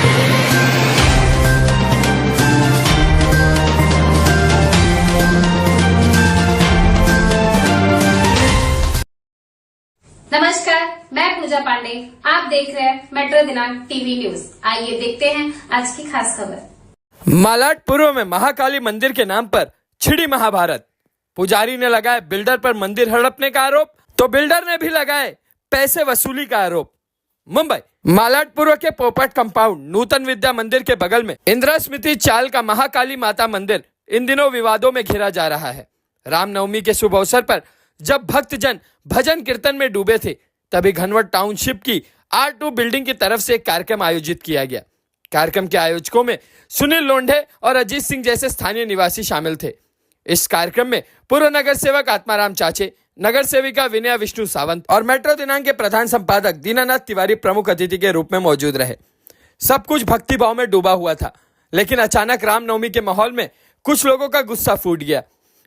नमस्कार, मैं पूजा पांडे। आप देख रहे हैं मेट्रो दिनांक टीवी न्यूज। आइए देखते हैं आज की खास खबर। मालाड पूर्व में महाकाली मंदिर के नाम पर छिड़ी महाभारत। पुजारी ने लगाए बिल्डर पर मंदिर हड़पने का आरोप, तो बिल्डर ने भी लगाए पैसे वसूली का आरोप। मुंबई मालाड पूर्व के पोपट कंपाउंड नूतन विद्या मंदिर के बगल में इंदिरा स्मृति चाल का महाकाली माता मंदिर इन दिनों विवादों में घिरा जा रहा है। रामनवमी के शुभ अवसर पर जब भक्तजन भजन कीर्तन में डूबे थे, तभी घनवट टाउनशिप की R2 बिल्डिंग की तरफ से एक कार्यक्रम आयोजित किया गया। कार्यक्रम के आयोजकों में सुनील लोंढे और अजीत सिंह जैसे स्थानीय निवासी शामिल थे। इस कार्यक्रम में पूर्व नगर सेवक आत्माराम चाचे, नगर सेविका विनया विष्णु सावंत और मेट्रो दिनांक के प्रधान संपादक दीनानाथ तिवारी प्रमुख अतिथि के रूप में मौजूद रहे। सब कुछ भक्ति भाव में डूबा हुआ था, लेकिन अचानक रामनवमी के माहौल में कुछ लोगों का गुस्सा फूट गया।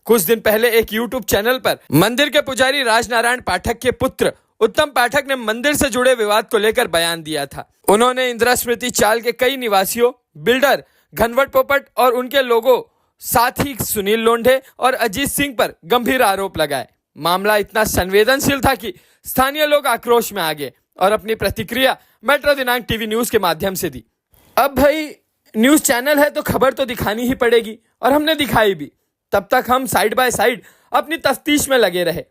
कुछ दिन पहले एक यूट्यूब चैनल पर मंदिर के पुजारी राजनारायण पाठक के पुत्र उत्तम पाठक ने मंदिर से जुड़े विवाद को लेकर बयान दिया था। उन्होंने इंदिरा स्मृति चाल के कई निवासियों, बिल्डर घनवट पोपट और उनके लोगों, साथ ही सुनील लोंढे और अजीत सिंह पर गंभीर आरोप लगाए। मामला इतना संवेदनशील था कि स्थानीय लोग आक्रोश में आ गए और अपनी प्रतिक्रिया मेट्रो दिनांक टीवी न्यूज के माध्यम से दी। अब भाई न्यूज चैनल है तो खबर तो दिखानी ही पड़ेगी, और हमने दिखाई भी। तब तक हम साइड बाय साइड अपनी तफ्तीश में लगे रहे।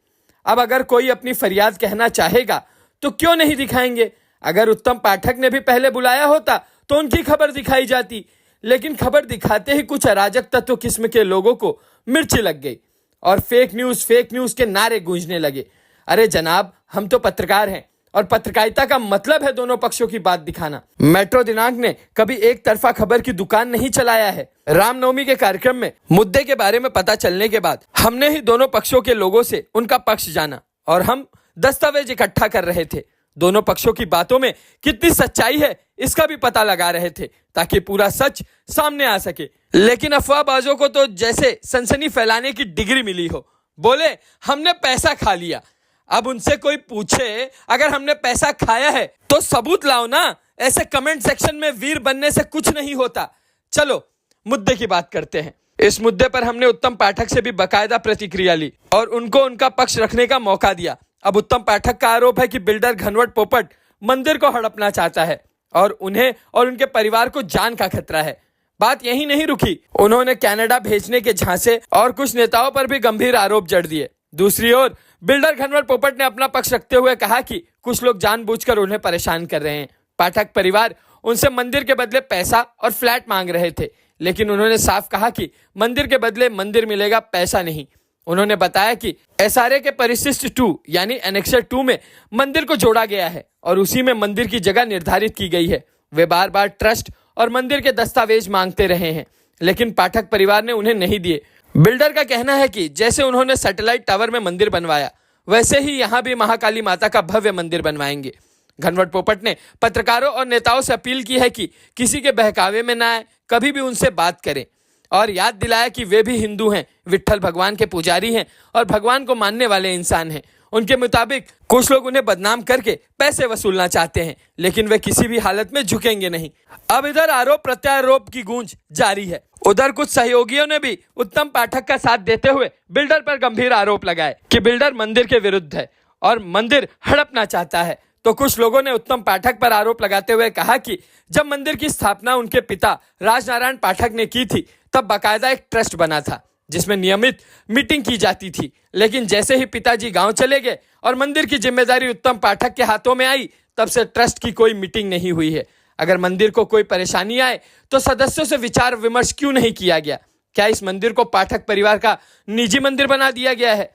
अब अगर कोई अपनी फरियाद कहना चाहेगा तो क्यों नहीं दिखाएंगे। अगर उत्तम पाठक ने भी पहले बुलाया होता तो उनकी खबर दिखाई जाती, लेकिन खबर दिखाते ही कुछ अराजक तत्व किस्म के लोगों को मिर्ची लग गई और फेक न्यूज के नारे गूंजने लगे। अरे जनाब, हम तो पत्रकार हैं और पत्रकारिता का मतलब है दोनों पक्षों की बात दिखाना। मेट्रो दिनांक ने कभी एक तरफा खबर की दुकान नहीं चलाया है। रामनवमी के कार्यक्रम में मुद्दे के बारे में पता चलने के बाद हमने ही दोनों पक्षों के लोगों से उनका पक्ष जाना और हम दस्तावेज इकट्ठा कर रहे थे। दोनों पक्षों की बातों में कितनी सच्चाई है इसका भी पता लगा रहे थे, ताकि पूरा सच सामने आ सके। लेकिन अफवाहबाजों को तो जैसे सनसनी फैलाने की डिग्री मिली हो। बोले हमने पैसा खा लिया। अब उनसे कोई पूछे अगर हमने पैसा खाया है तो सबूत लाओ ना। ऐसे कमेंट सेक्शन में वीर बनने से कुछ नहीं होता। चलो मुद्दे की बात करते हैं। इस मुद्दे पर हमने उत्तम पाठक से भी बकायदा प्रतिक्रिया ली और उनको उनका पक्ष रखने का मौका दिया। अब उत्तम पाठक का आरोप है कि बिल्डर घनवट पोपट मंदिर को हड़पना चाहता है और उन्हें और उनके परिवार को जान का खतरा है। बात यही नहीं रुकी, उन्होंने कनाडा भेजने के झांसे और कुछ नेताओं पर भी गंभीर आरोप जड़ दिए। दूसरी ओर बिल्डर घनवट पोपट ने अपना पक्ष रखते हुए कहा कि कुछ लोग जानबूझकर उन्हें परेशान कर रहे हैं। पाठक परिवार उनसे मंदिर के बदले पैसा और फ्लैट मांग रहे थे, लेकिन उन्होंने साफ कहा कि मंदिर के बदले मंदिर मिलेगा, पैसा नहीं। उन्होंने बताया कि SRA के परिशिष्ट 2 यानी एनेक्सर 2 में मंदिर को जोड़ा गया है और उसी में मंदिर की जगह निर्धारित की गई है। वे बार बार ट्रस्ट और मंदिर के दस्तावेज मांगते रहे हैं, लेकिन पाठक परिवार ने उन्हें नहीं दिए। बिल्डर का कहना है कि जैसे उन्होंने सैटेलाइट टावर में मंदिर बनवाया, वैसे ही यहाँ भी महाकाली माता का भव्य मंदिर बनवाएंगे। घनवट पोपट ने पत्रकारों और नेताओं से अपील की है कि किसी के बहकावे में ना आए, कभी भी उनसे बात करें, और याद दिलाया कि वे भी हिंदू हैं, विट्ठल भगवान के पुजारी हैं और भगवान को मानने वाले इंसान हैं। उनके मुताबिक कुछ लोग उन्हें बदनाम करके पैसे वसूलना चाहते हैं, लेकिन वे किसी भी हालत में झुकेंगे नहीं। अब इधर आरोप प्रत्यारोप की गूंज जारी है। उधर कुछ सहयोगियों ने भी उत्तम पाठक का साथ देते हुए बिल्डर पर गंभीर आरोप लगाए कि बिल्डर मंदिर के विरुद्ध है और मंदिर हड़पना चाहता है। तो कुछ लोगों ने उत्तम पाठक पर आरोप लगाते हुए कहा कि जब मंदिर की स्थापना उनके पिता राजनारायण पाठक ने की थी, तब बाकायदा एक ट्रस्ट बना था जिसमें नियमित मीटिंग की जाती थी। लेकिन जैसे ही पिताजी गांव चले गए और मंदिर की जिम्मेदारी उत्तम पाठक के हाथों में आई, तब से ट्रस्ट की कोई मीटिंग नहीं हुई है। अगर मंदिर को कोई परेशानी आए तो सदस्यों से विचार विमर्श क्यों नहीं किया गया? क्या इस मंदिर को पाठक परिवार का निजी मंदिर बना दिया गया है?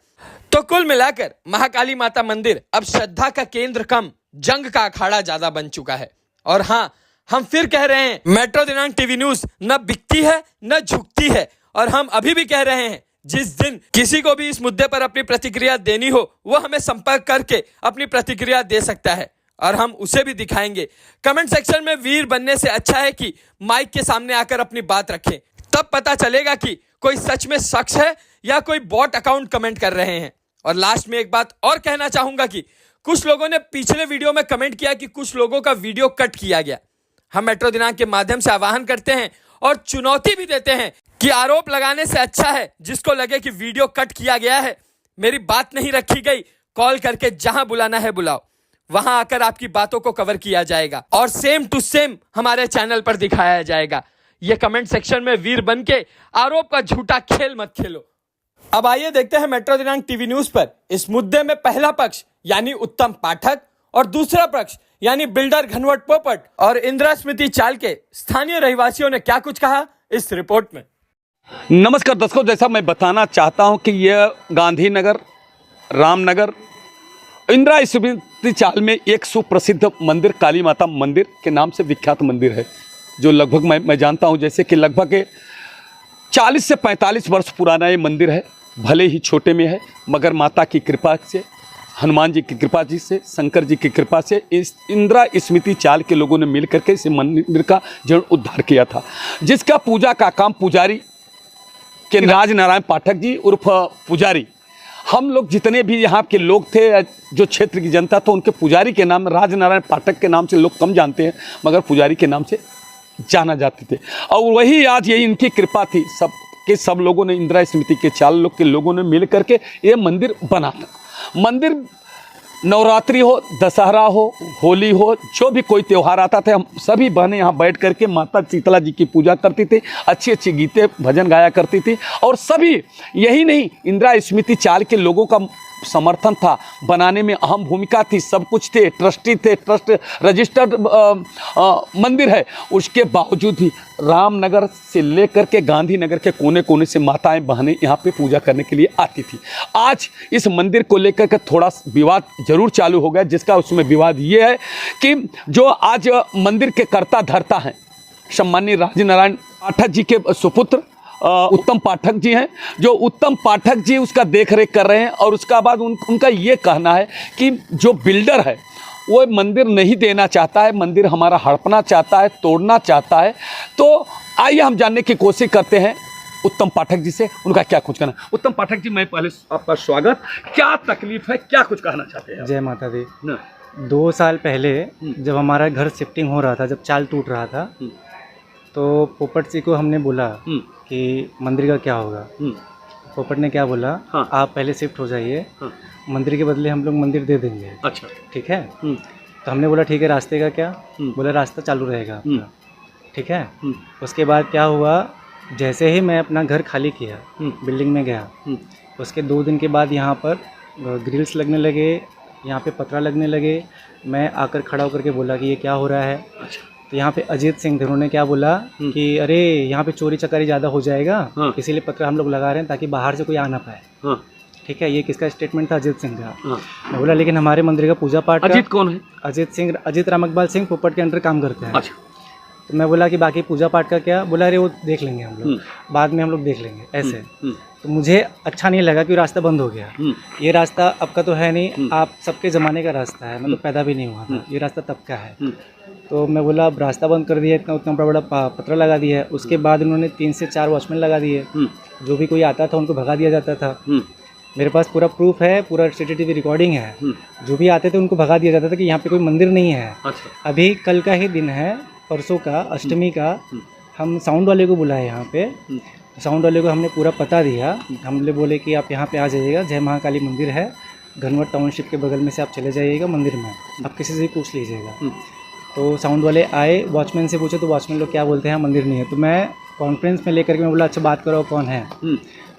तो कुल मिलाकर महाकाली माता मंदिर अब श्रद्धा का केंद्र कम जंग का अखाड़ा ज्यादा बन चुका है। और हाँ, हम फिर कह रहे हैं, मेट्रो दिनांक टीवी न्यूज न बिकती है न झुकती है। और हम अभी भी कह रहे हैं, जिस दिन किसी को भी इस मुद्दे पर अपनी प्रतिक्रिया देनी हो, वो हमें संपर्क करके अपनी प्रतिक्रिया दे सकता है और हम उसे भी दिखाएंगे। कमेंट सेक्शन में वीर बनने से अच्छा है कि माइक के सामने आकर अपनी बात रखें, तब पता चलेगा कि कोई सच में शख्स है या कोई बॉट अकाउंट कमेंट कर रहे हैं। और लास्ट में एक बात और कहना चाहूंगा कि कुछ लोगों ने पिछले वीडियो में कमेंट किया कि कुछ लोगों का वीडियो कट किया गया। हम मेट्रो दिनांक के माध्यम से आह्वान करते हैं और चुनौती भी देते हैं कि आरोप लगाने से अच्छा है जिसको लगे कि वीडियो कट किया गया है, मेरी बात नहीं रखी गई, कॉल करके जहां बुलाना है बुलाओ, वहां आकर आपकी बातों को कवर किया जाएगा और सेम टू सेम हमारे चैनल पर दिखाया जाएगा। ये कमेंट सेक्शन में वीर बन के आरोप का झूठा खेल मत खेलो। अब आइए देखते हैं मेट्रो दिनांक टीवी न्यूज पर इस मुद्दे में पहला पक्ष यानी उत्तम पाठक और दूसरा पक्ष यानी बिल्डर घनवट पोपट और इंदिरा स्मृति चाल के स्थानीय रहवासियों ने क्या कुछ कहा इस रिपोर्ट में। नमस्कार दर्शकों, जैसा मैं बताना चाहता हूं कि यह गांधीनगर, रामनगर, इंदिरा स्मृति चाल में एक सुप्रसिद्ध मंदिर काली माता मंदिर के नाम से विख्यात मंदिर है, जो लगभग मैं जानता हूं जैसे कि लगभग 40 से 45 वर्ष पुराना ये मंदिर है। भले ही छोटे में है मगर माता की कृपा से, हनुमान जी की कृपा जी से, शंकर जी की कृपा से इस इंदिरा स्मृति चाल के लोगों ने मिल करके इस मंदिर का जीर्ण उद्धार किया था, जिसका पूजा का काम पुजारी के राजनारायण पाठक जी उर्फ पुजारी, हम लोग जितने भी यहाँ के लोग थे, जो क्षेत्र की जनता तो उनके पुजारी के नाम राजनारायण पाठक के नाम से लोग कम जानते हैं मगर पुजारी के नाम से जाना जाते थे। और वही आज यही इनकी कृपा थी, सब लोगों ने, इंदिरा स्मृति के चाल लोग के लोगों ने मिल करके ये मंदिर बना था। मंदिर नवरात्रि हो, दशहरा हो, होली हो, जो भी कोई त्यौहार आता था, हम सभी बहनें यहाँ बैठ करके माता शीतला जी की पूजा करती थी, अच्छी अच्छी गीतें भजन गाया करती थी। और सभी, यही नहीं, इंदिरा स्मृति चाल के लोगों का समर्थन था, बनाने में अहम भूमिका थी, सब कुछ थे, ट्रस्टी थे, ट्रस्ट रजिस्टर्ड मंदिर है। उसके बावजूद भी रामनगर से लेकर के गांधीनगर के कोने कोने से माताएं बहनें यहाँ पे पूजा करने के लिए आती थी। आज इस मंदिर को लेकर के थोड़ा विवाद जरूर चालू हो गया, जिसका उसमें विवाद ये है कि जो आज मंदिर के कर्ता धर्ता हैं सम्माननीय राजनारायण पाठक जी के सुपुत्र उत्तम पाठक जी हैं, जो उत्तम पाठक जी उसका देख रेख कर रहे हैं। और उसका बाद उनका ये कहना है कि जो बिल्डर है वो मंदिर नहीं देना चाहता है, मंदिर हमारा हड़पना चाहता है, तोड़ना चाहता है। तो आइए हम जानने की कोशिश करते हैं उत्तम पाठक जी से, उनका क्या कुछ कहना। उत्तम पाठक जी, मैं पहले आपका स्वागत, क्या तकलीफ है, क्या कुछ कहना चाहते हैं? जय माता दी। 2 साल पहले जब हमारा घर शिफ्टिंग हो रहा था, जब चाल टूट रहा था, तो पोपट जी को हमने बोला कि मंदिर का क्या होगा। पोपट ने क्या बोला, हाँ। आप पहले शिफ्ट हो जाइए, हाँ। मंदिर के बदले हम लोग मंदिर दे देंगे। अच्छा, ठीक है। तो हमने बोला ठीक है, रास्ते का क्या? बोला रास्ता चालू रहेगा आपका। ठीक है। उसके बाद क्या हुआ, जैसे ही मैं अपना घर खाली किया, बिल्डिंग में गया, उसके 2 दिन के बाद यहाँ पर ग्रिल्स लगने लगे, यहाँ पे पतरा लगने लगे। मैं आकर खड़ा होकर के बोला कि ये क्या हो रहा है। अच्छा। तो यहाँ पे अजीत सिंह थे, उन्होंने क्या बोला कि अरे यहाँ पे चोरी चकारी ज़्यादा हो जाएगा, हाँ। इसीलिए पत्र हम लोग लगा रहे हैं ताकि बाहर से कोई आ ना पाए। हाँ। ठीक है, ये किसका स्टेटमेंट था? अजीत सिंह का। हाँ। मैं बोला लेकिन हमारे मंदिर का पूजा पाठ अजीत कौन है? अजीत रामकपाल सिंह पोपट के अंडर काम करते हैं। अच्छा। तो मैं बोला कि बाकी पूजा पाठ का क्या? बोला अरे वो देख लेंगे हम लोग, बाद में हम लोग देख लेंगे ऐसे। तो मुझे अच्छा नहीं लगा कि रास्ता बंद हो गया। ये रास्ता अब का तो है नहीं, आप सबके ज़माने का रास्ता है, मैं तो पैदा भी नहीं हुआ था, ये रास्ता तब का है। तो मैं बोला अब रास्ता बंद कर दिया, इतना उतना बड़ा पत्र लगा दिया है। उसके बाद उन्होंने 3 से 4 वॉचमैन लगा दिए, जो भी कोई आता था उनको भगा दिया जाता था। मेरे पास पूरा प्रूफ है, पूरा CCTV रिकॉर्डिंग है, जो भी आते थे उनको भगा दिया जाता था कि यहाँ पे कोई मंदिर नहीं है। अच्छा। अभी कल का ही दिन है, परसों का, अष्टमी का, हम साउंड वाले को बुलाए यहाँ पे। साउंड वाले को हमने पूरा पता दिया, हमने बोले कि आप यहाँ पे आ जाइएगा, जय महाकाली मंदिर है, घनवट टाउनशिप के बगल में से आप चले जाइएगा मंदिर में, आप किसी से भी पूछ लीजिएगा। तो साउंड वाले आए, वॉचमैन से पूछे तो वॉचमैन लोग क्या बोलते हैं, मंदिर नहीं है। तो मैं कॉन्फ्रेंस में लेकर के मैं बोला अच्छा बात करो कौन है।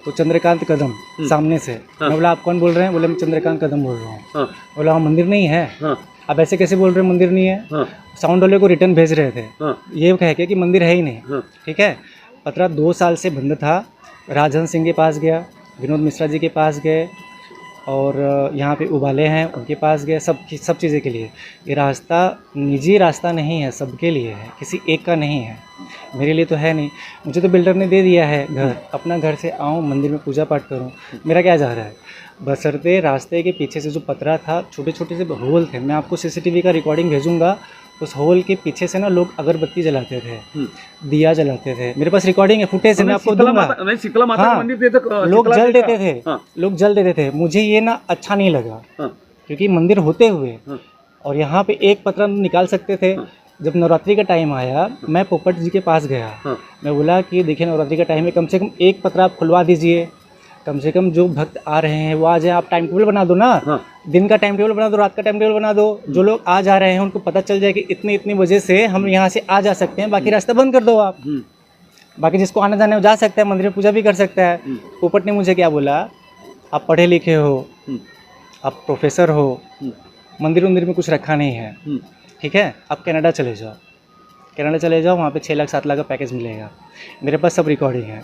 तो चंद्रकांत कदम सामने से। मैं बोला आप कौन बोल रहे हैं? बोले मैं चंद्रकांत कदम बोल रहा हूँ। बोला हाँ मंदिर नहीं है। अब ऐसे कैसे बोल रहे हैं मंदिर नहीं है? साउंड वाले को रिटर्न भेज रहे थे ये कह के कि मंदिर है ही नहीं। ठीक है। पत्र 2 साल से बंद था। राजहंस सिंह के पास गया, विनोद मिश्रा जी के पास गए, और यहाँ पे उबाले हैं उनके पास गए, सब चीज़ें के लिए। ये रास्ता निजी रास्ता नहीं है, सबके लिए है, किसी एक का नहीं है। मेरे लिए तो है नहीं, मुझे तो बिल्डर ने दे दिया है घर, अपना घर से आऊँ मंदिर में पूजा पाठ करूँ, मेरा क्या जा रहा है। बशर्ते रास्ते के पीछे से जो पतरा था, छोटे छोटे से होल थे, मैं आपको CCTV का रिकॉर्डिंग भेजूंगा। उस होल के पीछे से ना लोग अगरबत्ती जलाते थे, दिया जलाते थे, मेरे पास रिकॉर्डिंग है, फुटेज है, मैं आपको दूंगा। शीतला माता हाँ, मंदिर थे, लोग जल देते थे, लोग जल देते थे। मुझे ये ना अच्छा नहीं लगा, क्योंकि मंदिर होते हुए और यहाँ पे एक पतरा निकाल सकते थे, जब नवरात्रि का टाइम आया, मैं पोपट जी के पास गया। हाँ। मैं बोला कि देखिए नवरात्रि का टाइम है, कम से कम एक पत्र आप खुलवा दीजिए, कम से कम जो भक्त आ रहे हैं वो आ जाए। आप टाइम टेबल बना दो ना, हाँ। दिन का टाइम टेबल बना दो, रात का टाइम टेबल बना दो, जो लोग आ जा रहे हैं उनको पता चल जाए कि इतनी इतनी बजे से हम यहाँ से आ जा सकते हैं, बाकी रास्ता बंद कर दो आप। बाकी जिसको आना जाना है वो जा सकता है, मंदिर में पूजा भी कर सकता है। पोपट ने मुझे क्या बोला, आप पढ़े लिखे हो, आप प्रोफेसर हो, मंदिर वंदिर में कुछ रखा नहीं है, ठीक है, आप कनाडा चले जाओ, कनाडा चले जाओ, वहाँ पे 6 लाख 7 लाख का पैकेज मिलेगा। मेरे पास सब रिकॉर्डिंग है।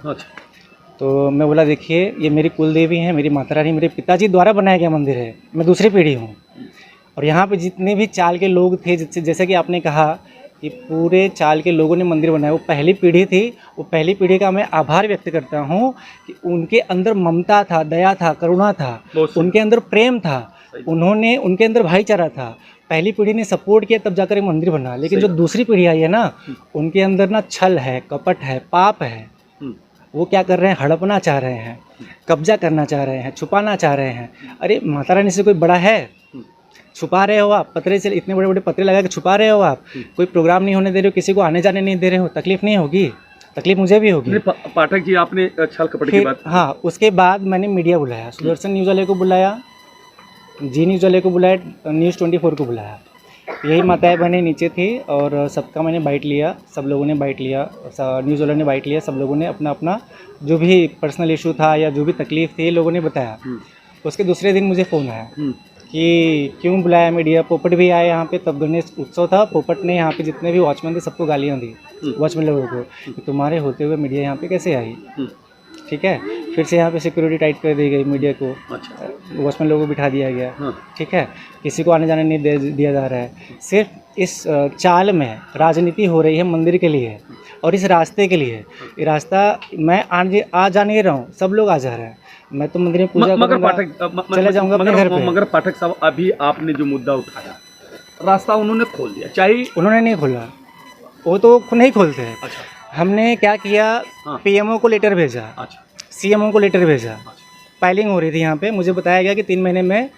तो मैं बोला देखिए ये मेरी कुल देवी हैं, मेरी माता रानी, मेरे पिताजी द्वारा बनाया गया मंदिर है, मैं दूसरी पीढ़ी हूँ। और यहाँ पे जितने भी चाल के लोग थे, जैसे कि आपने कहा कि पूरे चाल के लोगों ने मंदिर बनाया, वो पहली पीढ़ी थी। वो पहली पीढ़ी का मैं आभार व्यक्त करता हूँ कि उनके अंदर ममता था, दया था, करुणा था, उनके अंदर प्रेम था, उनके अंदर भाईचारा था। पहली पीढ़ी ने सपोर्ट किया तब जाकर ये मंदिर बना। लेकिन जो दूसरी पीढ़ी आई है ना, उनके अंदर ना छल है, कपट है, पाप है। वो क्या कर रहे हैं, हड़पना चाह रहे हैं, कब्जा करना चाह रहे हैं, छुपाना चाह रहे हैं। अरे माता रानी से कोई बड़ा है? छुपा रहे हो आप, पतरे से इतने बड़े बड़े पतरे लगा के छुपा रहे हो आप। कोई प्रोग्राम नहीं होने दे रहे हो, किसी को आने जाने नहीं दे रहे हो, तकलीफ नहीं होगी? तकलीफ मुझे भी होगी। पाठक जी आपने छल कपट की बात, हाँ, उसके बाद मैंने मीडिया बुलाया, सुदर्शन न्यूज़ वाले को बुलाया, जी न्यूज़ वाले को बुलाया, न्यूज़ 24 को बुलाया। यही माताएं बहनें नीचे थी और सबका मैंने बाइट लिया, सब लोगों ने बाइट लिया, न्यूज़ वालों ने बाइट लिया, सब लोगों ने अपना अपना जो भी पर्सनल इशू था या जो भी तकलीफ थी लोगों ने बताया। उसके दूसरे दिन मुझे फ़ोन आया कि क्यों बुलाया मीडिया। पोपट भी आया यहाँ पे, तब गणेश उत्सव था। पोपट ने यहाँ पे जितने भी वॉचमैन थे सबको गालियाँ दी, वॉचमैन लोगों को, कि तुम्हारे होते हुए मीडिया यहाँ पे कैसे आई। ठीक है, फिर से यहाँ पे सिक्योरिटी टाइट कर दी गई मीडिया को। वॉचमैन लोगों को बिठा दिया गया। ठीक है, किसी को आने जाने नहीं दिया जा रहा है। सिर्फ इस चाल में राजनीति हो रही है मंदिर के लिए और इस रास्ते के लिए। ये रास्ता मैं आ जा नहीं रहा हूँ, सब लोग आ जा रहे हैं। मैं तो मंदिर में पूजा करूंगा, चले जाऊंगा अपने घर पे। मगर पाठक साहब, अभी आपने जो मुद्दा उठाया, रास्ता उन्होंने खोल दिया, चाहे उन्होंने नहीं खोला, वो तो नहीं खोलते हैं। अच्छा। हमने क्या किया, पीएमओ को लेटर भेजा, सीएमओ को लेटर भेजा। फाइलिंग हो रही थी यहाँ पे, मुझे बताया गया कि 3 महीने में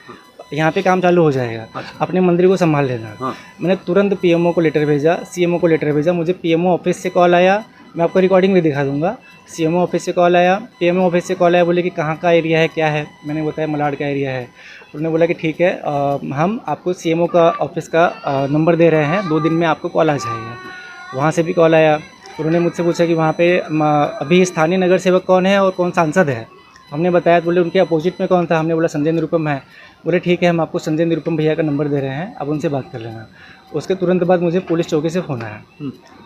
यहाँ पे काम चालू हो जाएगा, अपने मंदिर को संभाल लेना। मैंने तुरंत पीएमओ को लेटर भेजा, सीएमओ को लेटर भेजा। मुझे पीएमओ ऑफिस से कॉल आया, मैं आपको रिकॉर्डिंग भी दिखा दूंगा। सीएमओ ऑफिस से कॉल आया, पीएमओ ऑफिस से कॉल आया, बोले कि कहाँ का एरिया है, क्या है। मैंने बताया मलाड का एरिया है। उन्होंने बोला कि ठीक है, हम आपको सीएमओ का ऑफिस का नंबर दे रहे हैं, 2 दिन में आपको कॉल आ जाएगा। वहाँ से भी कॉल आया। उन्होंने मुझसे पूछा कि वहाँ पे अभी स्थानीय नगर सेवक कौन है और कौन सांसद है। हमने बताया, बोले उनके अपोजिट में कौन था। हमने बोला संजय निरुपम है। बोले ठीक है, हम आपको संजय निरुपम भैया का नंबर दे रहे हैं, आप उनसे बात कर लेना। उसके तुरंत बाद मुझे पुलिस चौकी से फ़ोन आया।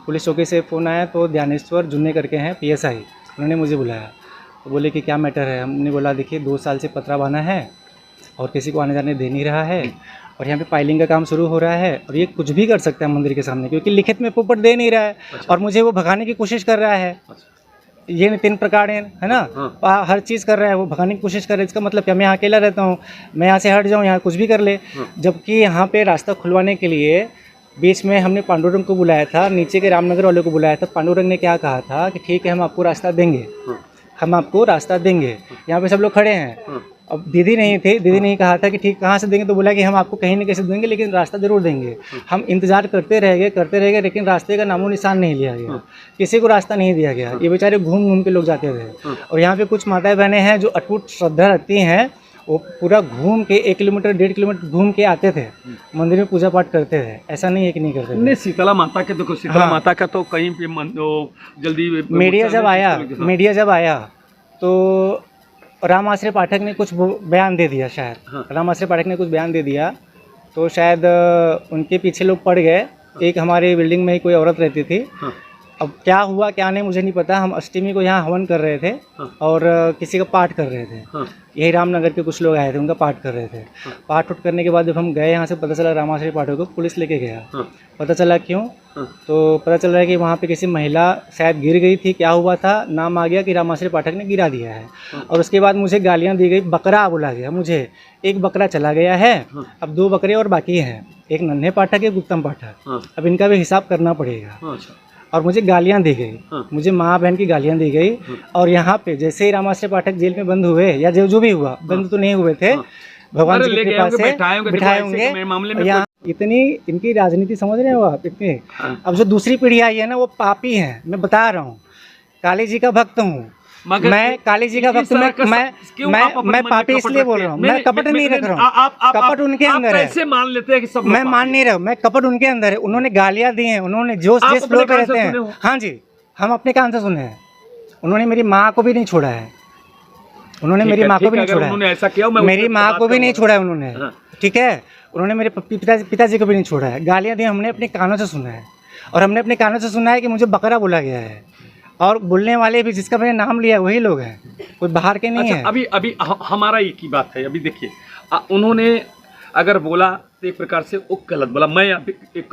पुलिस चौकी से फ़ोन आया तो ध्यानेश्वर जुन्ने करके हैं PSI, उन्होंने मुझे बुलाया। तो बोले कि क्या मैटर है। हमने बोला देखिए 2 साल से पतरा बांधा है और किसी को आने जाने दे नहीं रहा है, और यहाँ पे फाइलिंग का काम शुरू हो रहा है, और ये कुछ भी कर सकता है मंदिर के सामने, क्योंकि लिखित में पोपट दे नहीं रहा है। और मुझे वो भगाने की कोशिश कर रहा है। ये नितिन प्रकार है ना, हर चीज़ कर रहा है, वो भगाने की कोशिश कर रहा है। इसका मतलब क्या मैं यहाँ अकेला रहता हूँ, मैं यहाँ से हट जाऊँ, यहाँ कुछ भी कर ले। जबकि यहाँ पे रास्ता खुलवाने के लिए बीच में हमने पांडुरंग को बुलाया था, नीचे के रामनगर वाले को बुलाया था। पांडुरंग ने क्या कहा था कि ठीक है, हम आपको रास्ता देंगे, हम आपको रास्ता देंगे। यहाँ पे सब लोग खड़े हैं। अब दीदी नहीं थे, दीदी ने कहा था कि ठीक कहाँ से देंगे, तो बोला कि हम आपको कहीं न कहीं देंगे, लेकिन रास्ता जरूर देंगे। हम इंतजार करते रह गए, लेकिन रास्ते का नामो निशान नहीं लिया गया, किसी को रास्ता नहीं दिया गया। ये बेचारे घूम घूम के लोग जाते थे। और यहाँ पे कुछ माताएं बहनें हैं जो अटूट श्रद्धा रखती हैं, वो पूरा घूम के 1 किलोमीटर 1.5 किलोमीटर घूम के आते थे, मंदिर में पूजा पाठ करते थे। ऐसा नहीं है कि नहीं करते थे। शीतला माता के तो शीतला माता का तो कहीं पे जल्दी मीडिया जब आया तो राम आश्रय पाठक ने कुछ बयान दे दिया, शायद राम आश्रय पाठक ने कुछ बयान दे दिया, तो शायद उनके पीछे लोग पड़ गए। एक हमारे बिल्डिंग में ही कोई औरत रहती थी। अब क्या हुआ क्या नहीं मुझे नहीं पता। हम अष्टमी को यहाँ हवन कर रहे थे और किसी का पाठ कर रहे थे। यही रामनगर के कुछ लोग आए थे, उनका पाठ कर रहे थे। पाठ उठ करने के बाद जब हम गए यहाँ से, पता चला रामाश्रय पाठक को पुलिस लेके गया। पता चला क्यों, तो पता चल रहा है कि वहाँ पे किसी महिला शायद गिर गई थी, क्या हुआ था, नाम आ गया कि रामाश्रय पाठक ने गिरा दिया है। और उसके बाद मुझे गालियाँ दी गई, बकरा बोला गया मुझे। एक बकरा चला गया है, अब 2 बकरे और बाकी हैं, एक नन्हे पाठक एक उत्तम पाठक। अब इनका भी हिसाब करना पड़ेगा। और मुझे गालियाँ दी गई, मुझे माँ बहन की गालियाँ दी गई। और यहाँ पे जैसे ही रामाश्रय पाठक जेल में बंद हुए, या जो भी हुआ, बंद तो नहीं हुए थे, भगवान जी की कृपा से बिठाए होंगे। इतनी इनकी राजनीति समझ रहे हो आप इतने। अब जो दूसरी पीढ़ी आई है ना वो पापी है, मैं बता रहा हूँ। काली जी का भक्त हूँ मैं, काली जी का भक्त। मैं पापी इसलिए बोल रहा हूँ, मैं कपट नहीं रख रहा हूँ। कपट उनके अंदर है। कैसे मान लेते हैं कि सब मैं मान नहीं रहा हूँ, मैं कपट उनके अंदर है। उन्होंने गालियाँ दी हैं, उन्होंने जो जिस फ्लोर पे रहते हैं। हाँ जी, हम अपने कान से सुने हैं। उन्होंने मेरी माँ को भी नहीं छोड़ा है, उन्होंने मेरी माँ को भी नहीं छोड़ा है, ऐसा किया मेरी माँ को भी नहीं छोड़ा है उन्होंने, ठीक है। उन्होंने मेरे पिताजी को भी नहीं छोड़ा है। गालियाँ दी हमने अपने कानों से सुना है, और हमने अपने कानों से सुना है कि मुझे बकरा बोला गया है। और बोलने वाले भी जिसका मैंने नाम लिया वही लोग हैं, कोई बाहर के नहीं है। अभी हमारा एक ही बात है। अभी देखिए, उन्होंने अगर बोला तो एक प्रकार से वो गलत बोला। मैं अभी एक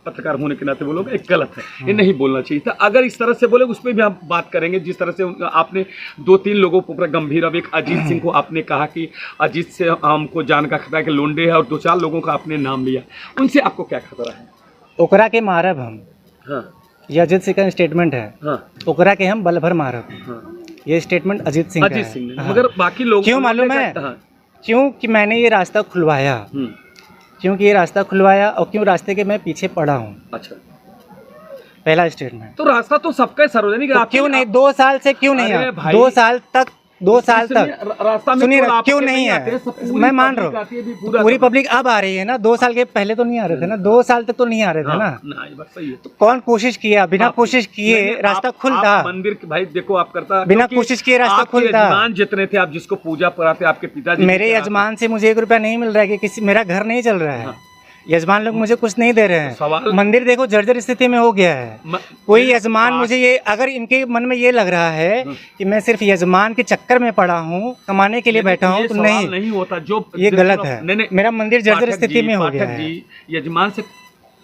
पत्रकार होने के नाते बोलूँगा एक गलत है, ये नहीं बोलना चाहिए था। अगर इस तरह से बोले उस पर भी हम बात करेंगे। जिस तरह से आपने 2-3 लोगों को पूरा गंभीर, अब एक अजीत सिंह को आपने कहा कि अजीत से हमको जान का खतरा है कि लोंडे है, और 2-4 लोगों का आपने नाम लिया, उनसे आपको क्या खतरा है? ओकरा के मारब हम। हाँ, ये अजीत सिंह का स्टेटमेंट है। हाँ, ओकरा के हम बल भर मारब। हाँ, ये स्टेटमेंट अजीत सिंह का है। हाँ, मगर बाकी लोग क्यों मालूम है? क्योंकि मैंने ये रास्ता खुलवाया, क्योंकि ये रास्ता खुलवाया, और क्यों रास्ते के मैं पीछे पड़ा हूँ। अच्छा, पहला स्टेटमेंट। तो रास्ता तो सबका सार्वजनिक, तो क्यों नहीं 2 साल से क्यों नहीं है? 2 साल तक रास्ता सुनिए, क्यों नहीं है? मैं मान रहा हूँ पूरी पब्लिक अब आ रही है ना, 2 साल के पहले तो नहीं आ रहे थे ना, 2 साल तक तो नहीं आ रहे थे ना। तो कौन कोशिश किया? बिना कोशिश किए रास्ता खुलता। मंदिर की भाई देखो आप करता, बिना कोशिश किए रास्ता खुलता। यजमान जितने थे, आप जिसको पूजा कराते आपके पिताजी, मेरे यजमान से मुझे 1 रुपया नहीं मिल रहा है, कि किसी मेरा घर नहीं चल रहा है। यजमान लोग मुझे कुछ नहीं दे रहे हैं। मंदिर देखो जर्जर स्थिति में हो गया है। कोई यजमान मुझे ये, अगर इनके मन में ये लग रहा है कि मैं सिर्फ यजमान के चक्कर में पड़ा हूँ, कमाने के लिए बैठा हूँ, तो नहीं होता। जो ये गलत है। मेरा मंदिर जर्जर स्थिति में हो गया है। यजमान से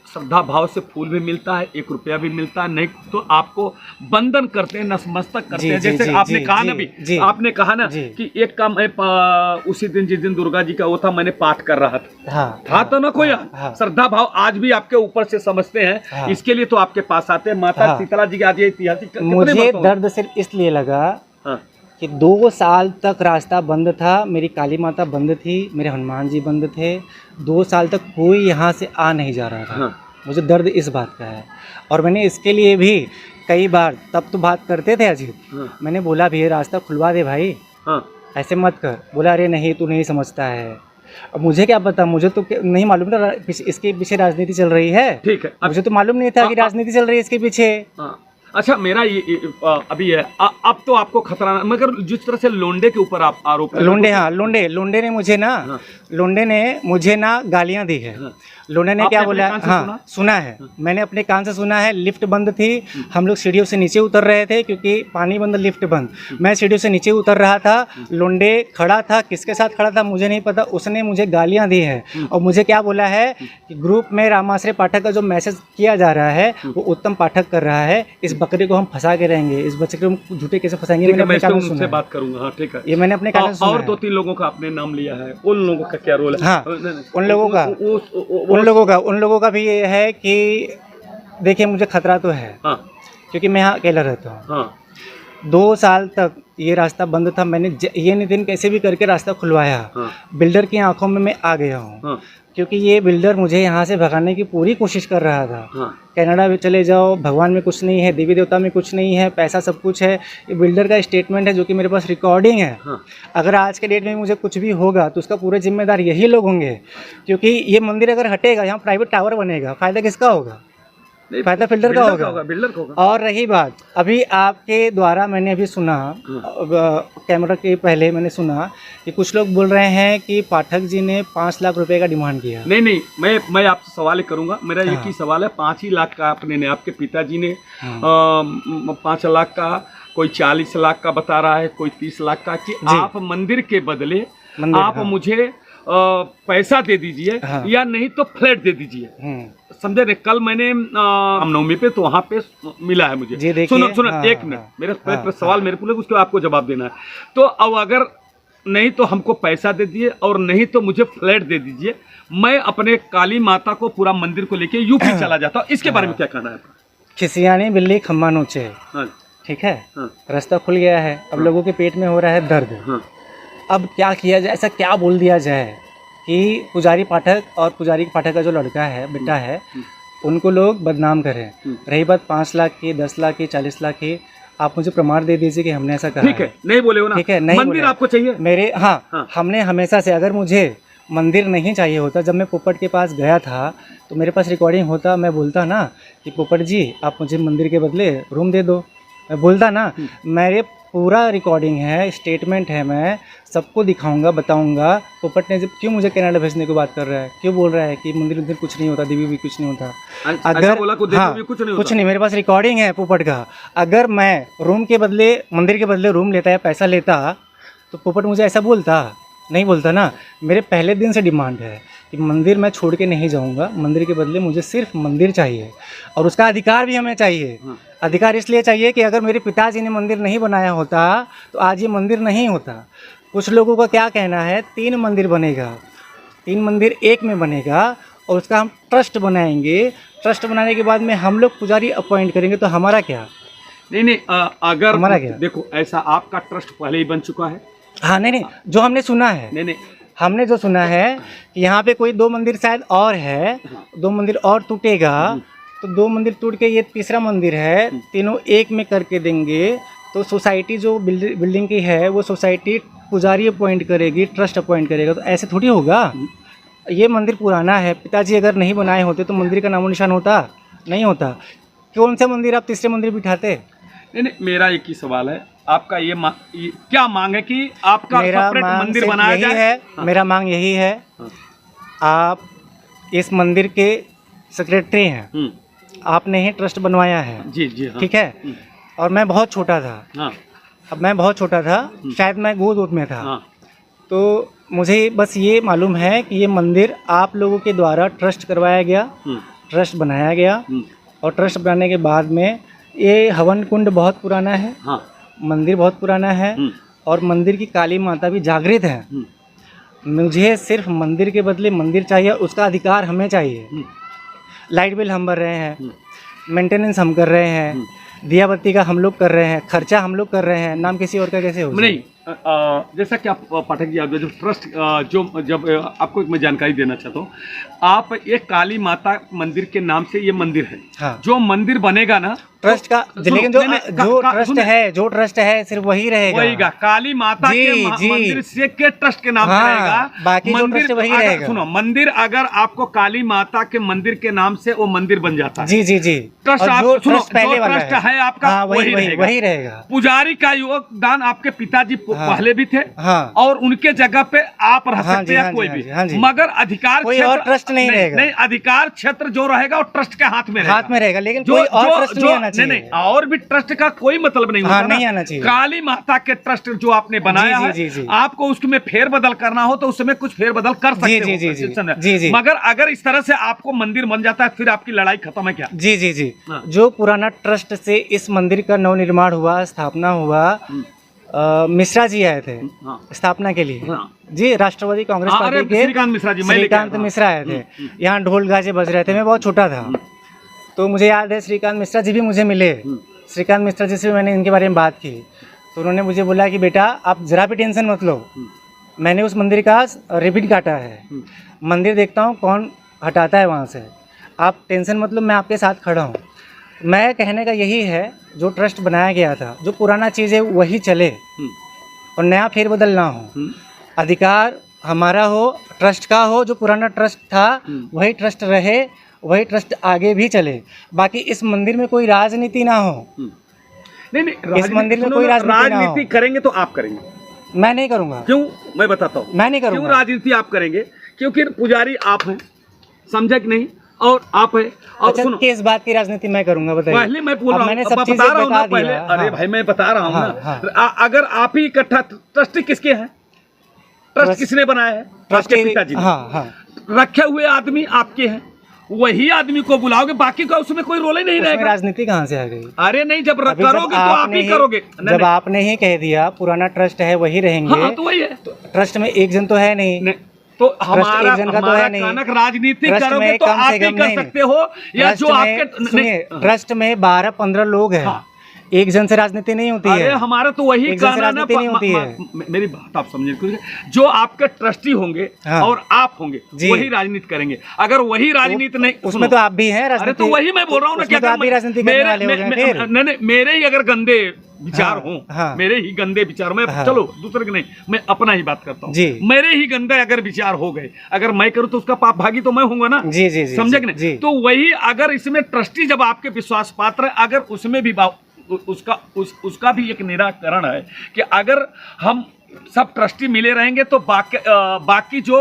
श्रद्धा भाव से फूल भी मिलता है, 1 रुपया भी मिलता है, नहीं तो आपको बंधन करते हैं, नतमस्तक करते हैं। जैसे आपने कहा ना, भी आपने कहा ना कि एक काम है, उसी दिन जिस दिन दुर्गा जी का वो था, मैंने पाठ कर रहा था। था तो ना कोई श्रद्धा भाव आज भी आपके ऊपर से समझते हैं, इसके लिए तो आपके पास आते हैं। माता शीतला जी आज ये ऐतिहासिक, मुझे दर्द सिर्फ इसलिए लगा कि 2 साल तक रास्ता बंद था, मेरी काली माता बंद थी, मेरे हनुमान जी बंद थे। 2 साल तक कोई यहाँ से आ नहीं जा रहा था। मुझे दर्द इस बात का है, और मैंने इसके लिए भी कई बार, तब तो बात करते थे अजीत, मैंने बोला भी ये रास्ता खुलवा दे भाई, ऐसे मत कर। बोला अरे नहीं, तू नहीं समझता है। अब मुझे क्या पता, मुझे तो नहीं मालूम था इसके पीछे राजनीति चल रही है। ठीक है, मुझे तो मालूम नहीं था कि राजनीति चल रही है इसके पीछे। अच्छा, मेरा ये अभी है, अब तो आपको खतरा, मगर जिस तरह से लोंडे के ऊपर आप आरोप, लोंडे ने मुझे ना, लोंडे ने मुझे ना गालियां दी है। लोंडे ने क्या बोला? हाँ, सुना है, मैंने अपने कान से सुना है। लिफ्ट बंद थी, हम लोग सीढ़ियों से नीचे उतर रहे थे, क्योंकि पानी बंद, लिफ्ट बंद। मैं सीढ़ियों से नीचे उतर रहा था, लोंडे खड़ा था, किसके साथ खड़ा था मुझे नहीं पता, उसने मुझे गालियां दी है। और मुझे क्या बोला है कि ग्रुप में रामाश्रय पाठक का जो मैसेज किया जा रहा है वो उत्तम पाठक कर रहा है, इस बकरे को हम फंसा के रहेंगे, इस बच्चे को झूठे कैसे फंसाएंगे। मैंने अपने कानों से सुना, बात करूंगा। हाँ ठीक है, ये मैंने अपने कानों से सुना। और 2-3 लोगों का आपने नाम लिया है, उन लोगों का क्या रोल है? हाँ, उन लोगों का भी ये है कि देखिए मुझे खतरा तो है, क्योंकि मैं यहाँ अकेला रहता हूँ। 2 साल तक ये रास्ता बंद था, मैंने ये नितिन कैसे भी करके रास्ता खुलवाया। बिल्डर की आंखों में मैं आ गया हूँ, क्योंकि ये बिल्डर मुझे यहाँ से भगाने की पूरी कोशिश कर रहा था। कनाडा में चले जाओ, भगवान में कुछ नहीं है, देवी देवता में कुछ नहीं है, पैसा सब कुछ है। ये बिल्डर का स्टेटमेंट है, जो कि मेरे पास रिकॉर्डिंग है। अगर आज के डेट में मुझे कुछ भी होगा तो उसका पूरे जिम्मेदार यही लोग होंगे, क्योंकि ये मंदिर अगर हटेगा, यहाँ प्राइवेट टावर बनेगा, फायदा किसका होगा? फायदा बिल्डर का होगा, बिल्डर का होगा। और रही बात, अभी आपके द्वारा मैंने अभी सुना, कैमरा के पहले मैंने सुना कि कुछ लोग बोल रहे हैं कि पाठक जी ने 5 लाख रुपए का डिमांड किया। नहीं, मैं आपसे सवाल करूंगा, मेरा एक ही सवाल है। 5 ही लाख का आपने, आपके पिताजी ने 5 लाख का, कोई 40 लाख का बता रहा है, कोई 30 लाख का, कि आप मंदिर के बदले आप मुझे पैसा दे दीजिए, या नहीं तो फ्लैट दे दीजिए। समझे ने? कल मैंने रामनवमी पे तो वहाँ पे मिला है मुझे। सुनो 1 मिनट, मेरा सवाल मेरे पूरे, उसके आपको जवाब देना है। तो अब अगर नहीं तो हमको पैसा दे दीजिए, और नहीं तो मुझे फ्लैट दे दीजिए, मैं अपने काली माता को, पूरा मंदिर को लेके यूपी चला जाता हूँ। इसके बारे में क्या कहना है? खिसियानी बिल्ली खम्मा नोचे, ठीक है। रास्ता खुल गया है, अब लोगों के पेट में हो रहा है दर्द। अब क्या किया जाए, ऐसा क्या बोल दिया जाए कि पुजारी पाठक और पुजारी पाठक का जो लड़का है, बेटा है, उनको लोग बदनाम करें। रही बात 5 लाख की, 10 लाख की, 40 लाख की, आप मुझे प्रमाण दे दीजिए कि हमने ऐसा कहा ठीक है, नहीं बोले हो ना, ठीक है, नहीं मंदिर बोले। आपको चाहिए? मेरे हाँ, हमने हमेशा से, अगर मुझे मंदिर नहीं चाहिए होता, जब मैं पोपट के पास गया था तो मेरे पास रिकॉर्डिंग होता, मैं बोलता ना कि पोपट जी आप मुझे मंदिर के बदले रूम दे दो, मैं बोलता ना। मेरे पूरा रिकॉर्डिंग है, स्टेटमेंट है, मैं सबको दिखाऊंगा, बताऊंगा। पोपट ने जब क्यों मुझे कनाडा भेजने की बात कर रहा है, क्यों बोल रहा है कि मंदिर उधर कुछ नहीं होता, देवी भी कुछ नहीं होता। ऐसा बोला को देवी भी कुछ नहीं, मेरे पास रिकॉर्डिंग है पोपट का। अगर मैं रूम के बदले, मंदिर के बदले रूम लेता या पैसा लेता तो पोपट मुझे ऐसा बोलता? नहीं बोलता ना। मेरे पहले दिन से डिमांड है कि मंदिर मैं छोड़ के नहीं जाऊंगा, मंदिर के बदले मुझे सिर्फ मंदिर चाहिए, और उसका अधिकार भी हमें चाहिए। अधिकार इसलिए चाहिए कि अगर मेरे पिताजी ने मंदिर नहीं बनाया होता तो आज ये मंदिर नहीं होता। कुछ लोगों का क्या कहना है, 3 मंदिर बनेगा, 3 मंदिर एक में बनेगा, और उसका हम ट्रस्ट बनाएंगे। ट्रस्ट बनाने के बाद में हम लोग पुजारी अपॉइंट करेंगे, तो हमारा क्या? नहीं, अगर हमारा क्या? देखो, ऐसा आपका ट्रस्ट पहले ही बन चुका है। हाँ, नहीं, जो हमने सुना है, नहीं, हमने जो सुना है कि यहाँ पे कोई 2 मंदिर शायद और है, 2 मंदिर और टूटेगा, तो 2 मंदिर टूट के ये तीसरा मंदिर है, तीनों एक में करके देंगे। तो सोसाइटी जो बिल्डिंग की है, वो सोसाइटी पुजारी अपॉइंट करेगी, ट्रस्ट अपॉइंट करेगा। तो ऐसे थोड़ी होगा। ये मंदिर पुराना है, पिताजी अगर नहीं बनाए होते तो मंदिर का नामो निशान होता? नहीं होता। कौन से मंदिर आप तीसरे मंदिर बिठाते? नहीं, मेरा एक ही सवाल है, आपका ये क्या मांग है कि आपका सेपरेट मंदिर बनाया जाए? है मेरा मांग यही है, आप इस मंदिर के सेक्रेटरी हैं, आपने ही ट्रस्ट बनवाया है। जी जी, हाँ। ठीक है। और मैं बहुत छोटा था, हाँ। अब मैं बहुत छोटा था, शायद मैं गोद में था। हाँ। तो मुझे बस ये मालूम है कि ये मंदिर आप लोगों के द्वारा ट्रस्ट करवाया गया, ट्रस्ट बनाया गया, और ट्रस्ट बनाने के बाद में ये हवन कुंड बहुत पुराना है। हाँ। मंदिर बहुत पुराना है, और मंदिर की काली माता भी जागृत है। मुझे सिर्फ मंदिर के बदले मंदिर चाहिए, उसका अधिकार हमें चाहिए। लाइट बिल हम भर रहे हैं, मेंटेनेंस हम कर रहे हैं, दिया बत्ती का हम लोग कर रहे हैं, खर्चा हम लोग कर रहे हैं, नाम किसी और का कैसे हो? नहीं, जैसा कि आप पाठक जी, आप जो ट्रस्ट जब आपको मैं जानकारी देना चाहता हूँ, आप एक काली माता मंदिर के नाम से ये मंदिर है। हाँ। जो मंदिर बनेगा ना ट्रस्ट का, लेकिन जो ट्रस्ट है सिर्फ वही रहेगा, काली माता के मंदिर से के ट्रस्ट के नाम से रहेगा, बाकी जो ट्रस्ट वही रहेगा। सुनो, मंदिर अगर आपको काली माता के मंदिर के नाम से वो मंदिर बन जाता है, जी जी जी, ट्रस्ट पहले ट्रस्ट है आपका, वही रहेगा। पुजारी का योगदान आपके पिताजी पहले भी थे, और उनके जगह पे आप रह सकते हैं कोई भी, मगर अधिकार कोई और ट्रस्ट नहीं रहेगा। नहीं, अधिकार क्षेत्र जो रहेगा वो ट्रस्ट के हाथ में रहेगा, लेकिन कोई और ट्रस्ट नहीं आना चाहिए। नहीं, और भी ट्रस्ट का कोई मतलब नहीं होता, नहीं आना चाहिए। काली माता के ट्रस्ट जो आपने बनाया है, आपको उसमें फेरबदल करना हो तो उसमें कुछ फेरबदल कर सकते हो, मगर अगर इस तरह से आपको मंदिर बन जाता है, फिर आपकी लड़ाई खत्म है क्या? जी जी जी। जो पुराना ट्रस्ट से इस मंदिर का नवनिर्माण हुआ, स्थापना हुआ, मिश्रा जी आए थे स्थापना के लिए। जी, राष्ट्रवादी कांग्रेस पार्टी के श्रीकांत मिश्रा आए थे। यहाँ ढोल गाजे बज रहे थे, मैं बहुत छोटा था, तो मुझे याद है श्रीकांत मिश्रा जी भी मुझे मिले। श्रीकांत मिश्रा जी से मैंने इनके बारे में बात की, तो उन्होंने मुझे बोला कि बेटा आप जरा भी टेंशन मत लो, मैंने उस मंदिर का रिबिन काटा है, मंदिर देखता हूँ कौन हटाता है वहाँ से, आप टेंशन मत लो, मैं आपके साथ खड़ा हूँ। मैं कहने का यही है, जो ट्रस्ट बनाया गया था, जो पुराना चीज़ है वही चले और नया फेरबदल ना हो। अधिकार हमारा हो, ट्रस्ट का हो, जो पुराना ट्रस्ट था वही ट्रस्ट रहे, वही ट्रस्ट आगे भी चले। बाकी इस मंदिर में कोई राजनीति ना हो। नहीं, इस मंदिर में कोई राजनीति करेंगे तो आप करेंगे, मैं नहीं करूँगा। क्यों? मैं बताता हूँ, मैं नहीं करूँगा। क्यों राजनीति आप करेंगे? क्योंकि पुजारी आप हैं, समझा कि नहीं, और आप है। और अच्छा, सुनो, किस बात की राजनीति मैं करूंगा बताइए? पहले मैं बोल रहा हूँ, मैंने सब चीजें बता बता दिया। अरे भाई मैं बता रहा हूँ ना। हाँ। अगर आप ही इकट्ठा, ट्रस्टी किसके हैं? ट्रस्ट किसने बनाया है? आपके पिताजी ने। रखे हुए आदमी आपके हैं, वही आदमी को बुलाओगे, बाकी का उसमें कोई रोल ही नहीं रहेगा। राजनीति कहाँ से आ गई? अरे नहीं, जब करोगे तो आप ही करोगे। जब आपने ही कह दिया पुराना ट्रस्ट है वही रहेंगे। हाँ, तो वही है। ट्रस्ट में एक जन तो है नहीं, तो हमारा कनक राजनीति करोगे तो आप ही कर सकते हो, या जो आपके ट्रस्ट में 12-15 लोग हैं। एक जन से राजनीति नहीं होती अरे है। हमारा तो वही एक जन से कहना ना, राजनीति नहीं होती है। मेरी बात आप समझे, जो आपके ट्रस्टी होंगे हाँ। और आप होंगे जी। वही राजनीति करेंगे। अगर वही राजनीति नहीं, उसमें सुनो, तो आप भी हैं अरे राजनीति। तो वही मैं बोल रहा हूँ ना, उसमें तो आप भी राजनीति करने वाले हो गए फिर। नहीं, मेरे ही अगर गंदे विचार हाँ, हों, हाँ। मेरे ही गंदे विचार, मैं हाँ। चलो दूसरे के नहीं, मैं अपना ही बात करता हूँ। जी। मेरे ही गंदे अगर विचार हो गए, अगर मैं करूँ तो उसका पाप भागी तो मैं हूँगा ना। जी जी जी समझे कि नहीं? जी। तो वही अगर इसमें ट्रस्टी जब आपके विश्वास पात्र है, अगर उसमें भी उसका भी एक निराकरण है कि अगर हम सब ट्रस्टी मिले रहेंगे तो बाकी जो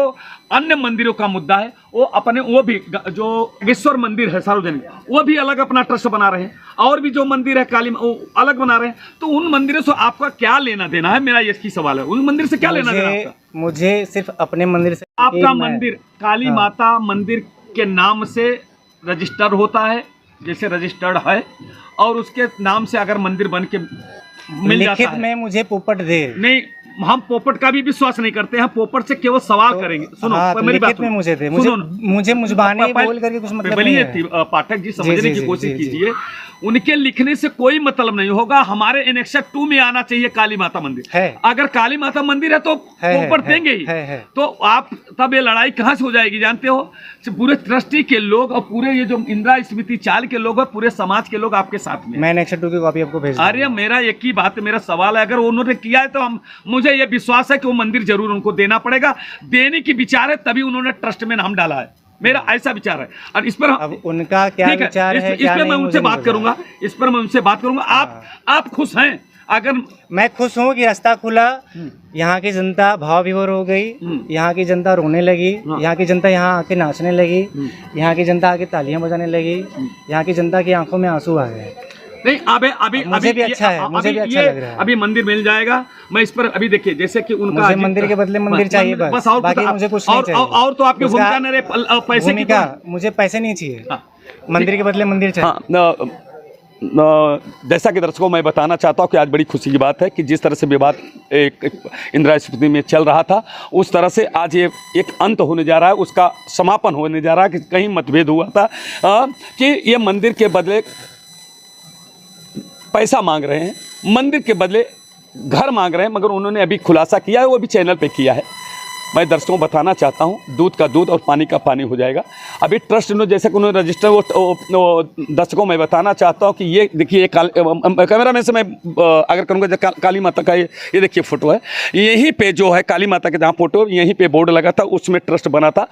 अन्य मंदिरों का मुद्दा है वो भी जो विश्वर मंदिर है सार्वजनिक, वो भी अलग अपना ट्रस्ट बना रहे हैं, और भी जो मंदिर है काली वो अलग बना रहे हैं। तो उन मंदिरों से आपका क्या लेना देना है, मेरा यही सवाल है। उन मंदिर से क्या लेना देना आपका? मुझे सिर्फ अपने मंदिर से आपका मंदिर काली हाँ। माता मंदिर के नाम से रजिस्टर्ड होता है, जैसे रजिस्टर्ड है, और उसके नाम से अगर मंदिर बन के मिल जाता लिखित है, में मुझे पोपट दे। नहीं, हम पोपट का भी विश्वास नहीं करते हैं, पोपट से केवल सवाल करेंगे। सुनो, हाँ, तो मेरी बात लिखित में सुनो। मुझे दे, सुनो ना। मुझे मुजबानी पहले- बोल करके कुछ मतलब पहले नहीं ये है। थी, पाठक जी समझने जी, की जी, कोशिश जी, जी। कीजिए, उनके लिखने से कोई मतलब नहीं होगा। हमारे एनेक्सर 2 में आना चाहिए काली माता मंदिर है। अगर काली माता मंदिर है तो पोपट देंगे ही। है। तो आप तब ये लड़ाई कहाँ से हो जाएगी जानते हो? पूरे ट्रस्टी के लोग और पूरे ये जो इंदिरा स्मृति चाल के लोग हैं, पूरे समाज के लोग आपके साथ में हैं। मैं नेक्स्ट 2 की कॉपी आपको भेज दूंगा। अरे मेरा एक ही बात, मेरा सवाल है, अगर उन्होंने किया है तो मुझे ये विश्वास है कि वो मंदिर जरूर उनको देना पड़ेगा। देने की विचार है तभी उन्होंने ट्रस्ट में नाम डाला है, मेरा ऐसा विचार है। और इस पर अब उनका क्या ठीक विचार है इस क्या पर नहीं, मैं मुझे उनसे नहीं बात पता। करूंगा, इस पर मैं उनसे बात करूंगा। आप खुश हैं? अगर मैं खुश हूँ कि रास्ता खुला, यहाँ की जनता भाव विभोर हो गई, यहाँ की जनता रोने लगी, यहाँ की जनता यहाँ आके नाचने लगी, यहाँ की जनता आके तालियां बजाने लगी, यहाँ की जनता की आंखों में आंसू आ गए। नहीं, अभी मुझे भी अच्छा है, मुझे भी अच्छा लग रहा है। अभी मंदिर मिल जाएगा। मैं इस पर अभी देखिए, जैसे कि उनका मुझे मंदिर के बदले मंदिर चाहिए बस, और बाकी मुझे कुछ नहीं चाहिए। और तो आपकी उसका भूमिका न रहे पैसे की। भूमिका मुझे पैसे नहीं चाहिए, हाँ। मंदिर के बदले मंदिर चाहिए। हाँ, जैसा कि दर्शकों मैं बताना चाहता हूं कि आज बड़ी खुशी की बात है कि जिस तरह से विवाद एक इंदिरा स्मृति में चल रहा था, उस तरह से आज ये एक अंत होने जा रहा है, उसका समापन होने जा रहा है। कि कहीं मतभेद हुआ था कि ये मंदिर के बदले पैसा मांग रहे हैं, मंदिर के बदले घर मांग रहे हैं, मगर उन्होंने अभी खुलासा किया है, वो भी चैनल पे किया है। मैं दर्शकों को बताना चाहता हूं, दूध का दूध और पानी का पानी हो जाएगा। अभी ट्रस्ट ने जैसे कि उन्होंने रजिस्टर वो दर्शकों मैं बताना चाहता हूं कि ये देखिए कैमरा में से मैं अगर करूँगा काली माता का ये देखिए फोटो है, यहीं पे जो है काली माता के जहाँ फोटो यहीं पे बोर्ड लगा था, उसमें ट्रस्ट बना था।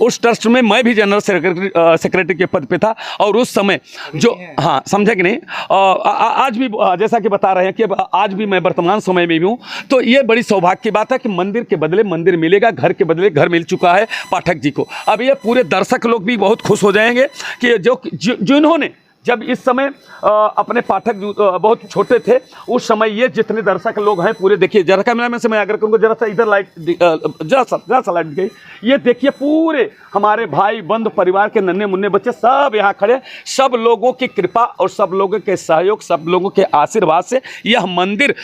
उस ट्रस्ट में मैं भी जनरल सेक्रेटरी के पद पे था, और उस समय जो हाँ समझे कि नहीं, आज भी जैसा कि बता रहे हैं कि आज भी मैं वर्तमान समय में भी हूँ। तो ये बड़ी सौभाग्य की बात है कि मंदिर के बदले मंदिर मिलेगा, घर के बदले घर मिल चुका है पाठक जी को। अब ये पूरे दर्शक लोग भी बहुत खुश हो जाएंगे कि जिन्होंने जब इस समय अपने पाठक बहुत छोटे थे, उस समय ये जितने दर्शक लोग हैं पूरे, देखिए जरा कैमरा में से मैं अगर करूँगा जरा सा इधर लाइट जरा सा लाइट गई, ये देखिए पूरे हमारे भाई बंधु परिवार के नन्हे मुन्ने बच्चे सब यहाँ खड़े। सब लोगों की कृपा और सब लोगों के सहयोग, सब लोगों के आशीर्वाद से यह मंदिर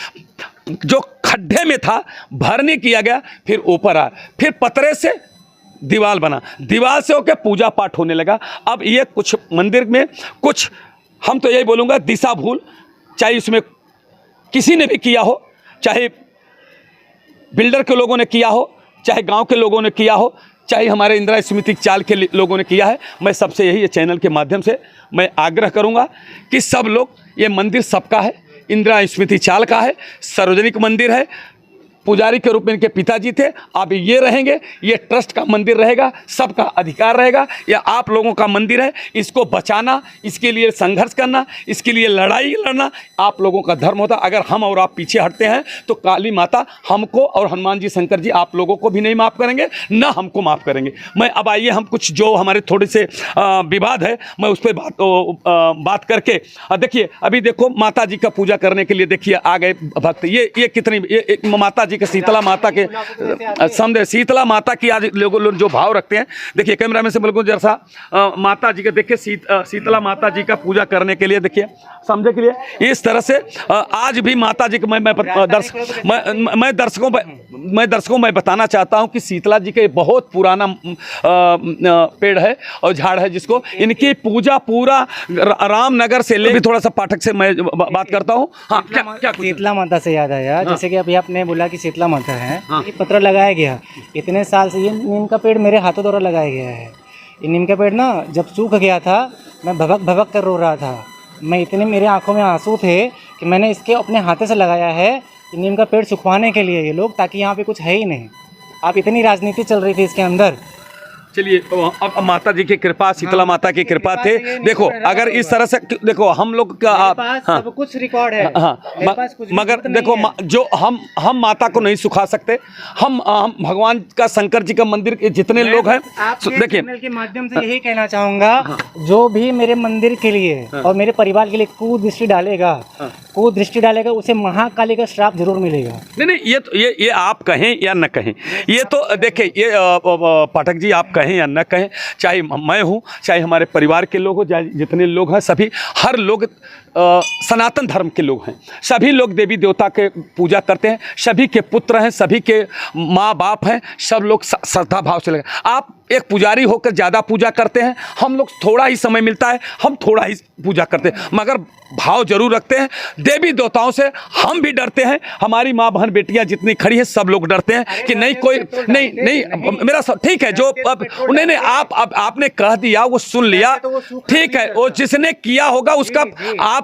जो खड्डे में था भरने किया गया, फिर ऊपर आया, फिर पतरे से दीवार बना, दीवार से होकर पूजा पाठ होने लगा। अब ये कुछ मंदिर में कुछ, हम तो यही बोलूँगा, दिशा भूल, चाहे इसमें किसी ने भी किया हो, चाहे बिल्डर के लोगों ने किया हो, चाहे गांव के लोगों ने किया हो, चाहे हमारे इंदिरा स्मृति चाल के लोगों ने किया है। मैं सबसे यही चैनल के माध्यम से मैं आग्रह करूँगा कि सब लोग, ये मंदिर सबका है, इंदिरा स्मृति चाल का है, सार्वजनिक मंदिर है, पुजारी के रूप में इनके पिताजी थे, अब ये रहेंगे, ये ट्रस्ट का मंदिर रहेगा, सबका अधिकार रहेगा, यह आप लोगों का मंदिर है। इसको बचाना, इसके लिए संघर्ष करना, इसके लिए लड़ाई लड़ना आप लोगों का धर्म होता। अगर हम और आप पीछे हटते हैं तो काली माता हमको और हनुमान जी शंकर जी आप लोगों को भी नहीं माफ़ करेंगे, ना हमको माफ़ करेंगे। मैं अब आइए हम कुछ जो हमारे थोड़े से विवाद है, मैं उस पर बात करके देखिए, अभी देखो माता जी का पूजा करने के लिए देखिए आ गए भक्त। ये कितनी माता जी के शीतला माता के समझे, शीतला माता की आज लोग जो भाव रखते हैं। देखिए कैमरा में से बिल्कुल जैसा माता जी के देखिए शीतला माता जी का पूजा करने के लिए देखिए समझे के लिए इस तरह से आज भी माता जी को मैं दर्शकों में बताना चाहता हूं कि शीतला जी के बहुत पुराना पेड़ है और झाड़ है जिसको इनकी पूजा पूरा रामनगर से ले। थोड़ा सा पाठक से मैं बात करता हूं। हाँ, क्या शीतला माता से याद आया, जैसे कि अभी आपने बोला कि शीतला माता है, ये पत्र लगाया गया इतने साल से, ये नीम का पेड़ मेरे हाथों द्वारा लगाया गया है। ये नीम का पेड़ ना जब सूख गया था मैं भभक भभक कर रो रहा था, मैं इतने मेरे आंखों में आंसू थे कि मैंने इसके अपने हाथों से लगाया है नीम का पेड़ सुखवाने के लिए ये लोग, ताकि यहाँ पे कुछ है ही नहीं। आप इतनी राजनीति चल रही थी इसके अंदर। चलिए अब माता जी की कृपा, शीतला माता की कृपा थे। देखो अगर इस तरह से देखो हम लोग का सब कुछ रिकॉर्ड है। मगर देखो जो हम माता को नहीं सुखा सकते, हम भगवान का शंकर जी का मंदिर के जितने लोग हैं देखिए के माध्यम से यही कहना चाहूंगा, जो भी मेरे मंदिर के लिए और मेरे परिवार के लिए कुदृष्टि डालेगा उसे महाकाली का श्राप जरूर मिलेगा। नहीं ये आप कहें या न कहें, ये तो देखिए ये पाठक जी आप कहें या न कहें, चाहे मैं हूँ चाहे हमारे परिवार के लोग हो, जितने लोग हैं सभी हर लोग सनातन धर्म के लोग हैं, सभी लोग देवी देवता के पूजा करते हैं, सभी के पुत्र हैं, सभी के माँ बाप हैं, सब लोग श्रद्धा भाव से लगे। आप एक पुजारी होकर ज़्यादा पूजा करते हैं, हम लोग थोड़ा ही समय मिलता है हम थोड़ा ही पूजा करते हैं, मगर भाव जरूर रखते हैं। देवी देवताओं से हम भी डरते हैं, हमारी माँ बहन बेटियां जितनी खड़ी है सब लोग डरते हैं कि नहीं कोई नहीं मेरा ठीक है जो अब नहीं आपने कह दिया वो सुन लिया, ठीक है वो जिसने किया होगा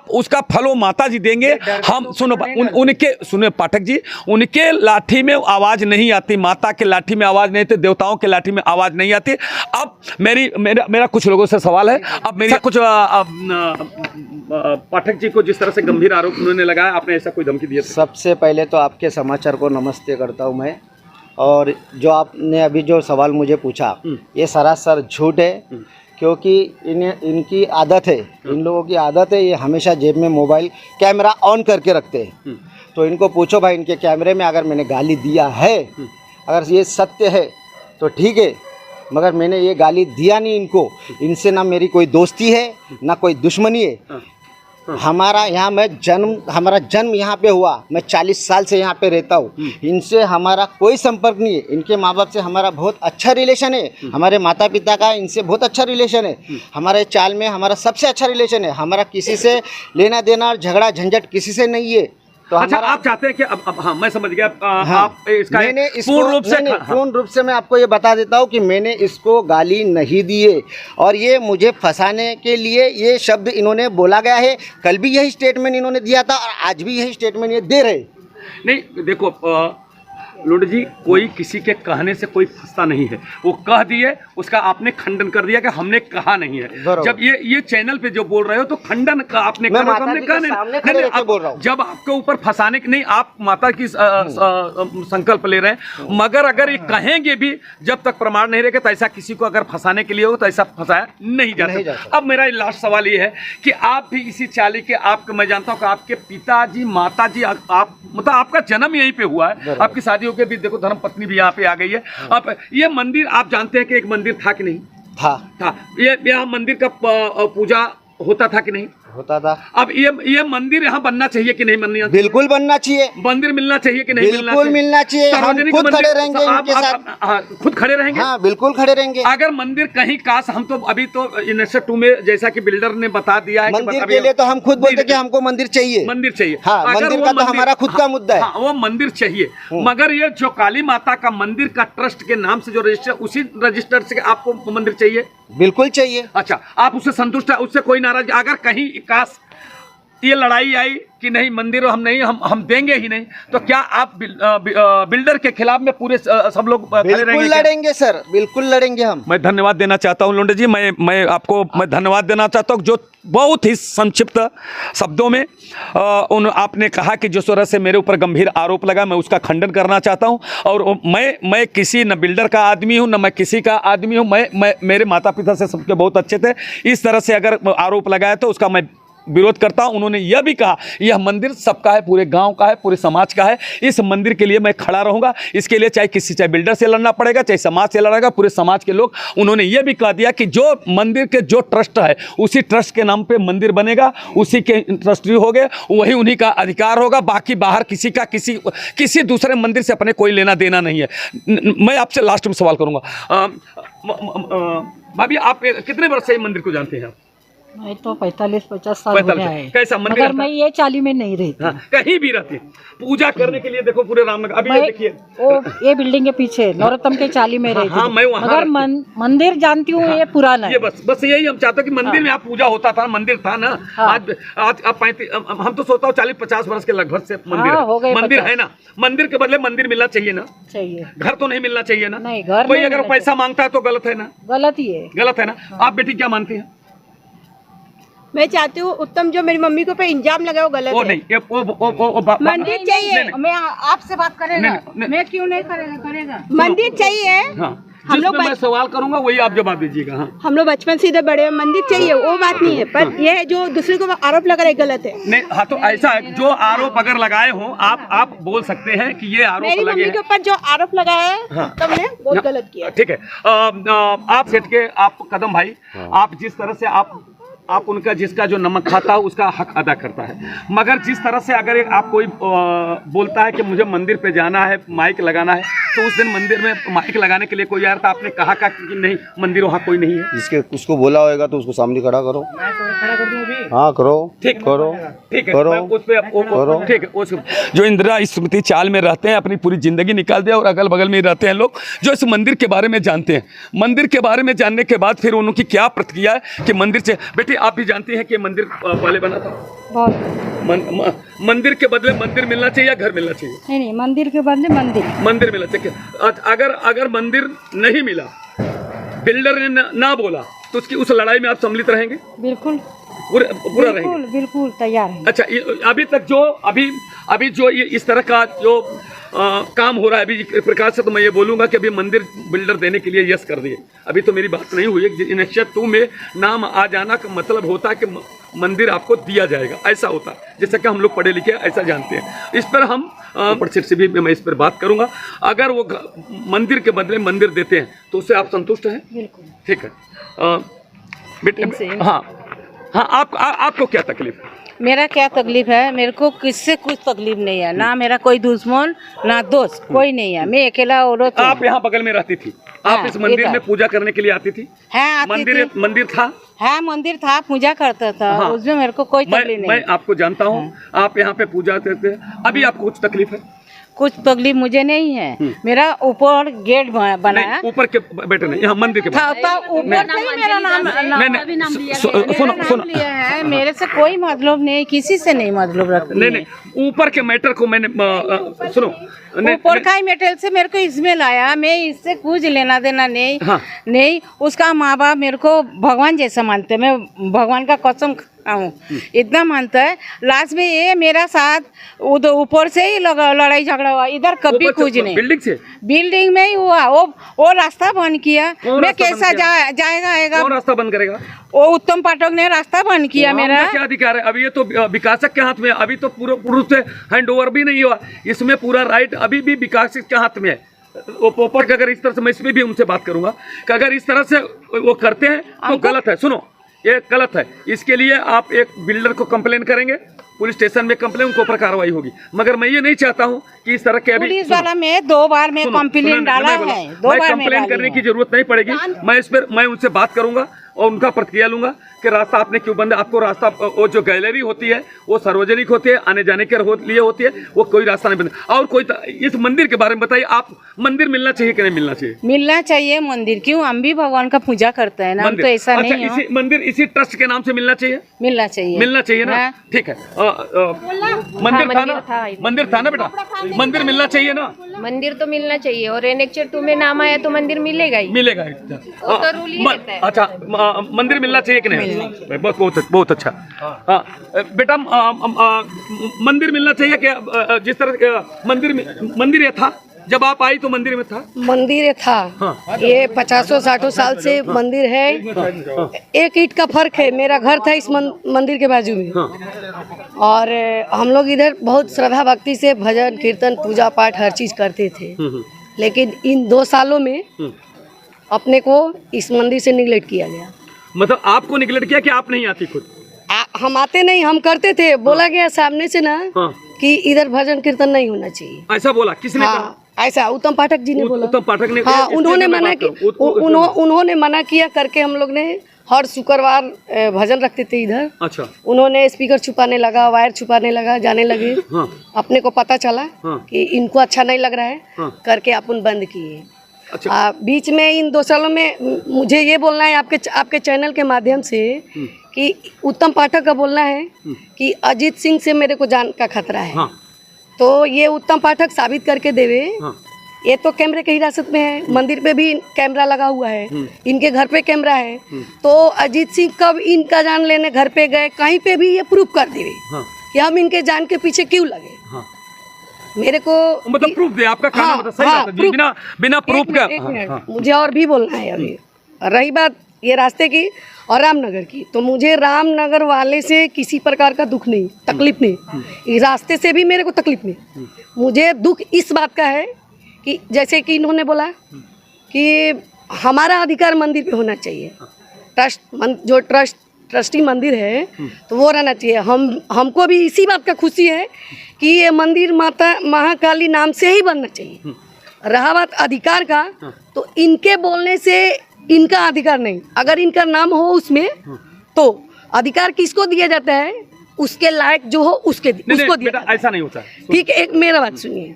उसका फल वो माता जी देंगे। हम सुनो पाठक जी, उनके लाठी में आवाज नहीं आती, माता के लाठी में आवाज नहीं आती, देवताओं के लाठी में आवाज नहीं आती। अब मेरा कुछ लोगों से सवाल है, अब मेरी कुछ पाठक जी को जिस तरह से गंभीर आरोप उन्होंने लगाया, आपने ऐसा कोई धमकी दिया? सबसे पहले तो आपके समाचार को नमस्ते करता हूं मैं, और जो आपने अभी जो सवाल मुझे पूछा ये सरासर झूठ है, क्योंकि इनकी आदत है, इन लोगों की आदत है, ये हमेशा जेब में मोबाइल कैमरा ऑन करके रखते हैं। तो इनको पूछो भाई इनके कैमरे में अगर मैंने गाली दिया है, अगर ये सत्य है तो ठीक है, मगर मैंने ये गाली दिया नहीं इनको। इनसे ना मेरी कोई दोस्ती है ना कोई दुश्मनी है। हमारा जन्म यहाँ पे हुआ, मैं 40 साल से यहाँ पे रहता हूँ, इनसे हमारा कोई संपर्क नहीं है। इनके माँ बाप से हमारा बहुत अच्छा रिलेशन है, हमारे माता पिता का इनसे बहुत अच्छा रिलेशन है, हमारे चाल में हमारा सबसे अच्छा रिलेशन है। हमारा किसी से लेना देना और झगड़ा झंझट किसी से नहीं है। तो अच्छा आप चाहते हैं कि अब हाँ मैं समझ गया, आप इसका पूर्ण रूप से मैं आपको ये बता देता हूँ कि मैंने इसको गाली नहीं दी है, और ये मुझे फंसाने के लिए ये शब्द इन्होंने बोला गया है। कल भी यही स्टेटमेंट इन्होंने दिया था और आज भी यही स्टेटमेंट ये दे रहे। नहीं देखो लुंड जी, कोई किसी के कहने से कोई फंसता नहीं है, वो कह दिए उसका आपने खंडन कर दिया कि हमने कहा नहीं है। जब ये चैनल पे जो बोल रहे हो तो खंडन का आपने कहा, हमने कहा नहीं। जब आपके ऊपर फंसाने की नहीं, आप माता की संकल्प ले रहे हैं, मगर अगर ये कहेंगे भी जब तक प्रमाण नहीं रहेगा तो ऐसा किसी को अगर फंसाने के लिए हो तो ऐसा फंसाया नहीं जा सकता। अब मेरा लास्ट सवाल ये है कि आप भी इसी चाली के, आपके मैं जानता हूँ कि आपके पिताजी माताजी आप मतलब आपका जन्म यहीं पे हुआ है, आपकी शादी के भी देखो धर्म पत्नी भी यहाँ पे आ गई है। अब ये मंदिर आप जानते हैं कि एक मंदिर था कि नहीं था? ये यहाँ मंदिर का पूजा होता था कि नहीं होता था? अब ये मंदिर यहाँ बनना चाहिए कि नहीं बनना? बिल्कुल बनना चाहिए। मंदिर मिलना चाहिए कि नहीं? बिल्कुल मिलना चाहिए। हम खुद खड़े रहेंगे इनके साथ। खुद खड़े रहेंगे? हाँ बिल्कुल खड़े रहेंगे। अगर मंदिर कहीं काश हम तो अभी तो इनसेट 2 में जैसा कि बिल्डर ने बता दिया है मंदिर के लिए तो हम खुद बोलते कि हमको मंदिर चाहिए। मंदिर चाहिए, हाँ, मंदिर का तो हमारा खुद का मुद्दा है, वो मंदिर चाहिए। मगर ये जो काली माता का मंदिर का ट्रस्ट के नाम से जो रजिस्टर, उसी रजिस्टर से आपको मंदिर चाहिए? बिल्कुल चाहिए। अच्छा आप उससे संतुष्ट है, उससे कोई नाराज? अगर कहीं काश ये लड़ाई आई कि नहीं मंदिर हम नहीं हम देंगे ही नहीं, तो क्या आप बिल्डर के खिलाफ में पूरे सब लोग बिल्कुल लड़ेंगे? सर बिल्कुल लड़ेंगे हम। मैं धन्यवाद देना चाहता हूं लुंडे जी, मैं आपको धन्यवाद देना चाहता हूं जो बहुत ही संक्षिप्त शब्दों में आपने कहा कि जिस तरह से मेरे ऊपर गंभीर आरोप लगा मैं उसका खंडन करना चाहता हूं। और मैं किसी न बिल्डर का आदमी हूं न मैं किसी का आदमी हूं, मैं मेरे माता पिता से सबके बहुत अच्छे थे। इस तरह से अगर आरोप लगाया तो उसका मैं विरोध करता हूं। उन्होंने यह भी कहा यह मंदिर सबका है, पूरे गांव का है, पूरे समाज का है। इस मंदिर के लिए मैं खड़ा रहूंगा। इसके लिए चाहे बिल्डर से लड़ना पड़ेगा, चाहे समाज से लड़ेगा, पूरे समाज के लोग। उन्होंने यह भी कह दिया कि जो मंदिर के जो ट्रस्ट है उसी ट्रस्ट के नाम पे मंदिर बनेगा, उसी के ट्रस्टी हो गए, वही उन्हीं का अधिकार होगा। बाकी बाहर किसी का किसी दूसरे मंदिर से अपने कोई लेना देना नहीं है। मैं आपसे लास्ट में सवाल करूंगा, भाभी आप कितने वर्ष से ये मंदिर को जानते हैं? मैं तो 45-50 साल हो गया है। कैसा मंदिर? मगर मैं ये चाली में नहीं रहती। हाँ, कहीं भी रहती पूजा करने के लिए। देखो पूरे रामनगर अभी ये देखिए, वो ये बिल्डिंग के पीछे नौरतम के चाली में रहती। हाँ, मैं वहाँ मगर मंदिर जानती हूँ, ये पुराना ये बस यही हम चाहते हैं कि मंदिर में आप पूजा होता था, मंदिर था ना। आज अब 35 हम तो सोचता हूँ 40-50 वर्ष के लगभग से मंदिर है ना। मंदिर के बदले मंदिर मिलना चाहिए ना, चाहिए। घर तो नहीं मिलना चाहिए ना। नहीं, घर कोई अगर पैसा मांगता है तो गलत है ना, गलत ही है, गलत है ना। आप बेटी क्या मानती हैं? मैं चाहती हूँ उत्तम जो मेरी मम्मी को पे इंजाम लगा वो गलत वो है। नहीं, मंदिर चाहिए। मैं आपसे बात करेगा, मैं क्यों नहीं करेगा? मंदिर चाहिए। हम लोग मैं सवाल करूंगा वही आप जवाब दीजिएगा। हाँ, हम लोग बचपन से इधर बड़े हैं, मंदिर चाहिए वो बात नहीं है, पर ये है जो दूसरे को आरोप लगा रहे गलत है। नहीं, हाँ तो ऐसा है, जो आरोप अगर लगाए हो आप बोल सकते हैं कि ये आरोप मेरी मम्मी के ऊपर जो आरोप लगाया है तब ने बहुत गलत किया। ठीक है, आप सेठ के आप कदम भाई, आप जिस तरह से आप उनका जिसका जो नमक खाता है उसका हक अदा करता है। मगर जिस तरह से अगर आप कोई बोलता है कि मुझे मंदिर पे जाना है, माइक लगाना है, तो उस दिन मंदिर में माइक लगाने के लिए कोई आया था, आपने कहा कि नहीं मंदिर वहाँ कोई नहीं है। जिसके उसको बोला होगा तो उसको सामने खड़ा करो। हाँ करो, ठीक करो, ठीक है, करो, उस पे करो, ठीक है। उस जो इंदिरा स्मृति चाल में रहते हैं, अपनी पूरी जिंदगी निकाल दिया और अगल बगल में रहते हैं लोग जो इस मंदिर के बारे में जानते हैं। मंदिर के बारे में जानने के बाद फिर उनकी क्या प्रतिक्रिया है कि मंदिर से बेटी आप भी जानती हैं कि मंदिर पहले बना था। मंदिर के बदले मंदिर मिलना चाहिए या घर मिलना चाहिए? नहीं, मंदिर के बदले मंदिर मिलना चाहिए। अगर मंदिर नहीं मिला, बिल्डर ने ना बोला, तो उसकी उस लड़ाई में आप सम्मिलित रहेंगे? बिल्कुल, पूरा रहेंगे? बिल्कुल तैयार है। अच्छा, अभी तक जो अभी जो ये इस तरह का जो काम हो रहा है, अभी एक प्रकार से तो मैं ये बोलूँगा कि अभी मंदिर बिल्डर देने के लिए यस कर दिए। अभी तो मेरी बात नहीं हुई है। इनिशिएट 2 में नाम आ जाना का मतलब होता है कि मंदिर आपको दिया जाएगा, ऐसा होता है। जैसे कि हम लोग पढ़े लिखे ऐसा जानते हैं। इस पर हम परिषद से भी मैं इस पर बात करूँगा। अगर वो मंदिर के बदले मंदिर देते हैं तो उससे आप संतुष्ट हैं? बिल्कुल, ठीक है बेटे। हाँ, आपको क्या तकलीफ है? मेरा क्या तकलीफ है? मेरे को किससे कुछ तकलीफ नहीं है, ना मेरा कोई दुश्मन ना दोस्त, कोई नहीं है। मैं अकेला औरत हूँ। आप यहाँ बगल में रहती थी? आप इस मंदिर में पूजा करने के लिए आती थी? हाँ, मंदिर था? हाँ, मंदिर था, पूजा करता था। हाँ, उसमें मेरे को कोई तकलीफ नहीं। मैं आपको जानता हूँ। आप यहाँ पे पूजा करते हैं। अभी आपको कुछ तकलीफ है? कुछ तकलीफ मुझे नहीं है। मेरा ऊपर गेट बनाया, ऊपर के बेटे ने यहाँ मंदिर के ऊपर से ही मेरा नाम सुनो लिया है। मेरे से कोई मतलब नहीं, किसी से नहीं मतलब रखती। नहीं, ऊपर के मैटर को मैंने सुनो, ऊपर का ही मेटल से मेरे को इसमें लाया। मैं इससे कुछ लेना देना नहीं। हाँ। नहीं, उसका माँ बाप मेरे को भगवान जैसा मानते। मैं भगवान का कसम खाऊं, इतना मानता है। लास्ट में ये मेरा साथ उधर ऊपर से ही लड़ाई झगड़ा हुआ, इधर कभी कुछ नहीं। बिल्डिंग में ही हुआ। वो रास्ता बंद किया। मैं कैसा जाएगा आएगा? कौन रास्ता बंद करेगा? वो उत्तम पाठक ने रास्ता बंद किया। मेरा क्या अधिकार है? अभी ये तो विकासक के हाथ में है। अभी तो पूरा रूप से हैंड ओवर भी नहीं हुआ। इसमें पूरा राइट अभी भी विकासक के हाथ में है। पोपट अगर इस तरह से, मैं इसमें भी उनसे बात करूंगा कि अगर इस तरह से वो करते हैं तो गलत है। सुनो, ये गलत है। इसके लिए आप एक बिल्डर को कंप्लेन करेंगे, पुलिस स्टेशन में कंप्लेन, उनके ऊपर कार्रवाई होगी। मगर मैं ये नहीं चाहता हूँ कि इस तरह के अभी पुलिस वाला में 2 बार में कंप्लेन डाला है। 2 बार कंप्लेन करने की जरूरत नहीं पड़ेगी। मैं इस पर मैं उनसे बात करूंगा और उनका प्रतिक्रिया लूंगा कि रास्ता आपने क्यों बंद है। आपको रास्ता, वो जो गैलरी होती है वो सार्वजनिक होती है, आने जाने के लिए होती है, वो कोई रास्ता नहीं बंद। और कोई इस मंदिर के बारे में बताइए, आप मंदिर मिलना चाहिए कि नहीं मिलना चाहिए? मिलना चाहिए मंदिर। क्यों? हम भी भगवान का पूजा करते हैं ना, तो ऐसा नहीं है। इसी मंदिर इसी ट्रस्ट के नाम से मिलना चाहिए? मिलना चाहिए, मिलना चाहिए ना। ठीक है, मंदिर था ना, मंदिर था ना बेटा, मंदिर मिलना चाहिए ना। मंदिर तो मिलना चाहिए और एनेक्चर 2 में नाम आया तो मंदिर मिलेगा ही। मिलेगा। अच्छा, मंदिर मिलना चाहिए कि नहीं? बहुत अच्छा। बेटा, मंदिर मिलना चाहिए कि जिस तरह मंदिर ये था जब आप आई तो मंदिर में था? मंदिर था। हाँ। ये 50-60 साल से मंदिर है। एक ईंट का फर्क है, मेरा घर था इस मंदिर के बाजू में। और हम लोग इधर बहुत श्रद्धा भक्ति से भजन कीर्तन पूजा पाठ हर चीज करते थे। लेकिन इन 2 सालों में अपने को इस मंदिर से निगलेक्ट किया गया। मतलब आपको निगलेक्ट किया कि आप नहीं आती खुद? हम आते नहीं, हम करते थे। बोला गया सामने से ना कि इधर भजन कीर्तन नहीं होना चाहिए। ऐसा बोला किसने? हाँ, ऐसा उत्तम पाठक जी ने बोला। उत्तम पाठक ने? हाँ, उन्होंने मना किया। उन्होंने मना किया करके हम लोग ने हर शुक्रवार भजन रखते थे इधर। अच्छा। उन्होंने स्पीकर छुपाने लगा, वायर छुपाने लगा, जाने लगे। हाँ। अपने को पता चला कि इनको अच्छा नहीं लग रहा है, करके अपन बंद किए। अच्छा। बीच में इन 2 सालों में मुझे ये बोलना है आपके चैनल के माध्यम से कि उत्तम पाठक का बोलना है कि अजीत सिंह से मेरे को जान का खतरा है। हाँ। तो ये उत्तम पाठक साबित करके देवे। ये तो कैमरे की हिरासत में है, मंदिर पे भी कैमरा लगा हुआ है, इनके घर पे कैमरा है। तो अजीत सिंह कब इनका जान लेने घर पे गए, कहीं पे भी ये प्रूफ कर देवे कि हम इनके जान के पीछे क्यों लगे। मेरे को मतलब प्रूफ दे, आपका कहना मतलब सही बात है, बिना प्रूफ का। एक मिनट, मुझे और भी बोलना है। अभी रही बात ये रास्ते की और रामनगर की, तो मुझे रामनगर वाले से किसी प्रकार का दुख नहीं, तकलीफ नहीं। इस रास्ते से भी मेरे को तकलीफ नहीं। मुझे दुख इस बात का है कि जैसे कि इन्होंने बोला कि हमारा अधिकार मंदिर पे होना चाहिए। जो ट्रस्टी मंदिर है तो वो रहना चाहिए। हमको भी इसी बात का खुशी है कि ये मंदिर माता महाकाली नाम से ही बनना चाहिए। रहा बात अधिकार का, तो इनके बोलने से इनका अधिकार नहीं। अगर इनका नाम हो उसमें तो अधिकार किसको दिया जाता है? उसके लायक जो हो उसको दिया जाता है। ऐसा नहीं होता। ठीक है, एक मेरा बात सुनिए।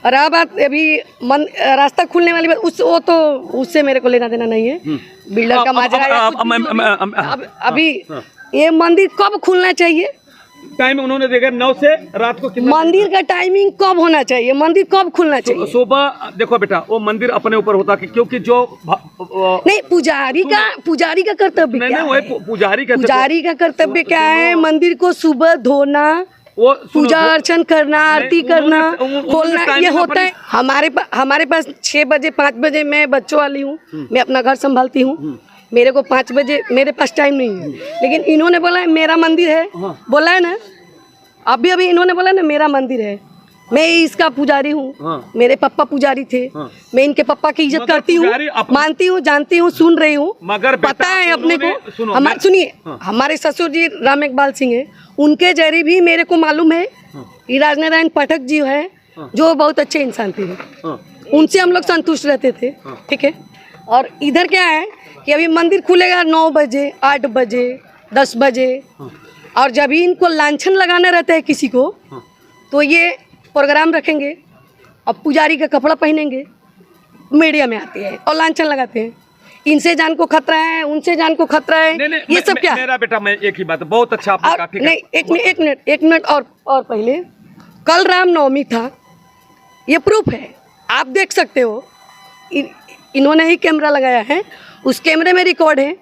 रहा बात अभी रास्ता खुलने वाली बात, वो तो उससे मेरे को लेना देना नहीं है। बिल्डर का माजरा अभी ये मंदिर कब खुलना चाहिए? टाइम उन्होंने देखा 9 से रात को कितना? मंदिर का टाइमिंग कब होना चाहिए? मंदिर कब खुलना चाहिए? सुबह। देखो बेटा, वो मंदिर अपने ऊपर होता है, क्योंकि जो नहीं, पुजारी का कर्तव्य क्या है? पुजारी का कर्तव्य क्या है? मंदिर को सुबह धोना, पूजा अर्चन करना, आरती करना, खोलना, ये होता है। हमारे पास 6 बजे 5 बजे मैं बच्चों वाली हूँ, मैं अपना घर संभालती हूँ। मेरे को 5 बजे मेरे पास टाइम नहीं है। लेकिन इन्होंने बोला है मेरा मंदिर है, बोला है ना, अभी इन्होंने बोला ना मेरा मंदिर है, मैं इसका पुजारी हूँ। मेरे पापा पुजारी थे। मैं इनके पापा की इज्जत करती हूँ, मानती हूँ, जानती हूँ, सुन रही हूँ। मगर पता है अपने को। सुनिए, हमारे ससुर जी राम इकबाल सिंह है, उनके जरिए भी मेरे को मालूम है कि राजनारायण पाठक जी है, जो बहुत अच्छे इंसान थे। उनसे हम लोग संतुष्ट रहते थे। ठीक है। और इधर क्या है कि अभी मंदिर खुलेगा 9 बजे, 8 बजे, 10 बजे, और जब भी इनको लांछन लगाना रहता है किसी को, तो ये प्रोग्राम रखेंगे, अब पुजारी का कपड़ा पहनेंगे, मीडिया में आते हैं और लांछन लगाते हैं। इनसे जान को खतरा है, उनसे जान को खतरा है। ये सब क्या? मेरा बेटा, मैं एक ही बात, बहुत अच्छा आपने कहा। ठीक है, नहीं, एक मिनट और पहले, कल रामनवमी था, ये प्रूफ है, आप देख सकते हो। इन्होंने ही कैमरा लगाया है, उस कैमरे में रिकॉर्ड है।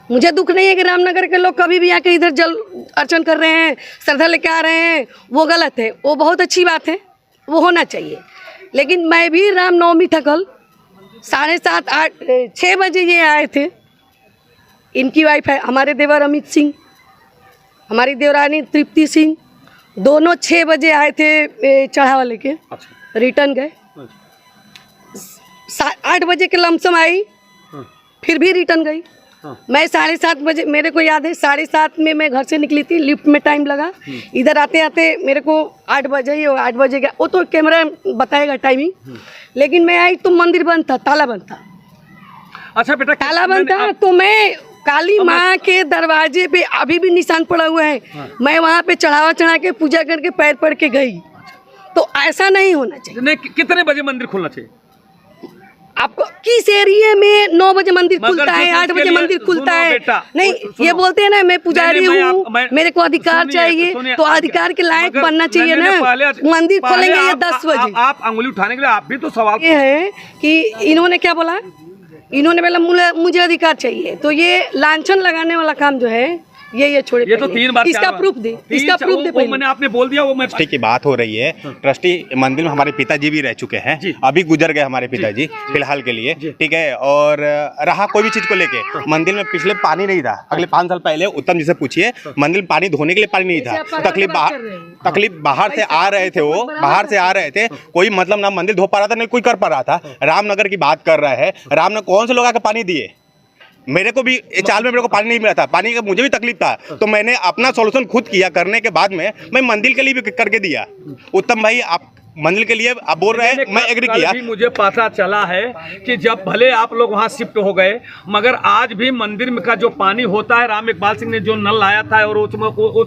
मुझे दुख नहीं है कि रामनगर के लोग कभी भी आके इधर जल अर्चन कर रहे हैं, श्रद्धा लेके आ रहे हैं, वो गलत है, वो बहुत अच्छी बात है, वो होना चाहिए। लेकिन मैं भी रामनवमी था कल 7:30 8 6 बजे ये आए थे। इनकी वाइफ है, हमारे देवर अमित सिंह, हमारी देवरानी तृप्ति सिंह, दोनों 6 बजे आए थे चढ़ावा लेके। रिटर्न गए 8 बजे के लमसम आई, फिर भी रिटर्न गई। मैं 7:30 बजे, मेरे को याद है 7:30 में मैं घर से निकली थी, लिफ्ट में टाइम लगा। इधर आते आते मेरे को 8 बजे ही, 8 बजे का वो तो कैमरा बताएगा टाइमिंग। लेकिन मैं आई तो मंदिर बंद था, ताला बंद था। अच्छा बेटा, ताला बंद था, तो मैं काली माँ के दरवाजे पे अभी भी निशान पड़ा हुआ है। मैं वहाँ पे चढ़ा के पूजा करके पैर पड़ के गई। तो ऐसा नहीं होना चाहिए। नहीं, कितने बजे मंदिर खुलना चाहिए आपको? किस एरिया में 9 बजे मंदिर खुलता है, 8 बजे मंदिर खुलता है? नहीं, ये बोलते हैं ना मैं पुजारी हूँ, मेरे को अधिकार चाहिए, तो अधिकार के लायक बनना चाहिए ना। मंदिर खोलेंगे ये 10 बजे। आप अंगुली उठाने के लिए आप भी तो सवाल ये है कि इन्होंने क्या बोला, इन्होंने बोला मुझे अधिकार चाहिए। तो ये लांछन लगाने वाला काम जो है ये छोड़े। ये तो पहले। 3 बार इसका प्रूफ दे, इसका प्रूफ दे वो पहले। मैंने आपने बोल दिया वो मैं ट्रस्टी की बात हो रही है। ट्रस्टी मंदिर में हमारे पिताजी भी रह चुके हैं, अभी गुजर गए हमारे पिताजी फिलहाल के लिए, ठीक है। और रहा कोई भी चीज को लेके, मंदिर में पिछले पानी नहीं था, अगले 5 साल पहले उत्तम जी से पूछिए, मंदिर में पानी धोने के लिए पानी नहीं था। तकलीफ बाहर से आ रहे थे, वो बाहर से आ रहे थे, कोई मतलब ना मंदिर धो पा रहा था नहीं कोई कर पा रहा था। रामनगर की बात कर रहा है, रामनगर कौन से लोग आकर पानी दिए? मेरे को भी चाल में मेरे को पानी नहीं मिला था, पानी का मुझे भी तकलीफ था, तो मैंने अपना सॉल्यूशन खुद किया। करने के बाद में मैं मंदिर के लिए भी करके दिया। उत्तम भाई आप मंदिर के लिए आप बोल रहे हैं, मैं एग्री किया। भी मुझे पता चला है कि जब भले आप लोग वहाँ शिफ्ट हो गए, मगर आज भी मंदिर में का जो पानी होता है, राम इकबाल सिंह ने जो नल लाया था, और उस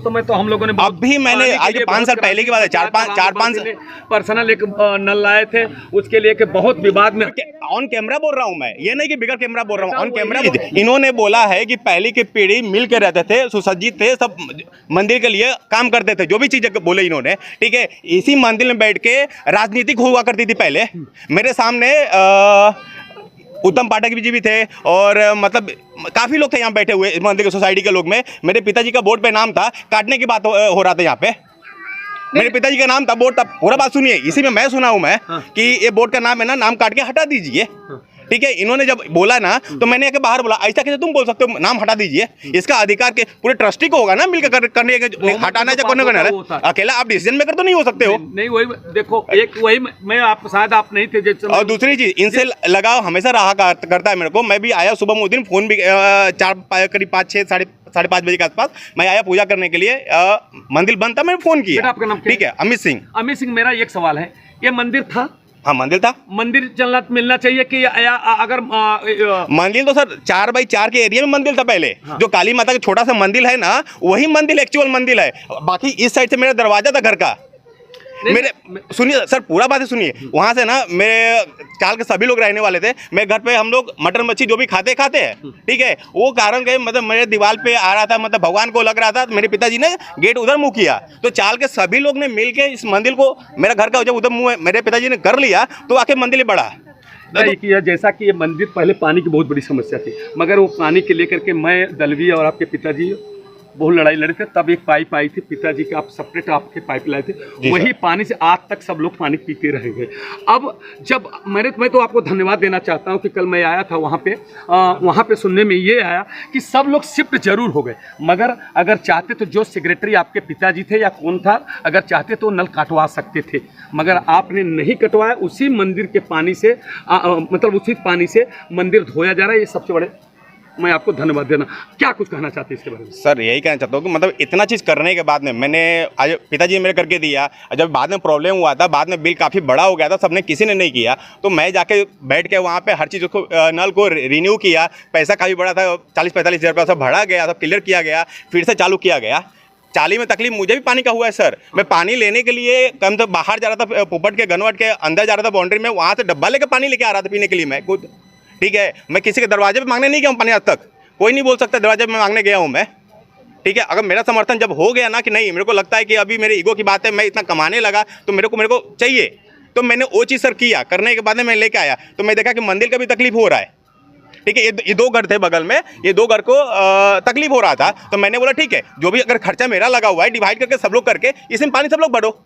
समय तो हम लोगों ने अब भी मैंने आज 5 साल पहले की बात है, 4-5 पर्सनल एक नल लाए थे, उसके लिए बहुत विवाद में ऑन कैमरा बोल रहा हूँ मैं, ये नहीं कि बिगर कैमरा बोल रहा हूँ, ऑन कैमरा। इन्होंने बोला है कि पहले की पीढ़ी मिल के रहते थे, सुसज्जित थे, सब मंदिर के लिए काम करते थे, जो भी चीजें बोले इन्होंने, ठीक है। इसी मंदिर में बैठ के राजनीतिक हुआ करती थी पहले। मेरे सामने उत्तम पाठक जी भी थे, और मतलब काफी लोग थे यहाँ बैठे हुए मंदिर के सोसाइटी के लोग में। मेरे पिताजी का बोर्ड पे नाम था, काटने की बात हो रहा था यहाँ पे, मेरे पिताजी का नाम था, बोर्ड था, पूरा बात सुनिए। इसी में मैं सुना हूं मैं कि ये बोर्ड का नाम है ना, नाम काट के हटा दीजिए, ठीक है। इन्होंने जब बोला ना तो मैंने आके बाहर बोला, ऐसा कैसे तुम बोल सकते हो, नाम हटा दीजिए। इसका अधिकार के पूरे ट्रस्टी को होगा ना मिलकर करने के, हटाना या करने का। अकेला आप डिसीजन मेकर तो नहीं हो सकते हो। नहीं वही देखो, एक वही मैं आप शायद आप नहीं थे जैसे। और दूसरी चीज, इनसे लगाव हमेशा रहा करता है मेरे को। मैं भी आया सुबह उस दिन, फोन भी करीब 5-6 साढ़े 5 बजे के आसपास मैं आया पूजा करने के लिए, मंदिर बंद था, मैंने फोन किया। आपका नाम ठीक है, अमित सिंह। अमित सिंह, मेरा एक सवाल है, ये मंदिर था? हाँ मंदिर था। मंदिर चलना मिलना चाहिए कि अगर मंदिर तो सर 4x4 के एरिया में मंदिर था पहले। हाँ। जो काली माता का छोटा सा मंदिर है ना, वही मंदिर एक्चुअल मंदिर है। बाकी इस साइड से मेरा दरवाजा था घर का। मेरे सुनिए सर, पूरा बात सुनिए। वहाँ से ना मेरे चाल के सभी लोग रहने वाले थे। मेरे घर पे हम लोग मटन मच्छी जो भी खाते हैं, ठीक है। वो कारण के मतलब मेरे दीवार पे आ रहा था, मतलब भगवान को लग रहा था, मेरे पिताजी ने गेट उधर मुँह किया, तो चाल के सभी लोग ने मिल के इस मंदिर को, मेरा घर का जब उधर मुँह मेरे पिताजी ने कर लिया तो आके मंदिर बढ़ा। किया जैसा कि ये मंदिर पहले पानी की बहुत बड़ी समस्या थी, मगर वो पानी के लेकर के मैं, दलवी और आपके पिताजी बहुत लड़ाई लड़े थे। तब एक पाइप आई थी, पिताजी के आप सेपरेट आपके पाइप लाए थे, वही पानी से आज तक सब लोग पानी पीते रहेंगे। अब जब मैं तो आपको धन्यवाद देना चाहता हूं कि कल मैं आया था वहाँ पे सुनने में ये आया कि सब लोग शिफ्ट जरूर हो गए, मगर अगर चाहते तो जो सेक्रेटरी आपके पिताजी थे या कौन था, अगर चाहते तो नल कटवा सकते थे, मगर आपने नहीं कटवाया। उसी मंदिर के पानी से मतलब उसी पानी से मंदिर धोया जा रहा है। ये सबसे बड़े मैं आपको धन्यवाद देना। क्या कुछ कहना चाहते हैं इसके बारे में? सर यही कहना चाहता हूँ कि मतलब इतना चीज़ करने के बाद में मैंने आज पिताजी मेरे करके दिया, जब बाद में प्रॉब्लम हुआ था, बाद में बिल काफ़ी बड़ा हो गया था, सबने किसी ने नहीं किया, तो मैं जाके बैठ के वहाँ पे हर चीज़ को नल को रिन्यू किया। पैसा काफ़ी बड़ा था, 40-45 हज़ार रुपया सब भरा गया, सब क्लियर किया गया, फिर से चालू किया गया। 40 में तकलीफ मुझे भी पानी का हुआ है सर। मैं पानी लेने के लिए कम से बाहर जा रहा था, पोपट के गनवट के अंदर जा रहा था बाउंड्री में, वहाँ से डब्बा लेकर पानी लेके आ रहा था पीने के लिए मैं खुद, ठीक है। मैं किसी के दरवाजे पे मांगने नहीं गया हूँ पानी, आज तक कोई नहीं बोल सकता दरवाजे में मांगने गया हूँ मैं, ठीक है। अगर मेरा समर्थन जब हो गया ना कि नहीं, मेरे को लगता है कि अभी मेरे ईगो की बात है, मैं इतना कमाने लगा तो मेरे को चाहिए, तो मैंने वो चीज़ सर किया। करने के बाद में मैं लेके आया तो मैं देखा कि मंदिर का भी तकलीफ हो रहा है, ठीक है। ये 2 घर थे बगल में, ये 2 घर को तकलीफ हो रहा था, तो मैंने बोला ठीक है, जो भी अगर खर्चा मेरा लगा हुआ है डिवाइड करके सब लोग करके इसमें पानी सब लोग बढ़ो।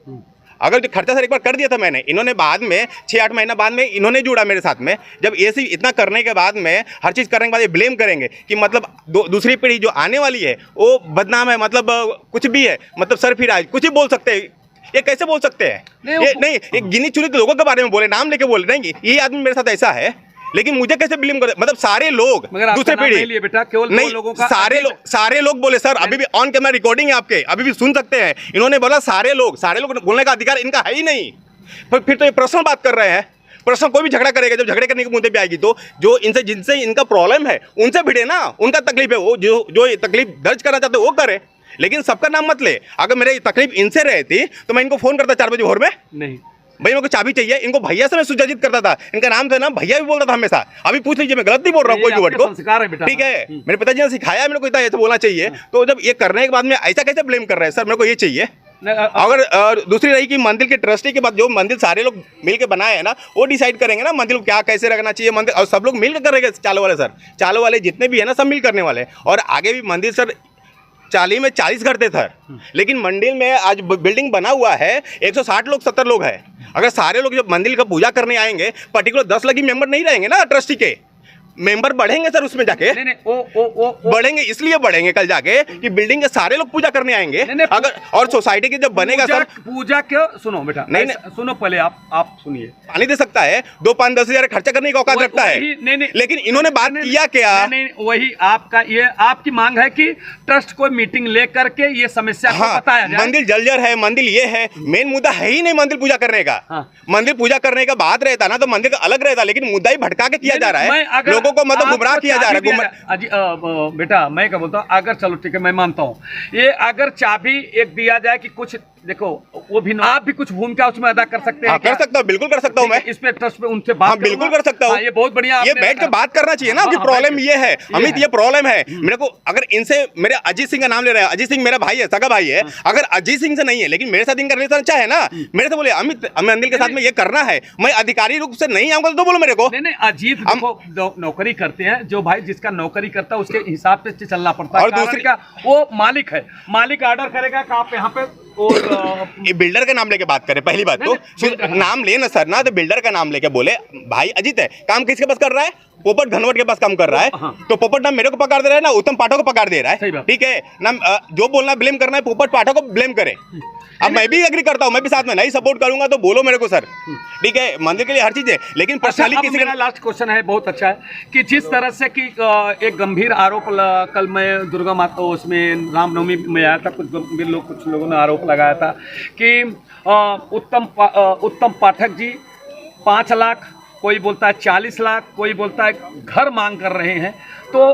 अगर जो खर्चा सर एक बार कर दिया था मैंने, इन्होंने बाद में 6-8 महीना बाद में इन्होंने जुड़ा मेरे साथ में। जब ये सिर्फ इतना करने के बाद में, हर चीज़ करने के बाद ये ब्लेम करेंगे कि मतलब दूसरी पीढ़ी जो आने वाली है वो बदनाम है, मतलब कुछ भी है, मतलब सर फिर आज कुछ भी बोल सकते हैं। ये कैसे बोल सकते हैं? ये नहीं, एक गिनी चुनी लोगों के बारे में बोले, नाम लेके बोले नहीं ये आदमी मेरे साथ ऐसा है, लेकिन मुझे कैसे ब्लेम कर, मतलब सारे लोग दूसरे पीढ़ी बेटा केवल नहीं, लोगों का सारे लोग बोले सर, अभी भी ऑन कैमरा रिकॉर्डिंग है आपके, अभी भी सुन सकते हैं। इन्होंने बोला सारे लोग बोलने का अधिकार इनका है ही नहीं। फिर तो ये पर्सनल बात कर रहे हैं। पर्सनल कोई भी झगड़ा करेगा, जब झगड़े करने के मुद्दे पे आएगी तो जो जिनसे इनका प्रॉब्लम है उनसे भिड़े ना, उनका तकलीफ है, वो जो तकलीफ दर्ज करना चाहते वो करे, लेकिन सबका नाम मत ले। अगर मेरी तकलीफ इनसे रहती तो मैं इनको फोन करता 4 बजे भोर में, नहीं भाई मेरे को चाबी चाहिए, इनको भैया से मैं सुजाजित करता था, इनका नाम था ना भैया भी बोलता था हमेशा। अभी पूछ लीजिए, मैं गलत नहीं बोल रहा हूँ कोई भी वर्ड को, ठीक है। मेरे पिताजी ने सिखाया मेरे को इतना ऐसे बोलना चाहिए, तो जब ये करने के बाद में ऐसा कैसे ब्लेम कर रहे हैं सर, मेरे को ये चाहिए। अगर दूसरी रही कि मंदिर के ट्रस्टी के बाद जो मंदिर सारे लोग मिलकर बनाए हैं ना, वो डिसाइड करेंगे ना मंदिर को क्या कैसे रखना चाहिए मंदिर, और सब लोग मिलकर करेंगे। चालो वाले सर, चालो वाले जितने भी है ना सब मिल करने वाले, और आगे भी मंदिर सर 40 में 40 घर थे सर, लेकिन मंदिर में आज बिल्डिंग बना हुआ है 160 लोग 70 लोग हैं। अगर सारे लोग जब मंदिर का पूजा करने आएंगे, पर्टिकुलर 10 लगी मेंबर नहीं रहेंगे ना, ट्रस्टी के मेंबर बढ़ेंगे सर उसमें जाके। नहीं वो बढ़ेंगे, इसलिए बढ़ेंगे कल जाके कि बिल्डिंग के सारे लोग पूजा करने आएंगे। अगर और सोसाइटी के जब बनेगा सर, पूजा क्यों, सुनो बेटा, नहीं सुनो पहले आप सुनिए। पानी दे सकता है, 2-5-10 हजार खर्चा करने का औकात रखता है, नहीं, लेकिन इन्होंने बात किया क्या? नहीं, वही आपका ये आपकी मांग है कि ट्रस्ट को मीटिंग ले करके ये समस्या को बताया जाए। मंदिर जर्जर है, मंदिर ये है, मेन मुद्दा है ही नहीं मंदिर पूजा करने का। मंदिर पूजा करने का बात रहता ना तो मंदिर का अलग रहता, लेकिन मुद्दा ही भटका के किया जा रहा है, लोगों को मतलब गुमराह किया जा रहा है। बेटा मैं क्या बोलता हूँ, अगर चलो ठीक है मैं मानता हूँ, ये अगर चाबी एक दिया जाए कि कुछ देखो वो भी आप भी कुछ भूमिका उसमें अदा कर सकते हैं। कर सकता हूँ, बिल्कुल कर सकता हूँ मैं इस पे ट्रस्ट पे उनसे बात बिल्कुल कर सकता हूँ। ये बहुत बढ़िया, ये बैठ के बात करना चाहिए ना कि प्रॉब्लम ये है अमित, ये प्रॉब्लम है मेरे को। अगर इनसे मेरे अजीत सिंह का नाम ले रहे हैं, अजीत सिंह मेरा भाई है, सगा भाई है, अगर अजीत सिंह से नहीं है लेकिन मेरे साथ इनका रिलेशन अच्छा है ना, मेरे से बोले अमित मंदिर के साथ में ये करना है, मैं अधिकारी रूप से नहीं आऊंगा तो बोलो मेरे को। नहीं अजीत देखो नौकरी करते हैं, जो भाई जिसका नौकरी करता है उसके हिसाब से चलना पड़ता है। और दूसरी का वो मालिक है, मालिक ऑर्डर करेगा कि आप यहाँ पे ये बिल्डर का नाम लेके बात करें। पहली बात तो नाम ले ना सर ना, तो बिल्डर का नाम लेके बोले भाई अजीत है, काम किसके पास कर रहा है? पोपट घनवट के पास काम कर रहा है। तो पोपट ना मेरे को पकड़ दे रहा है ना उत्तम पाठक को पकड़ दे रहा है, ठीक है ना। जो बोलना ब्लेम करना है पोपट पाठक को ब्लेम करे। अब मैं भी एग्री करता हूँ, मैं भी साथ में नहीं सपोर्ट करूंगा तो बोलो मेरे को सर, ठीक है, मंदिर के लिए हर चीज है, लेकिन पर्सनली किसी का। लास्ट क्वेश्चन है, बहुत अच्छा है कि जिस तरह से कि एक गंभीर आरोप कल मैं दुर्गा माता उसमें रामनवमी में आया था, कुछ लोगों ने आरोप लगाया था कि उत्तम पाठक जी 5 लाख, कोई बोलता है 40 लाख, कोई बोलता है घर मांग कर रहे हैं। तो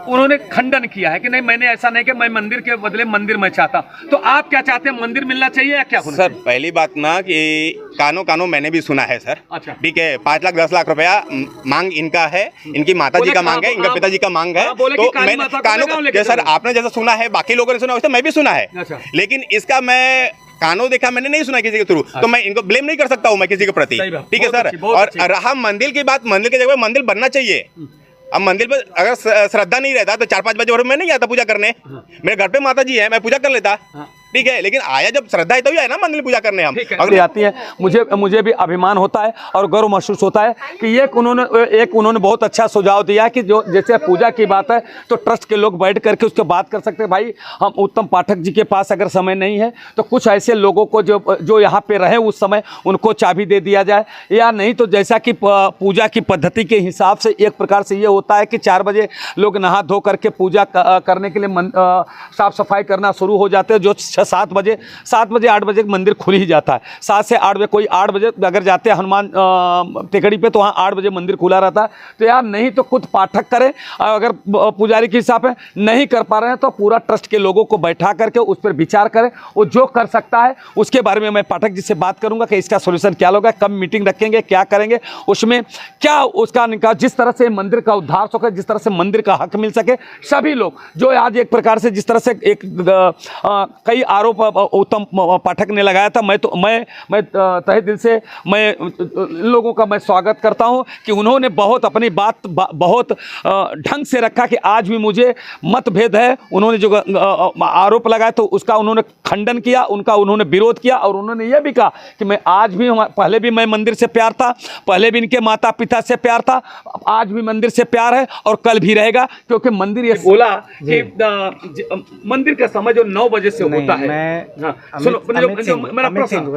उन्होंने खंडन किया है कि नहीं मैंने ऐसा नहीं कि मैं मंदिर के बदले मंदिर में चाहता हूं। तो आप क्या चाहते हैं, मंदिर मिलना चाहिए या क्या होना सर चाहिए? पहली बात ना कि कानो मैंने भी सुना है सर, अच्छा ठीक है, 5 लाख 10 लाख रुपया मांग इनका है, इनकी माता जी का मांग है, इनका पिताजी का मांग है। तो मैंने कानो जैसा आपने जैसा सुना है, बाकी लोगों ने सुना वैसे मैं भी सुना है, लेकिन इसका मैं कानून देखा मैंने नहीं सुना किसी के थ्रू, तो मैं इनको ब्लेम नहीं कर सकता हूँ मैं किसी के प्रति, ठीक है सर। और रहा मंदिर की बात, मंदिर की जगह मंदिर बनना चाहिए। अब मंदिर पर अगर श्रद्धा नहीं रहता तो 4-5 बजे और मैं नहीं आता पूजा करने, मेरे घर पे माता जी है, मैं पूजा कर लेता, ठीक है, लेकिन आया जब श्रद्धा है तो आया ना मंदिर पूजा करने हम। अगर आती है मुझे भी अभिमान होता है और गर्व महसूस होता है कि एक उन्होंने बहुत अच्छा सुझाव दिया कि जो जैसे पूजा की बात है तो ट्रस्ट के लोग बैठ करके उसके बात कर सकते हैं। भाई हम उत्तम पाठक जी के पास अगर समय नहीं है तो कुछ ऐसे लोगों को जो यहाँ पे रहे उस समय उनको चाबी दे दिया जाए, या नहीं तो जैसा कि पूजा की पद्धति के हिसाब से एक प्रकार से ये होता है कि 4 बजे लोग नहा धो करके पूजा करने के लिए साफ सफाई करना शुरू हो जाते हैं, जो 7 बजे 8 बजे मंदिर खुल ही जाता है। 7 से 8 बजे, कोई 8 बजे अगर जाते हैं हनुमान टेकड़ी पे तो वहाँ 8 बजे मंदिर खुला रहता है। तो यार नहीं तो खुद पाठक करें, अगर पुजारी के हिसाब से नहीं कर पा रहे हैं तो पूरा ट्रस्ट के लोगों को बैठा करके उस पर विचार करें, वो जो कर सकता है उसके बारे में मैं पाठक जी से बात करूंगा कि इसका सोल्यूशन क्या होगा, कब मीटिंग रखेंगे, क्या करेंगे, उसमें क्या उसका निकाल, जिस तरह से मंदिर का उद्धार हो सके, जिस तरह से मंदिर का हक मिल सके। सभी लोग जो आज एक प्रकार से जिस तरह से कई आरोप उत्तम पाठक ने लगाया था, मैं तहे दिल से मैं लोगों का मैं स्वागत करता हूं कि उन्होंने बहुत अपनी बात बहुत ढंग से रखा कि आज भी मुझे मतभेद है, उन्होंने जो आरोप लगाया तो उसका उन्होंने खंडन किया, उन्होंने विरोध किया, और उन्होंने यह भी कहा कि मैं आज भी, पहले भी मैं मंदिर से प्यार था, पहले भी इनके माता पिता से प्यार था, आज भी मंदिर से प्यार है और कल भी रहेगा, क्योंकि मंदिर ये बोला कि मंदिर का समय जो 9 बजे से होता है। मैं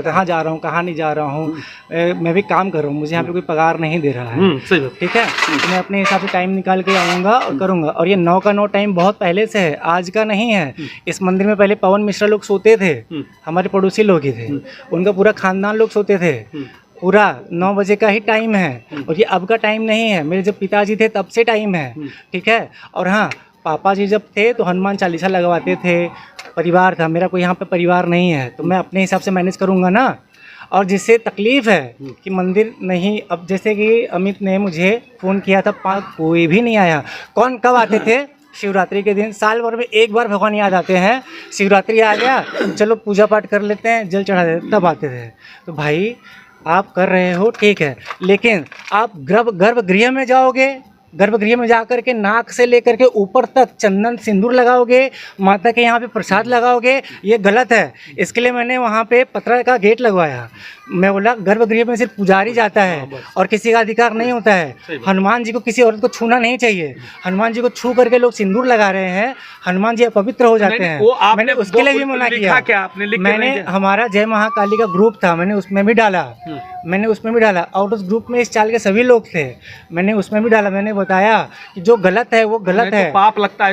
कहाँ जा रहा हूँ, कहाँ नहीं जा रहा हूँ, मैं भी काम कर रहा हूँ, मुझे यहाँ पे कोई पगार नहीं दे रहा है, ठीक है, तो मैं अपने हिसाब से टाइम निकाल के आऊँगा और करूँगा। और ये 9 का 9 टाइम बहुत पहले से है, आज का नहीं है। इस मंदिर में पहले पवन मिश्रा लोग सोते थे, हमारे पड़ोसी लोग ही थे, उनका पूरा खानदान लोग सोते थे। पूरा 9 बजे का ही टाइम है और ये अब का टाइम नहीं है, मेरे जब पिताजी थे तब से टाइम है, ठीक है। और हाँ, पापा जी जब थे तो हनुमान चालीसा लगवाते थे, परिवार था मेरा, कोई यहाँ पे परिवार नहीं है, तो मैं अपने हिसाब से मैनेज करूँगा ना। और जिससे तकलीफ़ है कि मंदिर नहीं, अब जैसे कि अमित ने मुझे फ़ोन किया था, कोई भी नहीं आया। कौन कब आते थे? शिवरात्रि के दिन, साल भर में एक बार भगवान याद आते हैं, शिवरात्रि आ गया चलो पूजा पाठ कर लेते हैं, जल चढ़ा देते, तब आते थे। तो भाई आप कर रहे हो ठीक है, लेकिन आप गर्भगृह में जाओगे गर्भगृह में जा करके नाक से लेकर के ऊपर तक चंदन सिंदूर लगाओगे, माता के यहाँ पे प्रसाद लगाओगे, ये गलत है। इसके लिए मैंने वहाँ पे पत्थर का गेट लगवाया। मैं बोला गर्भगृह में सिर्फ पुजारी जाता है और किसी का अधिकार नहीं होता है। हनुमान जी को किसी औरत को छूना नहीं चाहिए। हनुमान जी को छू करके लोग सिंदूर लगा रहे हैं, हनुमान जी अपवित्र हो जाते हैं। मैंने उसके लिए भी मना किया। मैंने हमारा जय महाकाली का ग्रुप था, मैंने उसमें भी डाला, और उस ग्रुप में इस चाल के सभी लोग थे, मैंने उसमें भी डाला। मैंने बताया कि जो गलत है वो गलत है, पाप लगता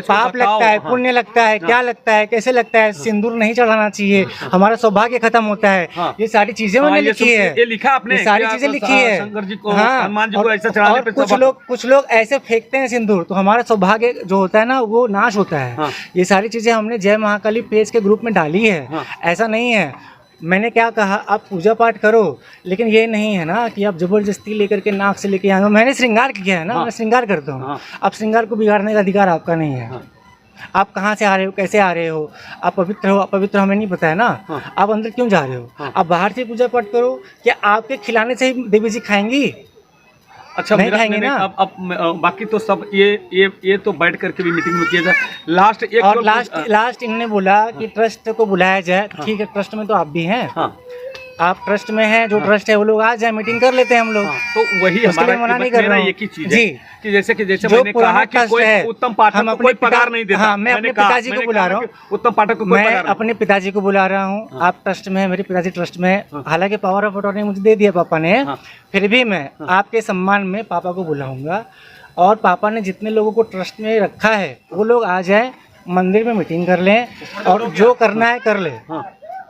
है, पुण्य लगता है, क्या लगता है, कैसे लगता है, सिंदूर नहीं चढ़ाना चाहिए, हमारा सौभाग्य खत्म होता है। ये सारी चीजें मैंने लिखी है, ये लिखा आपने, सारी चीजें लिखी है। शंकर जी को, हनुमान जी को ऐसा चढ़ाने पे कुछ लोग ऐसे फेंकते हैं सिंदूर, तो हमारा सौभाग्य जो होता है ना वो नाश होता है। ये सारी चीजें हमने जय महाकाली पेज के ग्रुप में डाली है। ऐसा नहीं है, मैंने क्या कहा, आप पूजा पाठ करो, लेकिन ये नहीं है ना कि आप जबरदस्ती लेकर के नाक से लेके आए। मैंने श्रृंगार किया है ना, मैं श्रृंगार करता हूँ। आप श्रृंगार को बिगाड़ने का अधिकार आपका नहीं है। आप कहाँ से आ रहे हो, कैसे आ रहे हो, आप पवित्र हो अपवित्र हमें नहीं पता है ना। आप अंदर क्यों जा रहे हो? आप बाहर से पूजा पाठ करो। क्या आपके खिलाने से ही देवी जी खाएंगी? अच्छा, नहीं खाएंगे ना। अब बाकी तो सब ये तो बैठ करके भी मीटिंग में किया जाए। लास्ट इन्होंने बोला कि ट्रस्ट को बुलाया जाए। ठीक है, ट्रस्ट में तो आप भी हैं। आप ट्रस्ट में हैं, जो ट्रस्ट है वो लोग आ जाए, मीटिंग कर लेते हैं हम लोग। तो वही हमारा मना नहीं कर रहा हूं। एक ही चीज है कि जैसे मैंने कहा कि कोई उत्तम पाठक को कोई पगार नहीं देता। मैं अपने पिताजी को बुला रहा हूँ, उत्तम पाठक को कोई मैं अपने पिताजी को बुला रहा हूँ। आप ट्रस्ट में है, मेरे पिताजी ट्रस्ट में है। हालांकि पावर ऑफ अटॉर्नी मुझे दे दिया पापा ने, फिर भी मैं आपके सम्मान में पापा को बुलाऊंगा। और पापा ने जितने लोगों को ट्रस्ट में रखा है वो लोग आ जाए, मंदिर में मीटिंग कर लें, और जो करना है कर ले।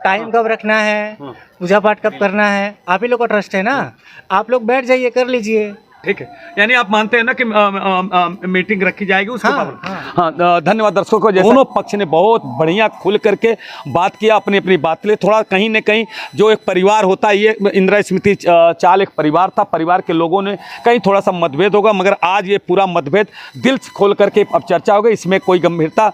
टाइम कब रखना है, पूजा पाठ कब करना है, आप ही लोग का ट्रस्ट है ना। आप लोग बैठ जाइए, कर लीजिए। ठीक है, यानी आप मानते हैं ना कि मीटिंग रखी जाएगी उसके बाद। हाँ, धन्यवाद दर्शकों को। दोनों पक्ष ने बहुत बढ़िया खुल करके बात किया, अपनी अपनी बात ले। थोड़ा कहीं न कहीं जो एक परिवार होता है, ये इंदिरा स्मृति चाल एक परिवार था, परिवार के लोगों ने कहीं थोड़ा सा मतभेद होगा, मगर आज ये पूरा मतभेद दिल से खोल करके अब चर्चा हो गई। इसमें कोई गंभीरता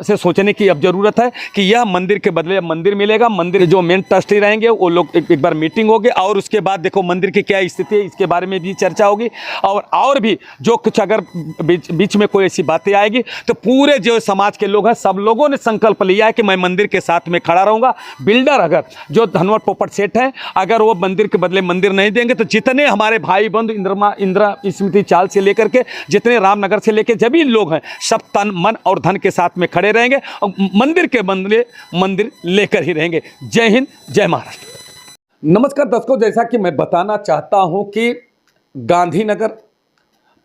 से सोचने की अब जरूरत है कि यह मंदिर के बदले मंदिर मिलेगा। मंदिर जो मेन ट्रस्टी रहेंगे वो लोग एक बार मीटिंग होगी, और उसके बाद देखो मंदिर की क्या स्थिति है, के बारे में भी चर्चा होगी। और भी जो कुछ अगर बीच में कोई ऐसी बातें आएगी तो पूरे जो समाज के लोग हैं, सब लोगों ने संकल्प लिया है कि मैं मंदिर के साथ में खड़ा रहूंगा। बिल्डर अगर जो धनवट पोपट सेठ हैं, अगर वो मंदिर के बदले मंदिर नहीं देंगे तो जितने हमारे भाई बंधु इंदिरा स्मृति चाल से लेकर के जितने रामनगर से लेकर सभी लोग हैं, सब तन मन और धन के साथ में खड़े रहेंगे और मंदिर के बदले मंदिर लेकर ही रहेंगे। जय हिंद, जय महाराष्ट्र। नमस्कार दर्शकों, जैसा कि मैं बताना चाहता हूं कि गांधीनगर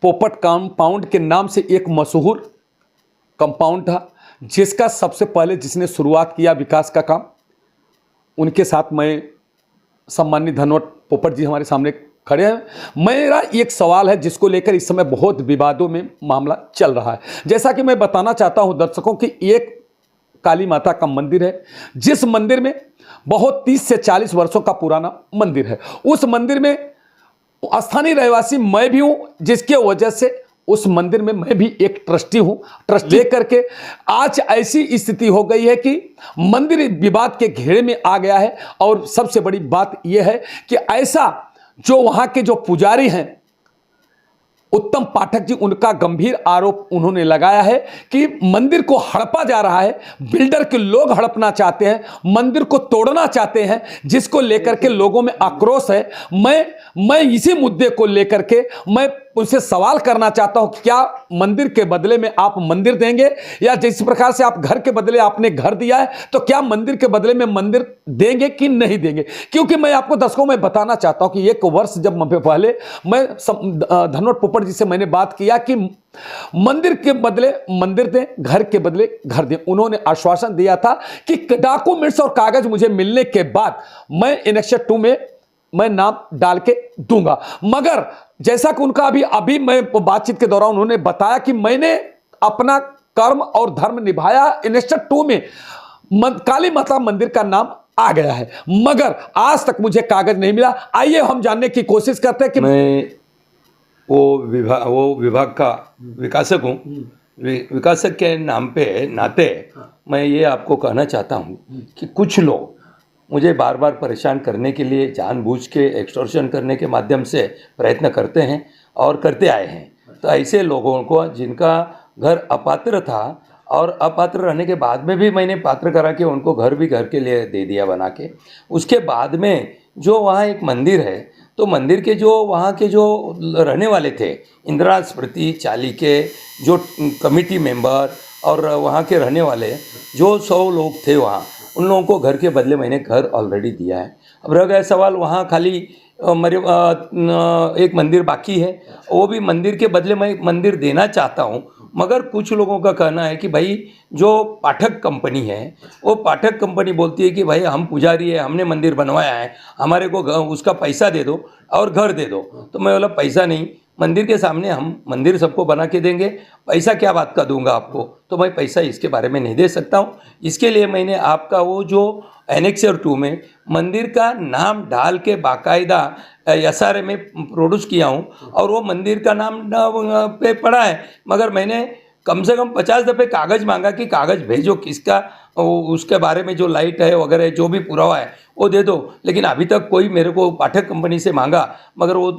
पोपट कंपाउंड के नाम से एक मशहूर कंपाउंड था, जिसका सबसे पहले जिसने शुरुआत किया विकास का काम, उनके साथ मैं सम्मानित धनवट पोपट जी हमारे सामने खड़े हैं। मेरा एक सवाल है जिसको लेकर इस समय बहुत विवादों में मामला चल रहा है। जैसा कि मैं बताना चाहता हूं दर्शकों कि एक काली माता का मंदिर है, जिस मंदिर में बहुत 30 से 40 वर्षों का पुराना मंदिर है। उस मंदिर में स्थानीय रहवासी मैं भी हूं, जिसके वजह से उस मंदिर में मैं भी एक ट्रस्टी हूं। ट्रस्ट लेकर के आज ऐसी स्थिति हो गई है कि मंदिर विवाद के घेरे में आ गया है। और सबसे बड़ी बात यह है कि ऐसा जो वहां के जो पुजारी हैं उत्तम पाठक जी, उनका गंभीर आरोप उन्होंने लगाया है कि मंदिर को हड़पा जा रहा है, बिल्डर के लोग हड़पना चाहते हैं, मंदिर को तोड़ना चाहते हैं, जिसको लेकर के लोगों में आक्रोश है। मैं इसी मुद्दे को लेकर के मैं उनसे सवाल करना चाहता हूं कि क्या मंदिर के बदले में आप मंदिर देंगे, या जिस प्रकार से आप घर के बदले आपने घर दिया है तो क्या मंदिर के बदले में मंदिर देंगे कि नहीं देंगे। क्योंकि मैं आपको दर्शकों में बताना चाहता हूं कि एक वर्ष जब पहले मैं धनवट पोपट जी से मैंने बात किया कि मंदिर के बदले मंदिर दें, घर के बदले घर दें। उन्होंने आश्वासन दिया था कि डॉक्यूमेंट्स और कागज मुझे मिलने के बाद मैं एनेक्सर 2 में मैं नाम डाल के दूंगा। मगर जैसा कि उनका अभी मैं बातचीत के दौरान उन्होंने बताया कि मैंने अपना कर्म और धर्म निभाया, एनेक्सर 2 में काली माता मंदिर का नाम आ गया है, मगर आज तक मुझे कागज नहीं मिला। आइए हम जानने की कोशिश करते हैं कि मैं वो विभाग का विकासक हूँ। विकासक के नाम पे नाते मैं ये आपको कहना चाहता हूँ कि कुछ लोग मुझे बार बार परेशान करने के लिए जानबूझ के एक्सटॉर्शन करने के माध्यम से प्रयत्न करते हैं, और करते आए हैं। तो ऐसे लोगों को जिनका घर अपात्र था और अपात्र रहने के बाद में भी मैंने पात्र करा के उनको घर भी घर के लिए दे दिया बना के। उसके बाद में जो वहाँ एक मंदिर है, तो मंदिर के जो वहाँ के जो रहने वाले थे, इंदिरा स्मृति चाली के जो कमेटी मेंबर और वहाँ के रहने वाले जो 100 लोग थे वहाँ, उन लोगों को घर के बदले मैंने घर ऑलरेडी दिया है। अब रह गया सवाल वहाँ खाली मेरे एक मंदिर बाकी है, वो भी मंदिर के बदले मैं मंदिर देना चाहता हूँ। मगर कुछ लोगों का कहना है कि भाई जो पाठक कंपनी है, वो पाठक कंपनी बोलती है कि भाई हम पुजारी है, हमने मंदिर बनवाया है, हमारे को उसका पैसा दे दो और घर दे दो। तो मैं बोला पैसा नहीं, मंदिर के सामने हम मंदिर सबको बना के देंगे, पैसा क्या बात का दूंगा आपको, तो मैं पैसा इसके बारे में नहीं दे सकता हूँ। इसके लिए मैंने आपका वो जो एनेक्सर 2 में मंदिर का नाम डाल के बाकायदा SRA में प्रोड्यूस किया हूँ और वो मंदिर का नाम पे पड़ा है। मगर मैंने कम से कम 50 दफ़े कागज़ मांगा कि कागज़ भेजो किसका, उसके बारे में जो लाइट है वगैरह जो भी पुरावा है वो दे दो। लेकिन अभी तक कोई मेरे को पाठक कंपनी से मांगा, मगर वो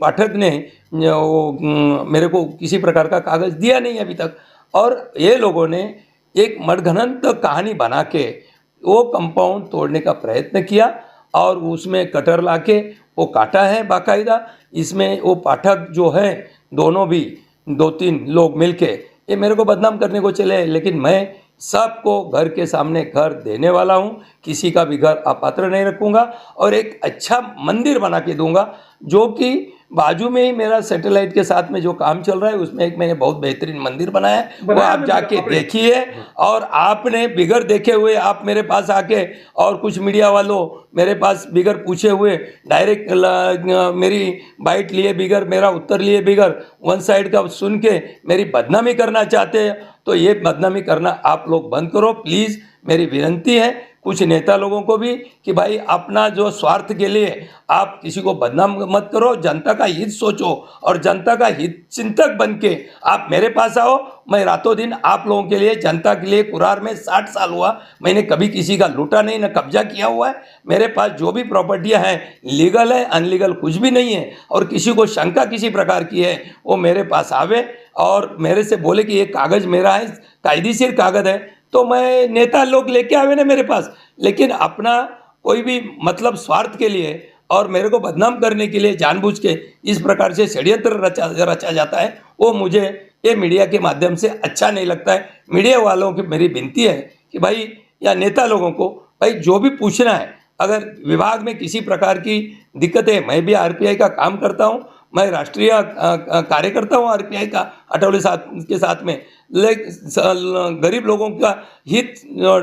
पाठक ने वो मेरे को किसी प्रकार का कागज़ दिया नहीं अभी तक। और ये लोगों ने एक मडघनंत कहानी बना के वो कंपाउंड तोड़ने का प्रयत्न किया और उसमें कटर लाके वो काटा है बाकायदा। इसमें वो पाठक जो है दोनों भी 2-3 लोग मिलके ये मेरे को बदनाम करने को चले, लेकिन मैं सबको घर के सामने घर देने वाला हूँ, किसी का भी घर अपात्र नहीं रखूँगा और एक अच्छा मंदिर बना के दूंगा। जो कि बाजू में ही मेरा सैटेलाइट के साथ में जो काम चल रहा है उसमें एक मैंने बहुत बेहतरीन मंदिर बनाया है, वो आप जाके देखिए। और आपने बिगर देखे हुए आप मेरे पास आके और कुछ मीडिया वालों मेरे पास बिगर पूछे हुए डायरेक्ट मेरी बाइट लिए बिगर, मेरा उत्तर लिए बिगर, वन साइड का सुन के मेरी बदनामी करना चाहते हैं, तो ये बदनामी करना आप लोग बंद करो प्लीज़। मेरी विनती है कुछ नेता लोगों को भी कि भाई अपना जो स्वार्थ के लिए आप किसी को बदनाम मत करो, जनता का हित सोचो और जनता का हित चिंतक बन के आप मेरे पास आओ। मैं रातों दिन आप लोगों के लिए, जनता के लिए, कुरार में 60 साल हुआ, मैंने कभी किसी का लूटा नहीं, न कब्जा किया हुआ है। मेरे पास जो भी प्रॉपर्टियां हैं लीगल है, अनलीगल कुछ भी नहीं है। और किसी को शंका किसी प्रकार की है वो मेरे पास आवे और मेरे से बोले कि ये कागज़ मेरा है, कायदेशीर कागज़ है, तो मैं नेता लोग लेके आवे ना मेरे पास। लेकिन अपना कोई भी मतलब स्वार्थ के लिए और मेरे को बदनाम करने के लिए जानबूझ के इस प्रकार से षड्यंत्र रचा जाता है, वो मुझे ये मीडिया के माध्यम से अच्छा नहीं लगता है। मीडिया वालों की मेरी विनती है कि भाई या नेता लोगों को भाई जो भी पूछना है, अगर विभाग में किसी प्रकार की दिक्कत है, मैं भी RPI का काम करता हूँ, मैं राष्ट्रीय कार्यकर्ता हूँ RPI का अटौली के साथ में, लेकिन गरीब लोगों का हित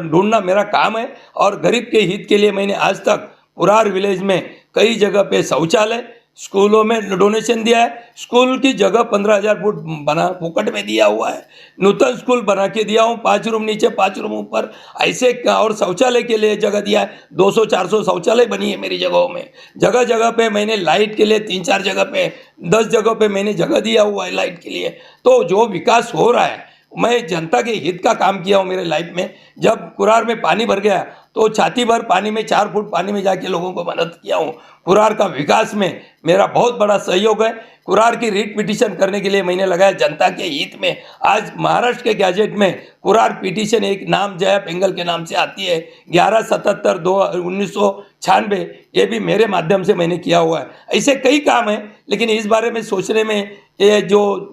ढूंढना मेरा काम है। और गरीब के हित के लिए मैंने आज तक पुरार विलेज में कई जगह पे शौचालय, स्कूलों में डोनेशन दिया है। स्कूल की जगह 15,000 फुट बना फोकट में दिया हुआ है। नूतन स्कूल बना के दिया हूँ, 5 रूम नीचे 5 रूम ऊपर ऐसे। और शौचालय के लिए जगह दिया है, 200-400 शौचालय बनी है मेरी जगहों में। जगह जगह पे मैंने लाइट के लिए 3-4 जगह पे 10 जगह पे मैंने जगह दिया हुआ है लाइट के लिए। तो जो विकास हो रहा है, मैं जनता के हित का काम किया हूँ मेरे लाइफ में। जब कुरार में पानी भर गया तो छाती भर पानी में 4 फुट पानी में जाके लोगों को मदद किया हूँ। कुरार का विकास में मेरा बहुत बड़ा सहयोग है। कुरार की रीट पिटीशन करने के लिए मैंने लगाया जनता के हित में। आज महाराष्ट्र के गैजेट में कुरार पिटीशन एक नाम जया पेंगल के नाम से आती है, 11/77/1996, ये भी मेरे माध्यम से मैंने किया हुआ है। ऐसे कई काम हैं, लेकिन इस बारे में सोचने में ये जो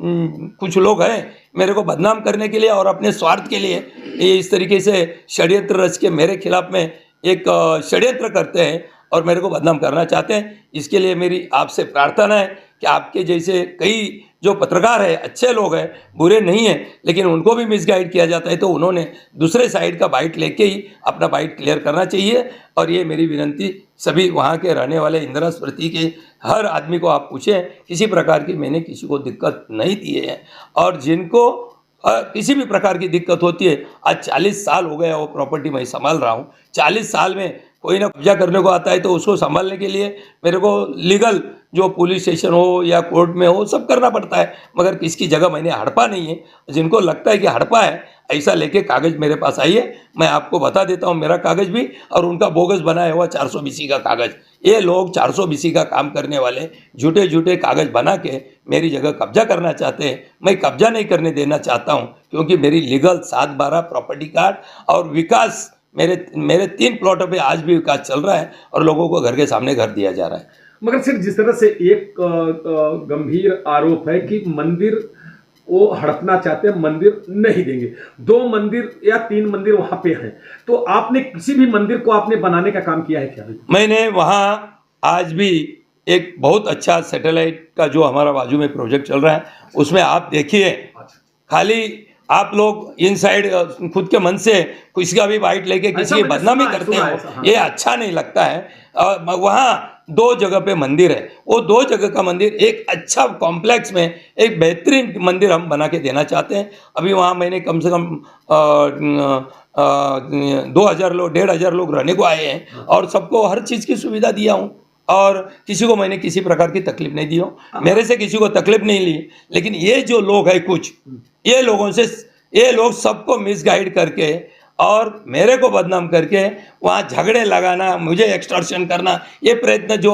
कुछ लोग हैं मेरे को बदनाम करने के लिए और अपने स्वार्थ के लिए ये इस तरीके से षड्यंत्र रच के मेरे खिलाफ में एक षड्यंत्र करते हैं और मेरे को बदनाम करना चाहते हैं। इसके लिए मेरी आपसे प्रार्थना है कि आपके जैसे कई जो पत्रकार हैं, अच्छे लोग हैं, बुरे नहीं हैं, लेकिन उनको भी मिसगाइड किया जाता है, तो उन्होंने दूसरे साइड का बाइट लेके ही अपना बाइट क्लियर करना चाहिए। और ये मेरी विनंती सभी वहाँ के रहने वाले इंदिरा स्मृति के हर आदमी को आप पूछें, किसी प्रकार की मैंने किसी को दिक्कत नहीं दी है। और जिनको किसी भी प्रकार की दिक्कत होती है, आज 40 साल हो गया वो प्रॉपर्टी मैं संभाल रहा हूँ। 40 साल में कोई ना कब्जा करने को आता है तो उसको संभालने के लिए मेरे को लीगल जो पुलिस स्टेशन हो या कोर्ट में हो सब करना पड़ता है, मगर किसकी जगह मैंने हड़पा नहीं है। जिनको लगता है कि हड़पा है, ऐसा लेके कागज़ मेरे पास आइए, मैं आपको बता देता हूँ मेरा कागज़ भी और उनका बोगस बनाया हुआ 420 का कागज़। ये लोग 420 का काम करने वाले झूठे झूठे कागज़ बना के मेरी जगह कब्जा करना चाहते हैं। मैं कब्जा नहीं करने देना चाहता हूँ, क्योंकि मेरी लीगल 7/12 प्रॉपर्टी कार्ड और विकास मेरे 3 प्लॉटों पे आज भी विकास चल रहा है और लोगों को घर के सामने घर दिया जा रहा है। मगर सिर्फ जिस तरह से एक गंभीर आरोप है कि मंदिर वो हड़पना चाहते हैं, मंदिर नहीं देंगे। 2 मंदिर या 3 मंदिर वहां पे हैं, तो आपने किसी भी मंदिर को आपने बनाने का काम किया है क्या? मैंने वहाँ आज भी एक बहुत अच्छा सैटेलाइट का जो हमारा बाजू में प्रोजेक्ट चल रहा है उसमें आप देखिए, खाली आप लोग इनसाइड खुद के मन से किसी का भी बाइट लेके किसी की बदनामी करते हो, ये अच्छा नहीं लगता है। वहाँ 2 जगह पे मंदिर है, वो 2 जगह का मंदिर एक अच्छा कॉम्प्लेक्स में एक बेहतरीन मंदिर हम बना के देना चाहते हैं। अभी वहाँ मैंने कम से कम 2000 लोग 1500 लोग रहने को आए हैं और सबको हर चीज़ की सुविधा दिया हूँ और किसी को मैंने किसी प्रकार की तकलीफ नहीं दी हो, मेरे से किसी को तकलीफ नहीं ली। लेकिन ये जो लोग हैं कुछ, ये लोग सबको मिसगाइड करके और मेरे को बदनाम करके वहाँ झगड़े लगाना, मुझे एक्सटॉर्शन करना, ये प्रयत्न जो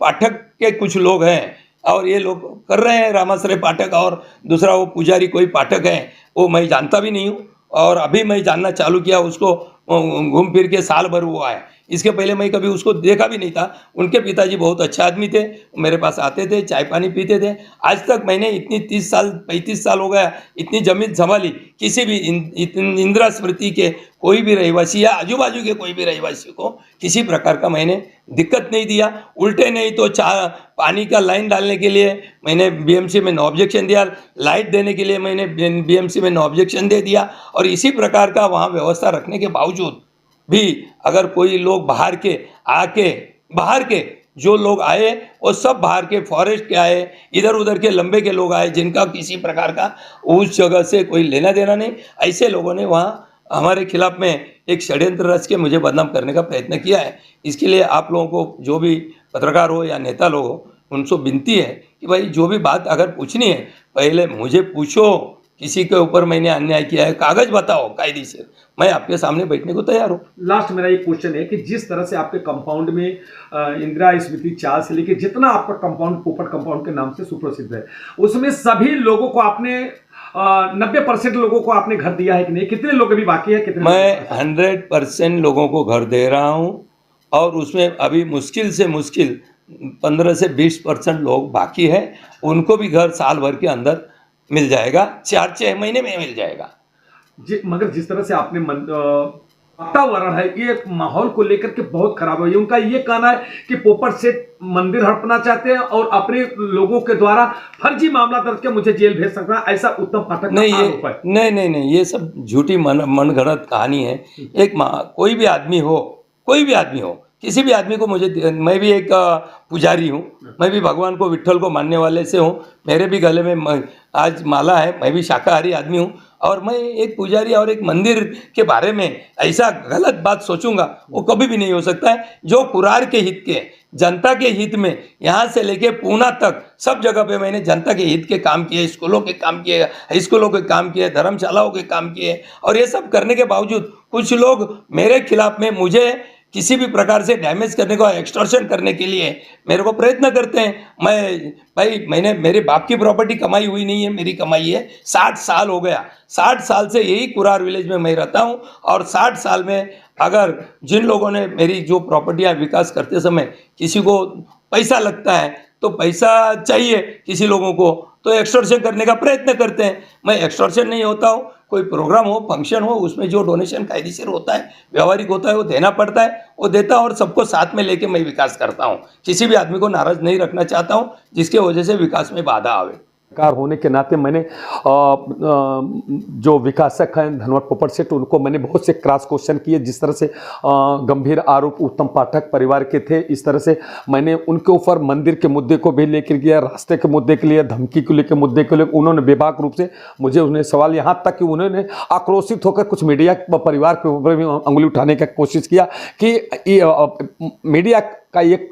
पाठक के कुछ लोग हैं और ये लोग कर रहे हैं। रामाश्रय पाठक और दूसरा वो पुजारी कोई पाठक है, वो मैं जानता भी नहीं हूँ और अभी मैं जानना चालू किया, उसको घूम फिर के साल भर हुआ है। इसके पहले मैं कभी उसको देखा भी नहीं था। उनके पिताजी बहुत अच्छे आदमी थे, मेरे पास आते थे, चाय पानी पीते थे। आज तक मैंने इतनी 30 साल 35 साल हो गया इतनी जमीन संभाली, किसी भी इंदिरा स्मृति के कोई भी रहवासी या आजू बाजू के कोई भी रहवासी को किसी प्रकार का मैंने दिक्कत नहीं दिया। उल्टे नहीं तो पानी का लाइन डालने के लिए मैंने बीएमसी में नो ऑब्जेक्शन दिया, लाइट देने के लिए मैंने बीएमसी में नो ऑब्जेक्शन दे दिया। और इसी प्रकार का वहाँ व्यवस्था रखने के बावजूद भी अगर कोई लोग बाहर के जो लोग आए वो सब बाहर के फॉरेस्ट के आए, इधर उधर के लंबे के लोग आए, जिनका किसी प्रकार का उस जगह से कोई लेना देना नहीं, ऐसे लोगों ने वहाँ हमारे खिलाफ में एक षड्यंत्र रच के मुझे बदनाम करने का प्रयत्न किया है। इसके लिए आप लोगों को जो भी पत्रकार हो या नेता लोग हो, उनसे विनती है कि भाई जो भी बात अगर पूछनी है पहले मुझे पूछो, किसी के ऊपर मैंने अन्याय किया है कागज बताओ कायदेशीर, मैं आपके सामने बैठने को तैयार हूँ। लास्ट मेरा एक क्वेश्चन है कि जिस तरह से आपके कंपाउंड में इंदिरा स्मृति चाल से लेके जितना आपका कंपाउंड पोपट कंपाउंड के नाम से सुप्रसिद्ध है, उसमें सभी लोगों को आपने 90% लोगों को आपने घर दिया है कि नहीं? कितने लोग अभी बाकी है? कितने? मैं 100% लोगों को घर दे रहा हूँ और उसमें अभी मुश्किल से मुश्किल 15 से 20% लोग बाकी है, उनको भी घर साल भर के अंदर मिल जाएगा, 4-6 महीने में मिल जाएगा। मगर जिस तरह से आपने वातावरण है ये माहौल को लेकर के बहुत खराब है। उनका ये कहना है कि पोपट से मंदिर हड़पना चाहते हैं और अपने लोगों के द्वारा फर्जी मामला दर्ज के मुझे जेल भेज सकता है, ऐसा उत्तम पाठक नहीं, ये सब झूठी मनगढ़ंत कहानी है। कोई भी आदमी हो किसी भी आदमी को मैं भी एक पुजारी हूँ, मैं भी भगवान को विट्ठल को मानने वाले से हूँ, मेरे भी गले में आज माला है, मैं भी शाकाहारी आदमी हूँ और मैं एक पुजारी और एक मंदिर के बारे में ऐसा गलत बात सोचूंगा वो कभी भी नहीं हो सकता है। जो कुरार के हित के जनता के हित में यहाँ से लेके पूना तक सब जगह पे मैंने जनता के हित के काम किए, स्कूलों के काम किए, हाई स्कूलों के काम किए, धर्मशालाओं के काम किए और ये सब करने के बावजूद कुछ लोग मेरे खिलाफ में मुझे किसी भी प्रकार से डैमेज करने को, एक्सटॉर्शन करने के लिए मेरे को प्रयत्न करते हैं। मैंने मेरे बाप की प्रॉपर्टी कमाई हुई नहीं है, मेरी कमाई है। 60 साल हो गया, 60 साल से यही कुरार विलेज में मैं रहता हूँ और 60 साल में अगर जिन लोगों ने मेरी जो प्रॉपर्टियाँ विकास करते समय किसी को पैसा लगता है तो पैसा चाहिए किसी लोगों को तो एक्सटॉर्शन करने का प्रयत्न करते हैं। मैं एक्सटॉर्शन नहीं होता हूँ, कोई प्रोग्राम हो, फंक्शन हो, उसमें जो डोनेशन कायदेशीर होता है, व्यवहारिक होता है, वो देना पड़ता है, वो देता हूँ और सबको साथ में लेके मैं विकास करता हूँ। किसी भी आदमी को नाराज नहीं रखना चाहता हूँ जिसके वजह से विकास में बाधा आवे। होने के नाते मैंने जो विकासक हैं धनवट पोपट सेठ, उनको मैंने बहुत से क्रॉस क्वेश्चन किए। जिस तरह से गंभीर आरोप उत्तम पाठक परिवार के थे, इस तरह से मैंने उनके ऊपर मंदिर के मुद्दे को भी लेकर गया, रास्ते के मुद्दे के लिए, धमकी को लेकर मुद्दे को लेकर उन्होंने बेबाक रूप से मुझे उन्हें सवाल, यहाँ तक कि उन्होंने आक्रोशित होकर कुछ मीडिया परिवार के ऊपर भी उंगली उठाने की कोशिश किया कि मीडिया का एक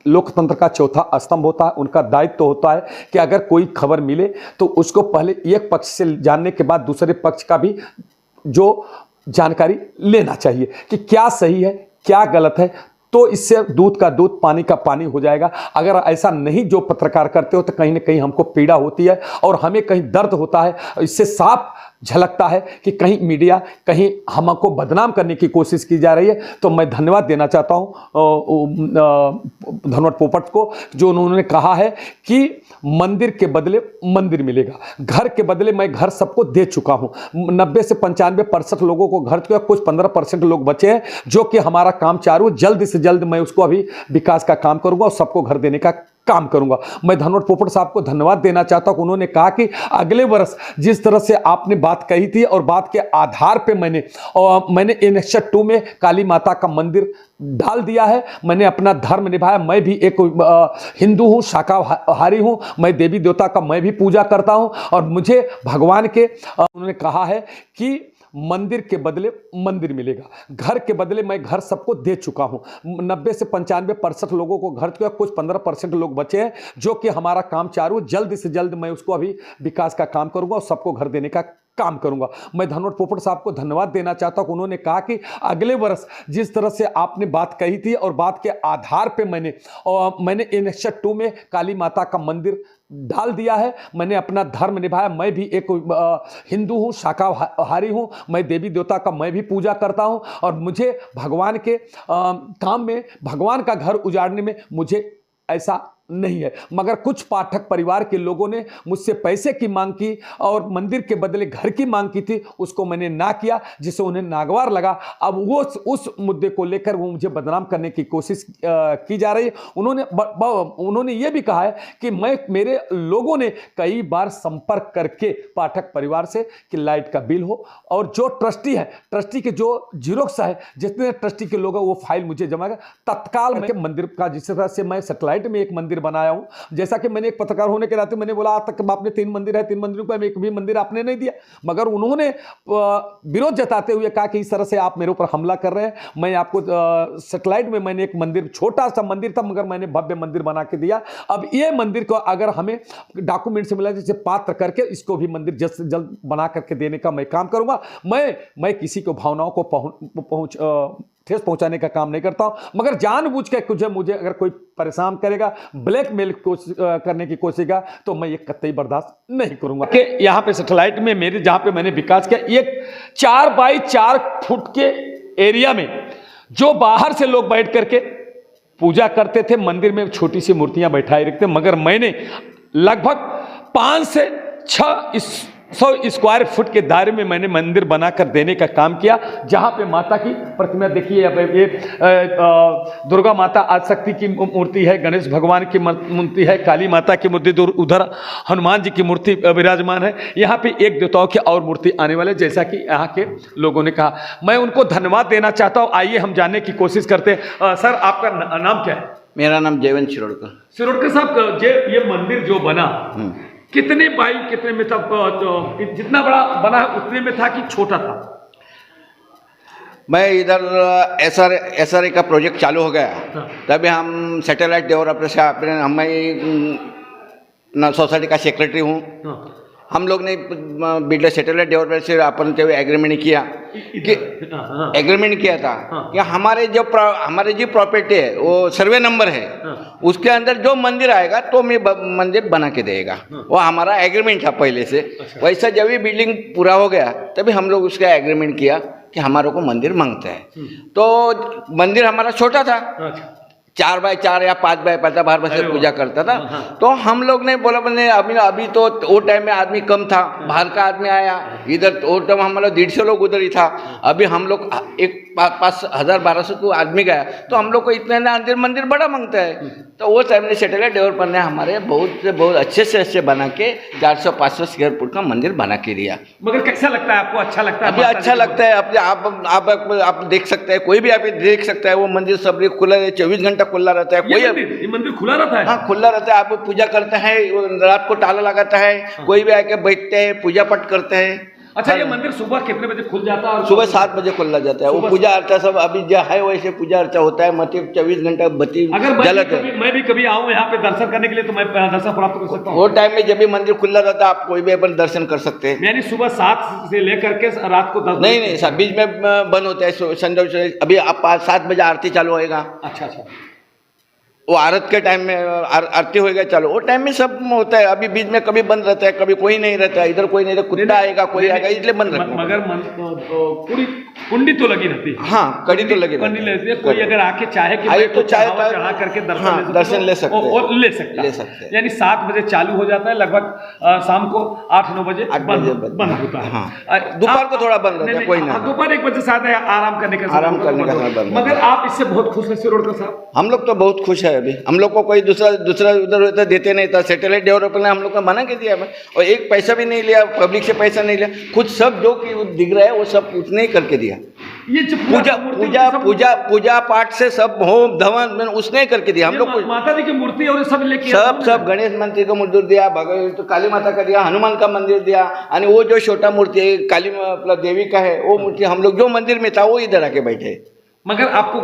लोकतंत्र का चौथा स्तंभ होता है, उनका दायित्व होता है कि अगर कोई खबर मिले तो उसको पहले एक पक्ष से जानने के बाद दूसरे पक्ष का भी जो जानकारी लेना चाहिए कि क्या सही है क्या गलत है, तो इससे दूध का दूध पानी का पानी हो जाएगा। अगर ऐसा नहीं जो पत्रकार करते हो तो कहीं ना कहीं हमको पीड़ा होती है और हमें कहीं दर्द होता है। इससे साफ झलकता है कि कहीं मीडिया कहीं हमको बदनाम करने की कोशिश की जा रही है। तो मैं धन्यवाद देना चाहता हूँ धनवट पोपट को, जो उन्होंने कहा है कि मंदिर के बदले मंदिर मिलेगा, घर के बदले मैं घर सबको दे चुका हूँ। 90 से 95% लोगों को घर दिया, कुछ 15% लोग बचे हैं जो कि हमारा काम चालू, जल्द से जल्द मैं उसको अभी विकास का काम करूँगा और सबको घर देने का काम करूंगा। मैं धनवट पोपट साहब को धन्यवाद देना चाहता हूं। उन्होंने कहा कि अगले वर्ष जिस तरह से आपने बात कही थी और बात के आधार पे मैंने एनेक्सर 2 में काली माता का मंदिर डाल दिया है। मैंने अपना धर्म निभाया। मैं भी एक हिंदू हूं, शाकाहारी हूं, मैं देवी देवता का मैं भी पूजा करता हूं और मुझे भगवान के उन्होंने कहा है कि मंदिर के बदले मंदिर मिलेगा, घर के बदले मैं घर सबको दे चुका हूं। 90 से 95% लोगों को घर दिया, कुछ 15% लोग बचे हैं जो कि हमारा काम चालू, जल्द से जल्द मैं उसको अभी विकास का काम करूंगा और सबको घर देने का काम करूंगा। मैं धनवट पोपट साहब को धन्यवाद देना चाहता हूं। उन्होंने कहा कि अगले वर्ष जिस तरह से आपने बात कही थी और बात के आधार पे मैंने एनेक्सर 2 में काली माता का मंदिर डाल दिया है। मैंने अपना धर्म निभाया। मैं भी एक हिंदू हूं, शाकाहारी हूं, मैं देवी देवता का मैं भी पूजा करता हूं और मुझे भगवान के काम में, भगवान का घर उजाड़ने में मुझे ऐसा नहीं है। मगर कुछ पाठक परिवार के लोगों ने मुझसे पैसे की मांग की और मंदिर के बदले घर की मांग की थी, उसको मैंने ना किया, जिससे उन्हें नागवार लगा। अब वो उस मुद्दे को लेकर वो मुझे बदनाम करने की कोशिश की जा रही है। उन्होंने ये भी कहा है कि मेरे लोगों ने कई बार संपर्क करके पाठक परिवार से कि लाइट का बिल हो और जो ट्रस्टी है, ट्रस्टी के जो जीरोक्स है, जितने ट्रस्टी के लोग हैं वो फाइल मुझे जमा कर तत्काल में मंदिर का, जिस तरह से मैं सैटेलाइट में एक मंदिर बनाया हूं। जैसा कि मैंने एक पत्रकार होने के नाते मैंने बोला आज तक आपने 3 मंदिर है, 3 मंदिरों को एक भी मंदिर आपने नहीं दिया। मगर उन्होंने विरोध जताते हुए कहा कि इस तरह से आप मेरे ऊपर हमला कर रहे हैं। मैं आपको सैटेलाइट में मैंने एक मंदिर, छोटा सा मंदिर था मगर मैंने भव्य मंदिर बना के दिया। अब ये मंदिर को अगर हमें डॉक्यूमेंट से मिला, जिसे पात्र करके इसको भी मंदिर जल्द से जल्द बना करके देने का मैं काम करूंगा। मैं किसी को भावनाओं को ठेस पहुंचाने का काम नहीं करता हूं, मगर जानबूझ के मुझे अगर कोई परेशान करेगा, ब्लैकमेल करने की कोशिश का, तो मैं ये कतई बर्दाश्त नहीं करूंगा। कि यहां पे सैटेलाइट में मेरे जहां पे मैंने विकास किया, एक 4 बाई 4 फुट के एरिया में जो बाहर से लोग बैठ करके पूजा करते थे, मंदिर में छोटी सी मूर्तियां बैठाई रखते, मगर मैंने लगभग 5 से 600 स्क्वायर फुट के दायरे में मैंने मंदिर बनाकर देने का काम किया। जहां पे माता की प्रतिमा देखिए, ये दुर्गा माता आदिशक्ति की मूर्ति है, गणेश भगवान की मूर्ति है, काली माता की मूर्ति, उधर हनुमान जी की मूर्ति विराजमान है। यहाँ पे एक देवताओं की और मूर्ति आने वाले, जैसा कि यहाँ के लोगों ने कहा। मैं उनको धन्यवाद देना चाहता हूँ। आइए हम जानने की कोशिश करते हैं। सर, आपका नाम क्या है? मेरा नाम जयवंत शिरोडकर साहब, ये मंदिर जो बना कितने बाई कितने में था? जितना बड़ा बना है उतने में था कि छोटा था? मैं इधर SRA का प्रोजेक्ट चालू हो गया, तभी हम सैटेलाइट डेवलपर से मैं सोसाइटी का सेक्रेटरी हूँ। हम लोग ने बिल्डर सैटेलाइट डेवलपर से अपन एग्रीमेंट किया था कि हमारे जो प्रॉपर्टी है वो सर्वे नंबर है, उसके अंदर जो मंदिर आएगा तो मैं मंदिर बना के देगा। वो हमारा एग्रीमेंट था पहले से। वैसा जब भी बिल्डिंग पूरा हो गया तभी हम लोग उसका एग्रीमेंट किया कि हमारे को मंदिर मांगते हैं। तो मंदिर हमारा छोटा था, 4 बाय 4 या 5 बाय 5 बाहर बस पूजा करता था। तो हम लोग ने बोला मैंने अभी तो वो टाइम में आदमी कम था, बाहर का आदमी आया इधर, वो टाइम हम लोग 150 लोग उधर ही था। अभी हम लोग 5,000-1200 को आदमी गया, तो हम लोग को इतना मंदिर बड़ा मांगता है। तो वो टाइम में सैटेलाइट डेवलपर ने हमारे बहुत अच्छे से बना के 400-500 स्क्वायर फुट का मंदिर बना के दिया। मगर कैसा लगता है आपको? अच्छा लगता है? अभी अच्छा लगता है। आप देख सकते हैं, कोई भी आप देख सकता है। वो मंदिर सब खुला है, 24 घंटा खुला रहता है। ये मंदिर खुला रहता है? हाँ, खुला रहता है। आप पूजा करते हैं, रात को ताला लगाता है, कोई भी आके बैठते हैं, पूजा पाठ करते हैं। अच्छा, ये मंदिर सुबह कितने बजे खुल जाता है? और सुबह 7 बजे खोला जाता है। वो पूजा अर्चा सब अभी जो है वैसे पूजा अर्चा होता है, मतलब 24 घंटा बत्ती जलत है। मैं भी कभी आऊँ यहाँ पे दर्शन करने के लिए तो मैं दर्शन प्राप्त कर सकता हूँ? वो टाइम में जब भी मंदिर खुला रहता है आप कोई भी अपन दर्शन कर सकते हैं। यानी सुबह 7 से लेकर के रात को 10? नहीं सब बीच में बंद होता है संडे से। अभी आप 7 बजे आरती चालू होएगा। अच्छा, वो आरत के टाइम में आरती होएगा चालू, वो टाइम में सब होता है। अभी बीच में कभी बंद रहता है, कभी कोई नहीं रहता है, इधर कोई नहीं रहता, कुत्ता आएगा कोई आएगा, इसलिए बंद रहता है। मगर पूरी कुंडी तो लगी रहती है। हाँ, कड़ी तो लगी रहती है। कोई अगर आके चाहे कि आए तो चाहे चढ़ा करके दर्शन ले सकते हैं, और ले सकते हैं। यानी 7 बजे चालू हो जाता है, लगभग शाम को 8-9 बजे बंद होता है। दोपहर को थोड़ा बंद रहता है, कोई नहीं। दोपहर 1 बजे से आराम करने का। मगर आप इससे बहुत खुश हैं सिरोडकर साहब? हम लोग तो बहुत खुश है। अभी हम लोग को कोई दूसरा उधर देते नहीं था। सैटेलाइट डेवलपर ने हम लोग को मना कर दिया और एक पैसा भी नहीं लिया, पब्लिक से पैसा नहीं लिया, खुद सब जो कि दिख रहा है वो सब उसने ही करके दिया। ये पूजा पाठ से सब होम धवन उसने करके दिया। हम लोग माता जी की मूर्ति और सब लेके सब गणेश मंदिर का मंदिर दिया, तो काली माता का दिया, हनुमान का मंदिर दिया, और वो जो छोटा मूर्ति है काली देवी का है वो मूर्ति हम लोग जो मंदिर में था वो इधर आके बैठे। मगर आपको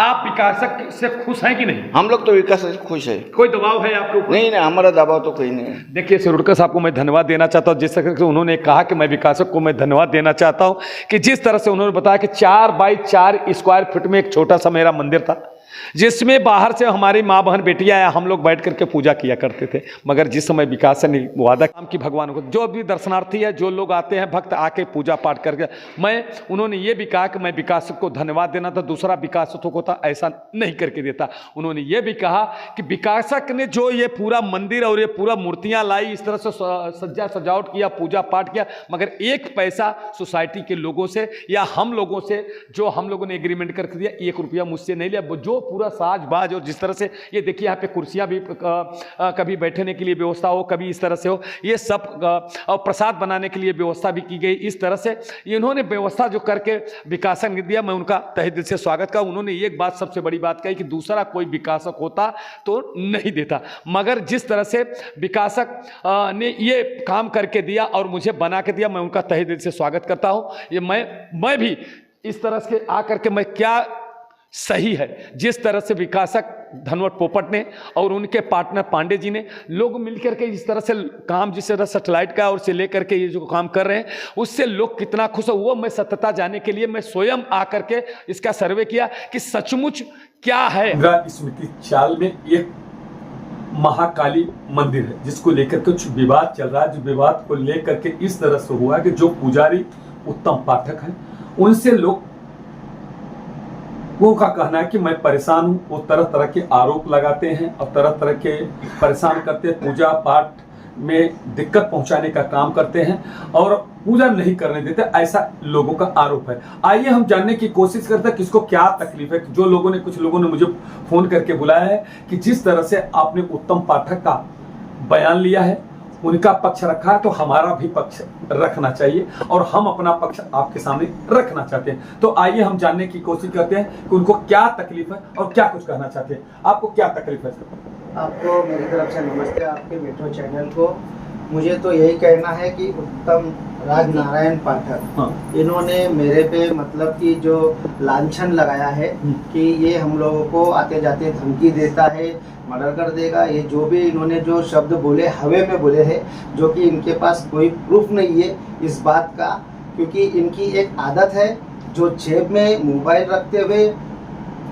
आप विकासक से खुश हैं कि नहीं? हम लोग तो विकास से खुश है। कोई दबाव है आपके ऊपर? नहीं, हमारा दबाव तो कोई नहीं है। देखिए, सिरोडकर साहब को मैं धन्यवाद देना चाहता हूँ। जिस तरह से उन्होंने कहा कि मैं विकासक को मैं धन्यवाद देना चाहता हूँ कि जिस तरह से उन्होंने बताया कि 4 बाई 4 स्क्वायर फीट में एक छोटा सा मेरा मंदिर था, जिसमें बाहर से हमारी माँ बहन बेटियां या हम लोग बैठ करके पूजा किया करते थे। मगर जिस समय विकास ने वादा की भगवान को, जो भी दर्शनार्थी है, जो लोग आते हैं भक्त आके पूजा पाठ करके, उन्होंने ये भी कहा कि मैं विकास को धन्यवाद देना था, दूसरा विकासक को था ऐसा नहीं करके देता। उन्होंने ये भी कहा कि विकासक ने जो ये पूरा मंदिर और ये पूरा मूर्तियां लाई, इस तरह से सज्जा सजावट किया, पूजा पाठ किया, मगर एक पैसा सोसाइटी के लोगों से या हम लोगों से जो हम लोगों ने एग्रीमेंट करके दिया, 1 रुपया मुझसे नहीं लिया। जो पूरा साज बाज और जिस तरह से ये देखिए यहाँ पे कुर्सियाँ भी कभी बैठने के लिए व्यवस्था हो, कभी इस तरह से हो, ये सब और प्रसाद बनाने के लिए व्यवस्था भी की गई। इस तरह से इन्होंने व्यवस्था जो करके विकासक ने दिया, मैं उनका तहे दिल से स्वागत का। उन्होंने एक बात सबसे बड़ी बात कही कि दूसरा कोई विकासक होता तो नहीं देता, मगर जिस तरह से विकासक ने ये काम करके दिया और मुझे बना के दिया, मैं उनका तहे दिल से स्वागत करता हूँ। ये मैं भी इस तरह से आकर के मैं क्या सही है, जिस तरह से विकासक धनवट पोपट ने और उनके पार्टनर पांडे जी ने लोग मिलकर के इस तरह से काम, जिस तरह सैटेलाइट का और से लेकर के ये जो काम कर रहे हैं, उससे लोग कितना खुश है वो मैं सत्यता जानने के लिए मैं स्वयं आकर के इसका सर्वे किया कि सचमुच क्या है। स्मृति चाल में एक महाकाली मंदिर है जिसको लेकर कुछ विवाद चल रहा है, जो विवाद को लेकर के इस तरह से हुआ कि जो पुजारी उत्तम पाठक है उनसे लोग वो का कहना है कि मैं परेशान हूँ। वो तरह तरह के आरोप लगाते हैं और तरह तरह के परेशान करते हैं, पूजा पाठ में दिक्कत पहुंचाने का काम करते हैं और पूजा नहीं करने देते, ऐसा लोगों का आरोप है। आइए हम जानने की कोशिश करते हैं किसको क्या तकलीफ है। जो लोगों ने, कुछ लोगों ने मुझे फोन करके बुलाया है कि जिस तरह से आपने उत्तम पाठक का बयान लिया है, उनका पक्ष रखा है, तो हमारा भी पक्ष रखना चाहिए और हम अपना पक्ष आपके सामने रखना चाहते हैं। तो आइए हम जानने की कोशिश करते हैं कि उनको क्या तकलीफ है और क्या कुछ कहना चाहते हैं। आपको क्या तकलीफ है? आपको मेरी तरफ से नमस्ते, आपके मेट्रो चैनल को। मुझे तो यही कहना है कि उत्तम राजनारायण पाठक, इन्होंने मेरे पे मतलब कि जो लांछन लगाया है कि ये हम लोगों को आते जाते धमकी देता है, मर्डर कर देगा, ये जो भी इन्होंने जो शब्द बोले हवे में बोले हैं, जो कि इनके पास कोई प्रूफ नहीं है इस बात का। क्योंकि इनकी एक आदत है जो जेब में मोबाइल रखते हुए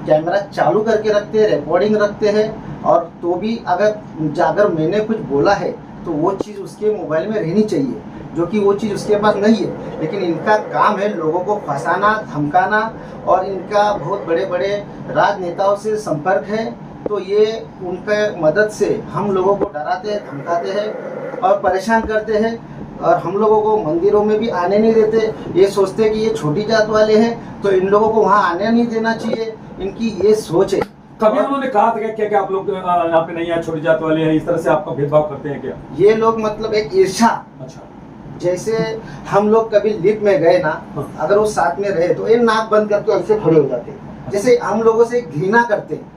कैमरा चालू करके रखते हैं, रिकॉर्डिंग रखते हैं, और तो भी अगर मैंने कुछ बोला है तो वो चीज़ उसके मोबाइल में रहनी चाहिए, जो कि वो चीज़ उसके पास नहीं है। लेकिन इनका काम है लोगों को फंसाना, धमकाना, और इनका बहुत बड़े बड़े राजनेताओं से संपर्क है। तो ये उनके मदद से हम लोगों को डराते हैं, धमकाते हैं और परेशान करते हैं, और हम लोगों को मंदिरों में भी आने नहीं देते। ये सोचते हैं कि ये छोटी जात वाले हैं तो इन लोगों को वहाँ आने नहीं देना चाहिए, इनकी ये सोच है। कभी उन्होंने कहा था क्या आप लोग यहाँ पे नहीं है, छोटी जात वाले हैं, इस तरह से आपका भेदभाव करते हैं क्या? ये लोग मतलब एक ईर्षा, अच्छा, जैसे हम लोग कभी लिफ्ट में गए ना, अगर वो साथ में रहे तो ये नाक बंद करके ऐसे खड़े हो जाते, जैसे हम लोगों से घृणा करते हैं।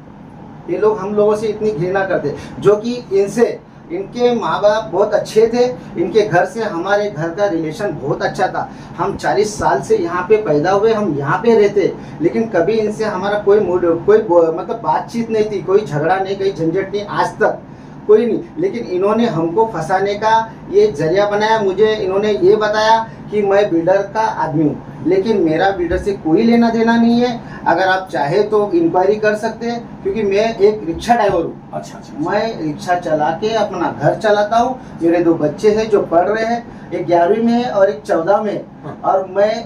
ये लोग हम लोगों से इतनी घृणा करते हैं, जो कि इनसे इनके माँ बाप बहुत अच्छे थे, इनके घर से हमारे घर का रिलेशन बहुत अच्छा था। हम 40 साल से यहाँ पे पैदा हुए, हम यहाँ पे रहते, लेकिन कभी इनसे हमारा कोई मतलब बातचीत नहीं थी, कोई झगड़ा नहीं, कोई झंझट नहीं, आज तक कोई नहीं। लेकिन इन्होंने हमको फंसाने का ये जरिया बनाया। मुझे इन्होंने ये बताया कि मैं बिल्डर का आदमी हूँ, लेकिन मेरा बिल्डर से कोई लेना देना नहीं है। अगर आप चाहे तो इंक्वायरी कर सकते हैं, क्योंकि मैं एक रिक्शा ड्राइवर हूँ। अच्छा। मैं रिक्शा चला के अपना घर चलाता हूँ। मेरे 2 बच्चे हैं जो पढ़ रहे हैं, एक 11वीं में और एक 14 में। और मैं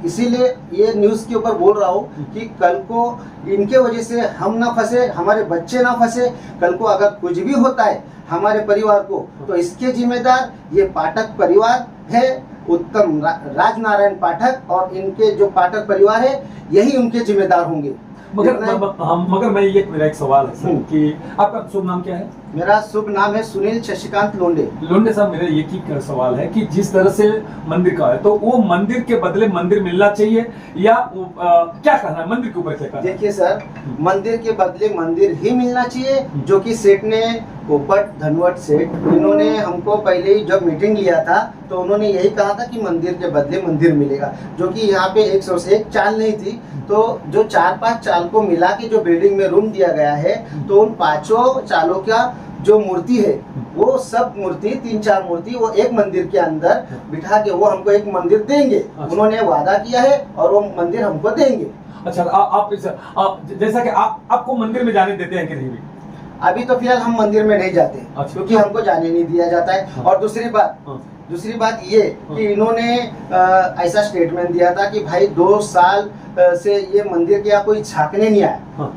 इसीलिए ये न्यूज़ के ऊपर बोल रहा हूँ कि कल को इनके वजह से हम ना फंसे, हमारे बच्चे ना फंसे। कल को अगर कुछ भी होता है हमारे परिवार को, तो इसके जिम्मेदार ये पाठक परिवार है, उत्तम राजनारायण पाठक और इनके जो पाठक परिवार है, यही उनके जिम्मेदार होंगे। मगर मेरा एक सवाल है सर कि आपका शुभ नाम क्या है? मेरा शुभ नाम है सुनील शशिकांत लोंडे। लोंडे साहब, मेरा एक ही सवाल है कि जिस तरह से मंदिर का है, तो वो मंदिर के बदले मंदिर मिलना चाहिए या क्या कहना है मंदिर के ऊपर, क्या कहना है? देखिए सर, मंदिर के बदले मंदिर ही मिलना चाहिए, जो कि सेठ ने, पोपट धनवट सेठ, इन्होंने हमको पहले ही जब मीटिंग लिया था तो उन्होंने यही कहा था कि मंदिर के बदले मंदिर मिलेगा, जो कि यहाँ पे 101 चाल नहीं थी। तो जो 4-5 चाल को मिला के जो बिल्डिंग में रूम दिया गया है, तो उन 5 चालों का जो मूर्ति है, वो सब मूर्ति 3-4 मूर्ति वो एक मंदिर के अंदर बिठा के वो हमको एक मंदिर देंगे। उन्होंने वादा किया है और वो मंदिर हमको देंगे। अच्छा, आप जैसा कि आपको मंदिर में जाने देते हैं कि नहीं? अभी तो फिलहाल हम मंदिर में नहीं जाते, क्योंकि हमको जाने नहीं दिया जाता है। और दूसरी बात ये कि इन्होंने ऐसा स्टेटमेंट दिया था कि भाई 2 साल से ये मंदिर के यहाँ कोई झांकने नहीं आया।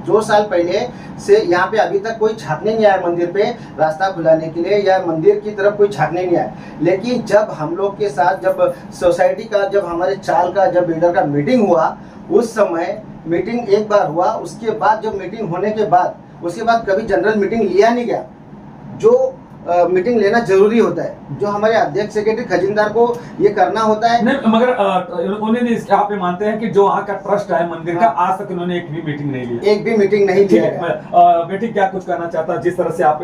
2 साल पहले से यहाँ पे अभी तक कोई झांकने नहीं आया मंदिर पे रास्ता खुलाने के लिए, या मंदिर की तरफ कोई झांकने नहीं आया। लेकिन जब हम लोग के साथ, जब सोसाइटी का, जब हमारे चाल का, जब बिल्डर का मीटिंग हुआ, उस समय मीटिंग एक बार हुआ। उसके बाद जब मीटिंग होने के बाद, उसके बाद कभी जनरल मीटिंग लिया नहीं गया, जो मीटिंग लेना जरूरी होता है, जो हमारे अध्यक्ष सेक्रेटरी खजीनदार को ये करना होता है। नहीं, मगर उन्होंने आप ये मानते हैं कि जो वहाँ का ट्रस्ट है मंदिर का, आज तक उन्होंने एक भी मीटिंग नहीं लिया? एक भी मीटिंग नहीं लिया। बेटी क्या कुछ कहना चाहता? जिस तरह से आप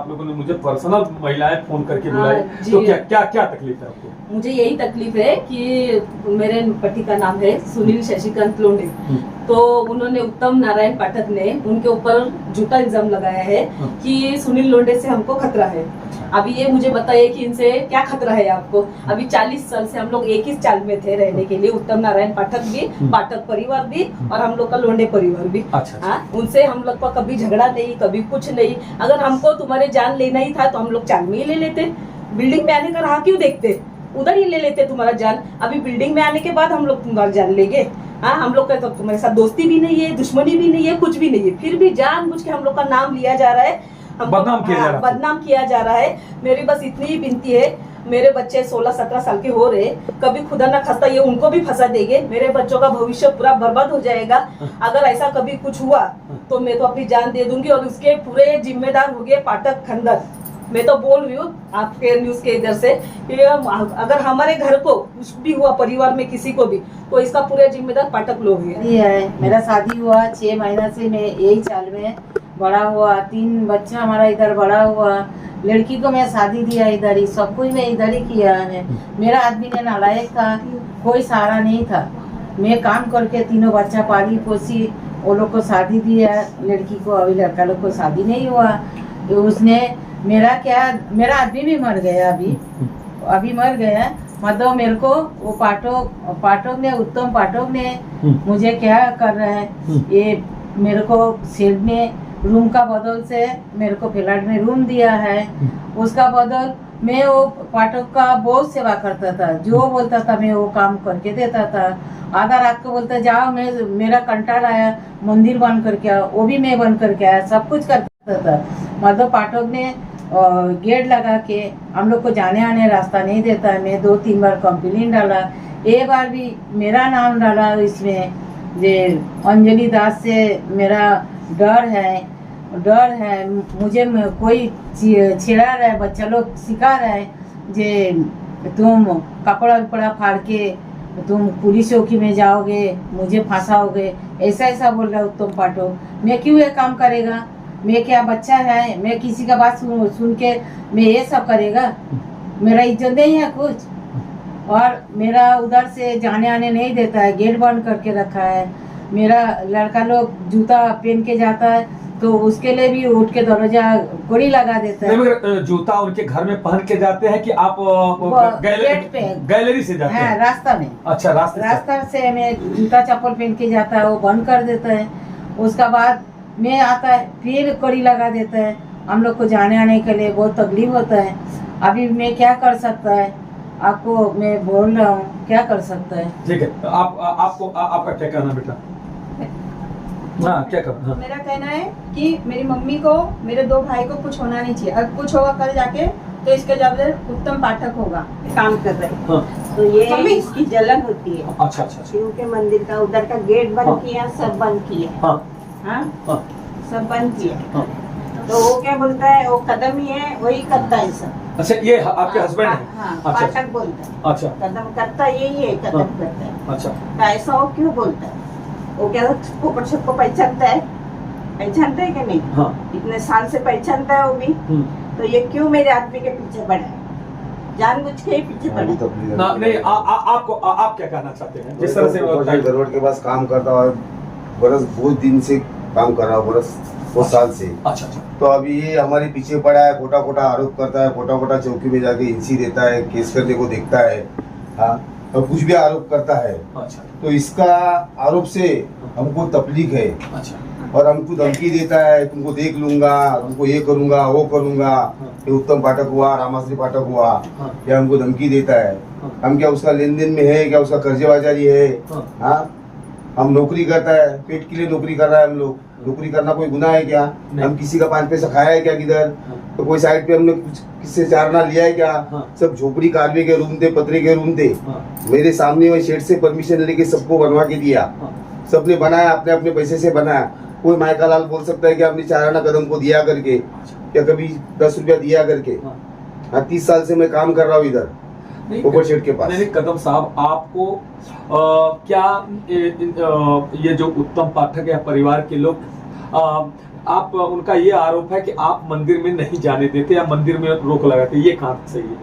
लोगों ने मुझे पर्सनल महिलाएं फोन करके बुलाई, तो क्या तकलीफ है आपको? मुझे यही तकलीफ है कि मेरे पति का नाम है सुनील शशिकांत लोंडे, तो उन्होंने उत्तम नारायण पाठक ने उनके ऊपर झूठा इल्जाम लगाया है कि सुनील लोंडे से हमको खतरा है। अभी ये मुझे बताइए कि इनसे क्या खतरा है आपको? अभी 40 साल से हम लोग एक ही चाल में थे रहने के लिए, उत्तम नारायण पाठक भी, पाठक परिवार भी और हम लोग का लोंडे परिवार भी। अच्छा। उनसे हम लोग का कभी झगड़ा नहीं, कभी कुछ नहीं। अगर हमको तुम्हारे जान लेना ही था तो हम लोग चाल में ही ले लेते, बिल्डिंग में आने का राह क्यों देखते, उधर ही ले लेते तुम्हारा जान। अभी बिल्डिंग में आने के बाद हम लोग तुम्हारा जान लेंगे? हाँ, हम लोग का तो तुम्हारे साथ दोस्ती भी नहीं है, दुश्मनी भी नहीं है, कुछ भी नहीं है, फिर भी जानबूझ के हम लोग का नाम लिया जा रहा है, बदनाम किया जा रहा है। मेरी बस इतनी ही विनती है, मेरे बच्चे 16-17 साल के हो रहे, कभी खुदा ना खास्ता ये उनको भी फंसा देंगे, मेरे बच्चों का भविष्य पूरा बर्बाद हो जाएगा। अगर ऐसा कभी कुछ हुआ तो मैं तो अपनी जान दे दूंगी, और उसके पूरे जिम्मेदार हो गए पाठक खंडर। मैं तो बोल रही हूँ आपके न्यूज के इधर से कि अगर हमारे घर को कुछ भी हुआ, परिवार में किसी को भी, तो इसका पूरे जिम्मेदार पाठक लोग हैं। मेरा शादी हुआ 6 महीना से, मैं यही चाल में बड़ा हुआ, 3 बच्चा हमारा इधर बड़ा हुआ। लड़की को मैं शादी दिया इधर ही, सब कुछ मैं इधर ही किया है। मेरा आदमी ने नालायक था, कोई सहारा नहीं था। मैं काम करके 3 बच्चा पाली पोसी, वो लोग को शादी दिया लड़की को, अभी लड़का लोग को शादी नहीं हुआ। उसने मेरा आदमी भी मर गया, अभी मर गया। मतलब मेरे को वो पाठक ने, उत्तम पाठक ने मुझे क्या कर रहे हैं, ये मेरे को सेठ ने रूम का बदल से मेरे को फ्लैट में रूम दिया है, उसका बदल मैं वो पाठक का बहुत सेवा करता था, जो बोलता था मैं वो काम करके देता था। आधा रात को बोलता जाओ, मेरा कंटाल आया, मंदिर बंद करके आओ, वो भी मैं बंद करके आया, सब कुछ करता था। मतलब पाठक ने गेट लगा के हम लोग को जाने आने रास्ता नहीं देता। मैं 2-3 बार कंप्लेंट डाला, एक बार भी मेरा नाम डाला इसमें, जे अंजलि दास से मेरा डर है, मुझे कोई छिड़ा रहा है, बच्चा लोग सिखा रहा है जे तुम कपड़ा फाड़ के तुम पुलिस चौकी में जाओगे, मुझे फंसाओगे, ऐसा बोल रहा है उत्तम पाठक। मैं क्यों ये काम करेगा? मैं क्या बच्चा है, मैं किसी का बात सुन के मैं ये सब करेगा? मेरा इज्जत नहीं है कुछ। और मेरा उधर से जाने आने नहीं देता है, गेट बंद करके रखा है। मेरा लड़का लोग जूता पहन के जाता है तो उसके लिए भी उठ के दरवाजा गोली लगा देता है। मगर जूता उनके घर में पहन के जाते हैं कि आप गेट पे गैलरी से जाते हैं? रास्ता में। अच्छा, रास्ता से मैं जूता चप्पल पहन के जाता है, वो बंद कर देता है। उसका बाद मैं आता है फिर कड़ी लगा देता है। हम लोग को जाने आने के लिए बहुत तकलीफ होता है। अभी मैं क्या कर सकता है, आपको मैं बोल रहा हूँ, क्या कर सकता है? ठीक है, आपका क्या कहना बेटा? हाँ, क्या कहना? हाँ। मेरा कहना है कि मेरी मम्मी को, मेरे 2 भाई को कुछ होना नहीं चाहिए। अगर कुछ होगा कल जाके तो इसके जवाब उत्तम पाठक होगा। काम कर रहे हैं हाँ। तो ये इसकी जलन होती है। अच्छा अच्छा अच्छा। क्योंकि मंदिर का उधर का गेट बंद किया, सब बंद किया। हाँ हाँ हाँ सब बंद किया। हाँ। तो वो क्या बोलता है, वो कदम ही है वही करता है सब। अच्छा, ये आपके हस्बैंड है? हाँ, अच्छा पाठक बोलता है। अच्छा कदम करता यही है, कदम हाँ। करता है। अच्छा, तो ऐसा वो क्यों बोलता है? वो क्या ऊपर सबको पहचानता है कि नहीं? हाँ। इतने साल से पहचानता है वो भी। तो ये क्यों मेरे आदमी के पीछे पड़ा है? जानबूझ के ही पीछे पड़ा है। ना नहीं, आपको आप क्या कहना चाहते हैं? जिस तरह से गरवट के पास काम करता हुआ बरस बहुत दिन से काम कर रहा हूँ, बरस बहुत साल से। अच्छा अच्छा। तो अभी ये हमारे पीछे पड़ा है, खोटा खोटा आरोप करता है, खोटा खोटा चौकी में जाके इंसी देता है, केस करने को देखता है। हाँ, और कुछ भी आरोप करता है। अच्छा। तो इसका आरोप से हमको तकलीफ है। अच्छा। और हमको धमकी देता है, तुमको देख लूंगा, तुमको ये करूंगा, वो करूंगा। ये उत्तम पाठक हुआ, रामाश्री पाठक हुआ, ये हमको धमकी देता है। हम क्या उसका लेन देन में है, क्या उसका कर्जेबाजारी है? हाँ, हम नौकरी करता है, पेट के लिए नौकरी कर रहा है। हम लोग नौकरी करना कोई गुनाह है क्या? हम किसी का 5 पैसा खाया है क्या किधर? तो कोई साइड पे हमने कुछ किससे चारना लिया है क्या? सब झोपड़ी कारवे के रूम थे, पतरे के रूम थे। मेरे सामने में शेड से परमिशन लेके सबको बनवा के दिया। सबने बनाया, अपने अपने पैसे से बनाया। कोई मायका लाल बोल सकता है कि आपने चाराना कदम को दिया करके, या कभी 10 रुपया दिया करके? हाँ, 30 साल से मैं काम कर रहा हूँ इधर ऊपर शेड के पास। नहीं कदम साहब, आपको क्या ये जो उत्तम पाठक या परिवार के लोग, आप उनका ये आरोप है कि आप मंदिर में नहीं जाने देते या मंदिर में रोक लगाते, ये कहाँ सही है?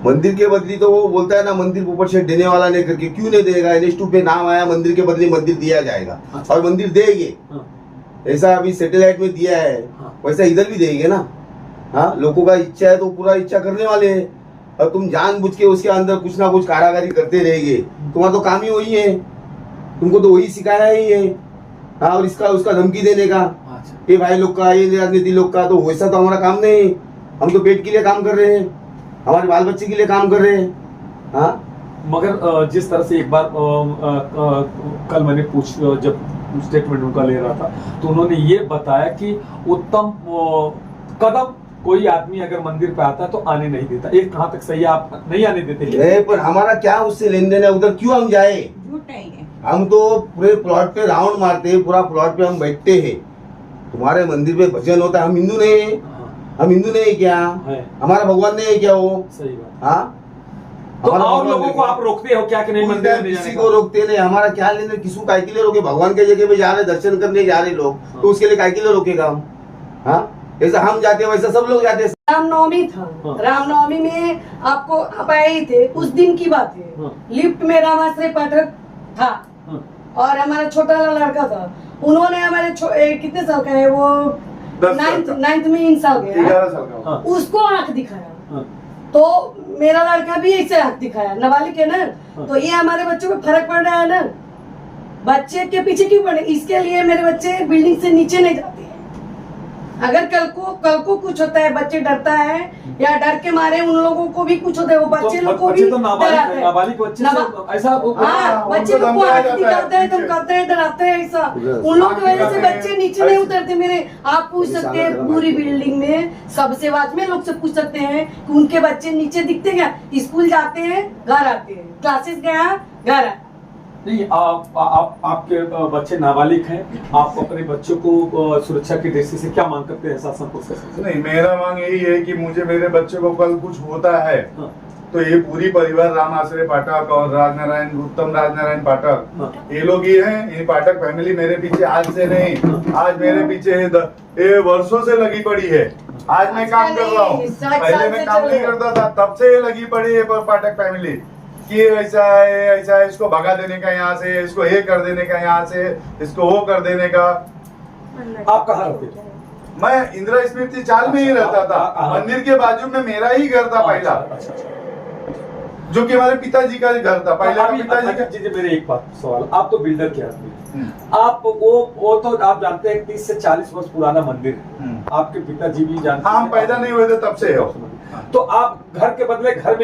मंदिर के बदली तो वो बोलता है ना, मंदिर ऊपर शेड देने वाला नहीं करके। क्यों नहीं देगा? NH2 पे नाम आया, मंदिर के बदले मंदिर दिया जाएगा। अच्छा। और मंदिर देंगे। ऐसा अभी सैटेलाइट में दिया है, वैसा इधर भी देंगे ना। हाँ, लोगों का इच्छा है तो पूरा इच्छा करने वाले हैं। और तुम जानबूझ के उसके अंदर कुछ ना कुछ कारागारी करते रहेंगे। तुम्हारा तो काम ही वही है, तुमको तो वही सिखाया ही है। हाँ, और इसका उसका धमकी देने का, ये भाई लोग का, ये राजनीति लोग का, तो वैसा तो हमारा काम नहीं। हम तो पेट के लिए काम कर रहे हैं, हमारे बाल बच्चे के लिए काम कर रहे हैं। हाँ, मगर जिस तरह से एक बार कल मैंने जब स्टेटमेंट उनका ले रहा था, तो उन्होंने ये बताया कि उत्तम कदम कोई आदमी अगर मंदिर पे आता है तो आने नहीं देता। एक कहाँ तक सही है? आप नहीं आने देते? पर हमारा क्या उससे लेन देन है? उधर क्यों हम जाए? झूठ नहीं है। हम तो पूरे प्लॉट पे राउंड मारते हैं, पूरा प्लॉट पे हम बैठते हैं। तुम्हारे मंदिर पे भजन होता है, हम हिंदू नहीं है? हम हिंदू नहीं है क्या? हमारा भगवान नहीं है क्या वो? सही बात। हाँ, तो और लोगों को आप रोकते हो क्या कि नहीं मंदिर में? किसी को रोकते नहीं। हमारा क्या लेने, किसी काय के लिए रोके? भगवान के जगह पे जा रहे, दर्शन करने जा रहे लोग, तो उसके लिए काय के लिए रोकेगा हम? हाँ, जैसा हम जाते हैं वैसा सब लोग जाते हैं। रामनवमी था, रामनवमी में आपको आप आए ही थे, उस दिन की बात है। लिफ्ट में रामाश्री पाठक था और हमारा छोटा लड़का था। उन्होंने हमारे कितने साल का है वो, 9th में इंसान गया, उसको आंख दिखाया। तो मेरा लड़का भी ऐसे आंख दिखाया, नाबालिग है ना। तो ये हमारे बच्चों को फर्क पड़ रहा है ना, बच्चे के पीछे क्यों पड़े? इसके लिए मेरे बच्चे बिल्डिंग से नीचे नहीं जाते हैं। अगर कल को कुछ होता है, बच्चे डरता है या डर के मारे उन लोगों को भी कुछ होता है, वो बच्चे लोग को भी नाबालिग बच्चे ऐसा। हाँ, बच्चे लोग को आंख दिखाते हैं, तुम करते हैं, डराते हैं ऐसा। उन लोगों की वजह से बच्चे नीचे नहीं उतरते। मेरे आप पूछ सकते हैं पूरी बिल्डिंग में सबसे वाचमैन लोग से पूछ सकते हैं कि उनके बच्चे नीचे दिखते क्या? स्कूल जाते हैं, घर आते हैं, क्लासेस गया, घर आते। नहीं, आपके बच्चे नाबालिग हैं, आप अपने बच्चों को सुरक्षा की दृष्टि से क्या मांग करते हैं शासन को? नहीं, मेरा मांग यही है कि मुझे मेरे बच्चे को कल कुछ होता है तो ये पूरी परिवार राम आश्रय पाठक और राजनारायण उत्तम राजनारायण पाठक ये लोग ही हैं। ये पाठक फैमिली मेरे पीछे आज से नहीं, आज मेरे पीछे ये वर्षों से लगी पड़ी है। आज मैं काम कर रहा हूँ, पहले मैं काम नहीं करता था, तब से ये लगी पड़ी है पाठक फैमिली कि ऐसा है इसको भगा देने का यहाँ से, इसको ये कर देने का यहाँ से, इसको वो कर देने का। आप कहाँ रहते थे? मैं इंदिरा स्मृति चाल में ही रहता था। मंदिर के बाजू में मेरा ही घर था पहला, जो कि हमारे पिताजी का घर था पहले। पिताजी का जी मेरे एक बात सवाल, आप तो बिल्डर के आदमी, आप वो तो आप जानते हैं 30 से 40 वर्ष पुराना मंदिर है, आपके पिताजी भी जानते हैं। हम पैदा नहीं हुए थे तब से हो। तो आप घर के बदले घर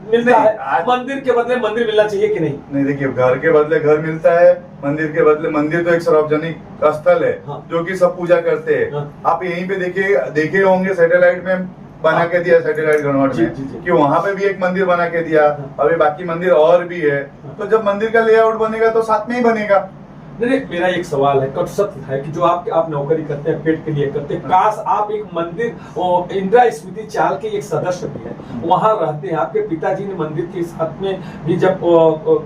मिलता है, मंदिर के बदले मंदिर मिलना चाहिए कि नहीं? नहीं, देखिए, घर के बदले घर मिलता है, मंदिर के बदले मंदिर तो एक सार्वजनिक स्थल है जो कि सब पूजा करते हैं। आप यहीं पे देखे होंगे सैटेलाइट में बना के दिया, सैटेलाइट घनवट में, कि वहाँ पे भी एक मंदिर बना के दिया, अभी बाकी मंदिर और भी है। तो जब मंदिर का लेआउट बनेगा तो साथ में ही बनेगा। नहीं, मेरा एक सवाल है, कट सत्य है कि जो आप नौकरी करते हैं, पेट के लिए करते हैं, काश आप एक मंदिर और इंदिरा स्मृति चाल के एक सदस्य भी है, वहाँ रहते हैं। आपके पिताजी ने मंदिर के साथ में भी जब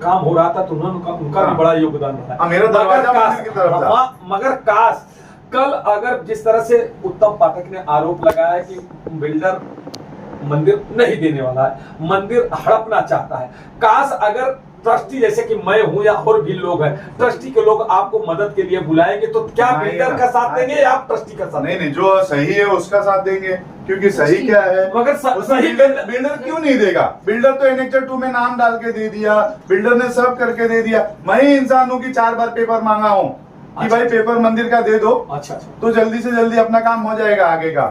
काम हो रहा था तो उनका भी बड़ा योगदान रहा। मेरा दरवाजा मंदिर की तरफ था। मगर काश कल अगर जिस तरह से उत्तम पाठक ने आरोप लगाया कि बिल्डर मंदिर नहीं देने वाला है, मंदिर हड़पना चाहता है, काश अगर ट्रस्टी जैसे कि मैं हूं या और भी लोग हैं, ट्रस्टी के लोग आपको मदद के लिए बुलाएंगे तो क्या बिल्डर का साथ देंगे या आप ट्रस्टी का साथ? नहीं, जो सही है उसका साथ देंगे, क्योंकि सही क्या है। मगर सही बिल्डर क्यों नहीं देगा? बिल्डर तो एनेक्चर 2 में नाम डाल के दे दिया, बिल्डर ने सब करके दे दिया। मैं ही इंसान हूँ कि 4 बार पेपर मांगा हूँ कि भाई पेपर मंदिर का दे दो, अच्छा, तो जल्दी से जल्दी अपना काम हो जाएगा आगे का।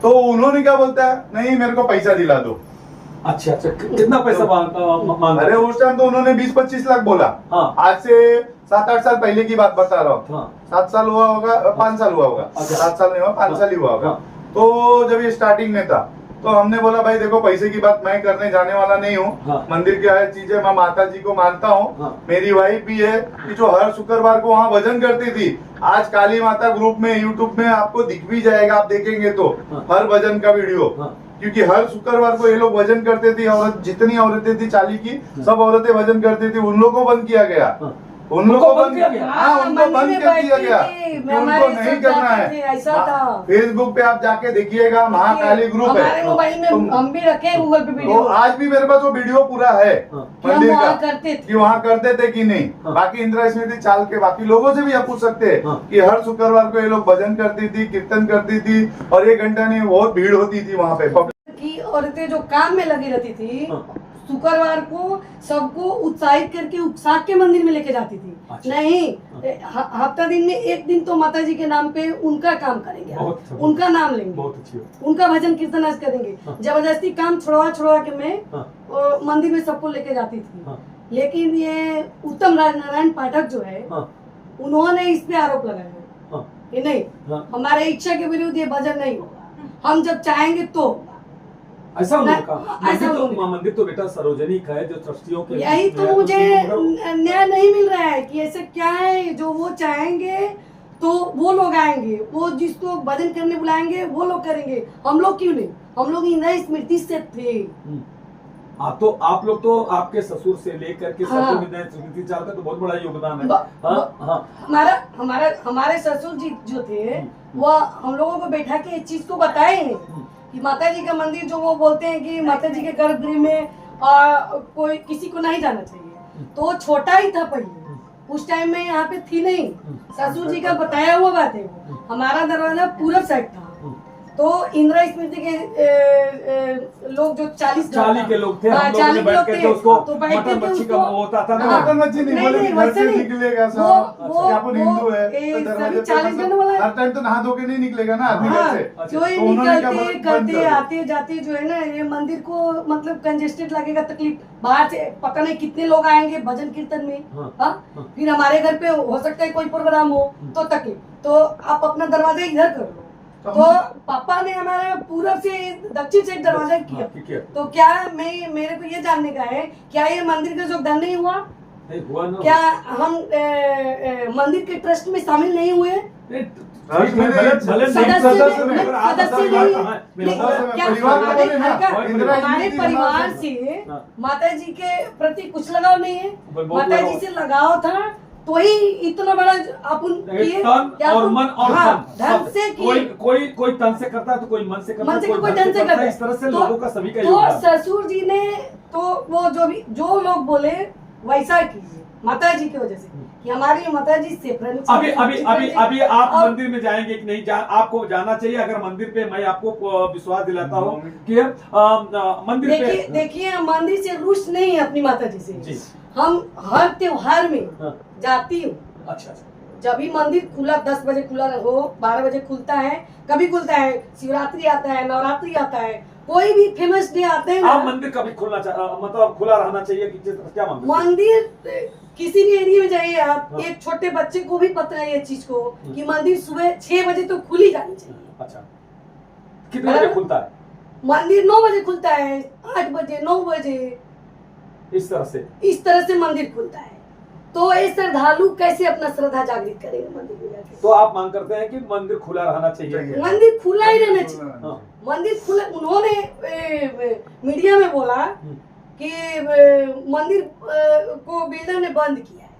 तो उन्होंने क्या बोलता है, नहीं मेरे को पैसा दिला दो। अच्छा, कितना पैसा मांगा? अरे उस टाइम तो उन्होंने 20-25 लाख बोला। आज से 7-8 साल पहले की बात बता रहा हूँ। 7 साल हुआ होगा, 5 साल हुआ होगा, 7 साल नहीं हुआ, 5 साल ही हुआ होगा। तो जब ये स्टार्टिंग में था तो हमने बोला भाई देखो, पैसे की बात मैं करने जाने वाला नहीं हूँ। मंदिर की हर चीजें मैं माता जी को मानता हूँ। मेरी वाइफ भी है कि जो हर शुक्रवार को वहाँ भजन करती थी। आज काली माता ग्रुप में यूट्यूब में आपको दिख भी जाएगा, आप देखेंगे तो हर भजन का वीडियो, क्योंकि हर शुक्रवार को ये लोग भजन करते थे। औरत जितनी औरतें थी चाली की, सब औरतें भजन करती थी। उन लोगों को बंद किया गया, उनको बंद किया गया। हाँ, उनको बंद कर दिया गया, उनको नहीं करना है। ऐसा था। फेसबुक पे आप जाके देखिएगा, महाकाली ग्रुप है। हमारे मोबाइल में हम भी रखे हैं गूगल पे वीडियो। आज भी मेरे पास वो वीडियो पूरा है मंदिर का, कि वहाँ करते थे कि नहीं। बाकी इंदिरा स्मृति चाल के बाकी लोगों से भी आप पूछ सकते हैं कि हर शुक्रवार को ये लोग भजन करती थी, कीर्तन करती थी, और 1 घंटा नहीं बहुत भीड़ होती थी वहाँ पे। की औरतें जो काम में लगी रहती थी, शुक्रवार को सबको उत्साहित करके उकसा के मंदिर में लेके जाती थी। अच्छा। नहीं, हफ्ता दिन में 1 दिन तो माता जी के नाम पे उनका काम करेंगे, उनका नाम लेंगे, उनका भजन कीर्तन आज करेंगे। जबरदस्ती काम छुड़वा के मैं मंदिर में सबको लेके जाती थी। लेकिन ये उत्तम राजनारायण पाठक जो है, उन्होंने इस पे आरोप लगाया कि नहीं, हमारे इच्छा के विरुद्ध ये भजन नहीं होगा, हम जब चाहेंगे तो। ऐसा मंदिर तो बेटा सार्वजनिक है, जो ट्रस्टियों के, यही तो मुझे न्याय नहीं मिल रहा है कि ऐसे क्या है, जो वो चाहेंगे तो वो लोग आएंगे, वो जिसको भजन करने बुलाएंगे वो लोग करेंगे, हम लोग क्यों नहीं? हम लोग इंदिरा स्मृति से थे। आप लोग तो आपके ससुर से लेकर के स्मृति चाल का तो बहुत बड़ा योगदान है। हमारे ससुर जी जो थे वो हम लोगों को बैठा के इस चीज को बताए नहीं कि माता जी का मंदिर, जो वो बोलते हैं कि माता जी के गर्भगृह में कोई किसी को नहीं जाना चाहिए, तो वो छोटा ही था पहले, उस टाइम में यहाँ पे थी नहीं। ससुर जी का बताया हुआ बात है। हमारा दरवाजा पूरब साइड था, तो इंदिरा स्मृति के लोग जो 40 के लोग थे, हम लोगों ने बैठ के उसको मटन मच्छी का होता था ना, मटन मच्छी नहीं बोले, घर से निकलेगा सब, अपन हिंदू है तो दरवाजे पे हर टाइम तो नहा धो के नहीं निकलेगा ना आदमी घर से। जो ही निकलते करते आते जाते जो है ना, ये मंदिर को मतलब कंजेस्टेड लगेगा, तकलीफ, बाहर से पता नहीं कितने लोग आएंगे भजन कीर्तन में। फिर हमारे घर पे हो सकता है कोई प्रोग्राम हो तो तकलीफ, तो आप अपना दरवाजा इधर कर लो। तो पापा ने हमारे पूरब से दक्षिण से दरवाजा किया। तो क्या मेरे को ये जानने का है, क्या ये मंदिर का योगदान नहीं हुआ? नहीं हुआ ना। क्या हम मंदिर के ट्रस्ट में शामिल नहीं हुए? हमारे परिवार से माता जी के प्रति कुछ लगाव नहीं है, माता जी से लगाव था तो ही इतना बड़ा अपन किए और मन और धन से कोई तन से करता है तो कोई मन से करता है, कोई धन से करता है। इस तरह से लोगों का सभी का तो ससुर जी ने तो वो जो लोग बोले वैसा कीजिए माता जी की वजह से कि हमारी माता जी से अभी आप मंदिर में जाएंगे कि नहीं आपको जाना चाहिए। अगर मंदिर पे मैं आपको विश्वास दिलाता हूँ कि मंदिर पे देखिए मंदिर से रुष्ट नहीं है अपनी माता जी से। हम हर त्योहार में जाती हूँ। अच्छा, जब भी मंदिर खुला 10 बजे खुला हो 12 बजे खुलता है, कभी खुलता है, शिवरात्रि आता है, नवरात्रि आता है, कोई भी फेमस डे आते हैं। आप मंदिर कभी खुलना मतलब खुला रहना चाहिए कि क्या मंदिर किसी भी एरिया में जाइए आप, एक छोटे बच्चे को भी पता है ये चीज को कि मंदिर सुबह 6 बजे तो खुली जानी चाहिए। अच्छा, कितने बजे खुलता है? मंदिर 9 बजे खुलता है, 8 बजे, 9 बजे, इस तरह से मंदिर खुलता है। तो ये श्रद्धालु कैसे अपना श्रद्धा जागृत करेंगे मंदिर में जाके? तो आप मांग करते हैं कि मंदिर खुला रहना चाहिए? मंदिर खुला ही रहना चाहिए। मंदिर खुला, उन्होंने मीडिया में बोला कि मंदिर को बिल्डर ने बंद किया है।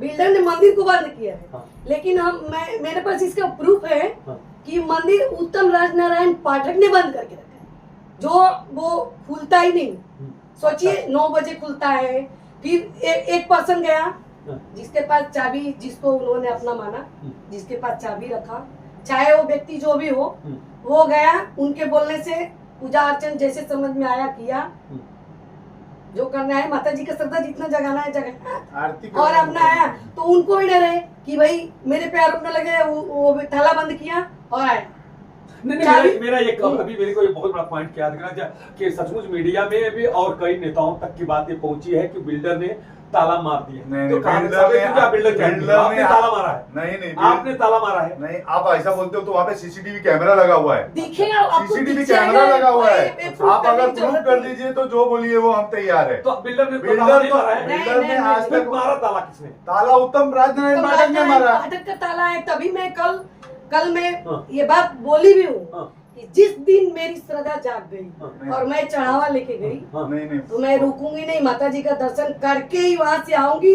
बिल्डर ने मंदिर को बंद किया है, लेकिन मेरे पास इसका प्रूफ है कि मंदिर उत्तम राजनारायण पाठक ने बंद करके रखा है, जो वो खुलता ही नहीं। सोचिए 9 बजे खुलता है, फिर एक पर्सन गया जिसके पास चाबी, जिसको उन्होंने अपना माना, जिसके पास चाबी रखा, चाहे वो व्यक्ति जो भी हो, वो गया, उनके बोलने से पूजा अर्चन जैसे समझ में आया किया, जो करना है माता जी का श्रद्धा जितना जगाना है जगाना, और अपना आया। तो उनको भी डर है कि भाई मेरे पे आरोप न लगे, वो ताला बंद किया और आया। नहीं, मेरा एक अभी मेरे को ये बहुत बड़ा पॉइंट याद करना कि सचमुच मीडिया में भी और कई नेताओं तक की बात ये पहुंची है कि बिल्डर ने ताला मार दिया। तो बिल्डर आपने ताला मारा है? नहीं, आपने ताला मारा है? नहीं, आप ऐसा बोलते हो तो वहाँ पे सीसीटीवी कैमरा लगा हुआ है। दिखेगा, सीसीटीवी कैमरा लगा हुआ है। आप अगर प्रूफ कर दीजिए तो जो बोलिए वो हम तैयार है। तो बिल्डर ने बिल्डर ने आज तक मारा ताला किसने? ताला उत्तम राजनारायण पाठक ने मारा। पाठक का ताला है। तभी मैं कल मैं ये बात बोली भी हूँ कि जिस दिन मेरी श्रद्धा जाग गई और मैं चढ़ावा लेके गई तो मैं रुकूंगी नहीं, माता जी का दर्शन करके ही वहाँ से आऊंगी,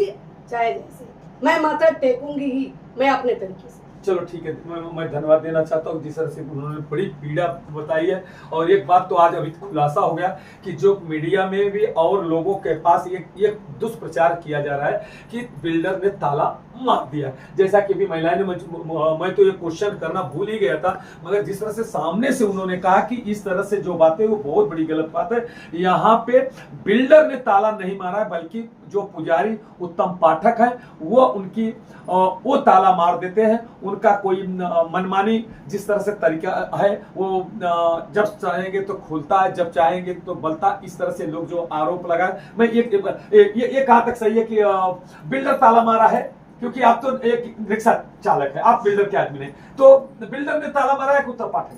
चाहे जैसे मैं माथा टेकूंगी ही, मैं अपने तरीके से। चलो ठीक है, मैं धन्यवाद देना चाहता हूँ जिस तरह से उन्होंने बड़ी पीड़ा बताई है। और एक बात तो आज अभी खुलासा हो गया कि जो मीडिया में भी और लोगों के पास ये दुष्प्रचार किया जा रहा है कि बिल्डर ने ताला मार दिया। जैसा कि भी महिलाएं ने, मैं तो ये क्वेश्चन करना भूल ही गया था, मगर जिस तरह से सामने से उन्होंने कहा कि इस तरह से जो बातें वो बहुत बड़ी गलत बात है। यहाँ पे बिल्डर ने ताला नहीं मारा है, बल्कि जो पुजारी उत्तम पाठक है वो ताला मार देते हैं। उनका कोई मनमानी जिस तरह से तरीका है, वो जब चाहेंगे तो खुलता है, जब चाहेंगे तो बलता। इस तरह से लोग जो आरोप लगाए, मैं ये कहा तक सही है कि बिल्डर ताला मारा है, क्योंकि आप तो एक रिक्शा चालक है, आप बिल्डर के आदमी नहीं, तो बिल्डर ने ताला मारा है उत्तर पाठक?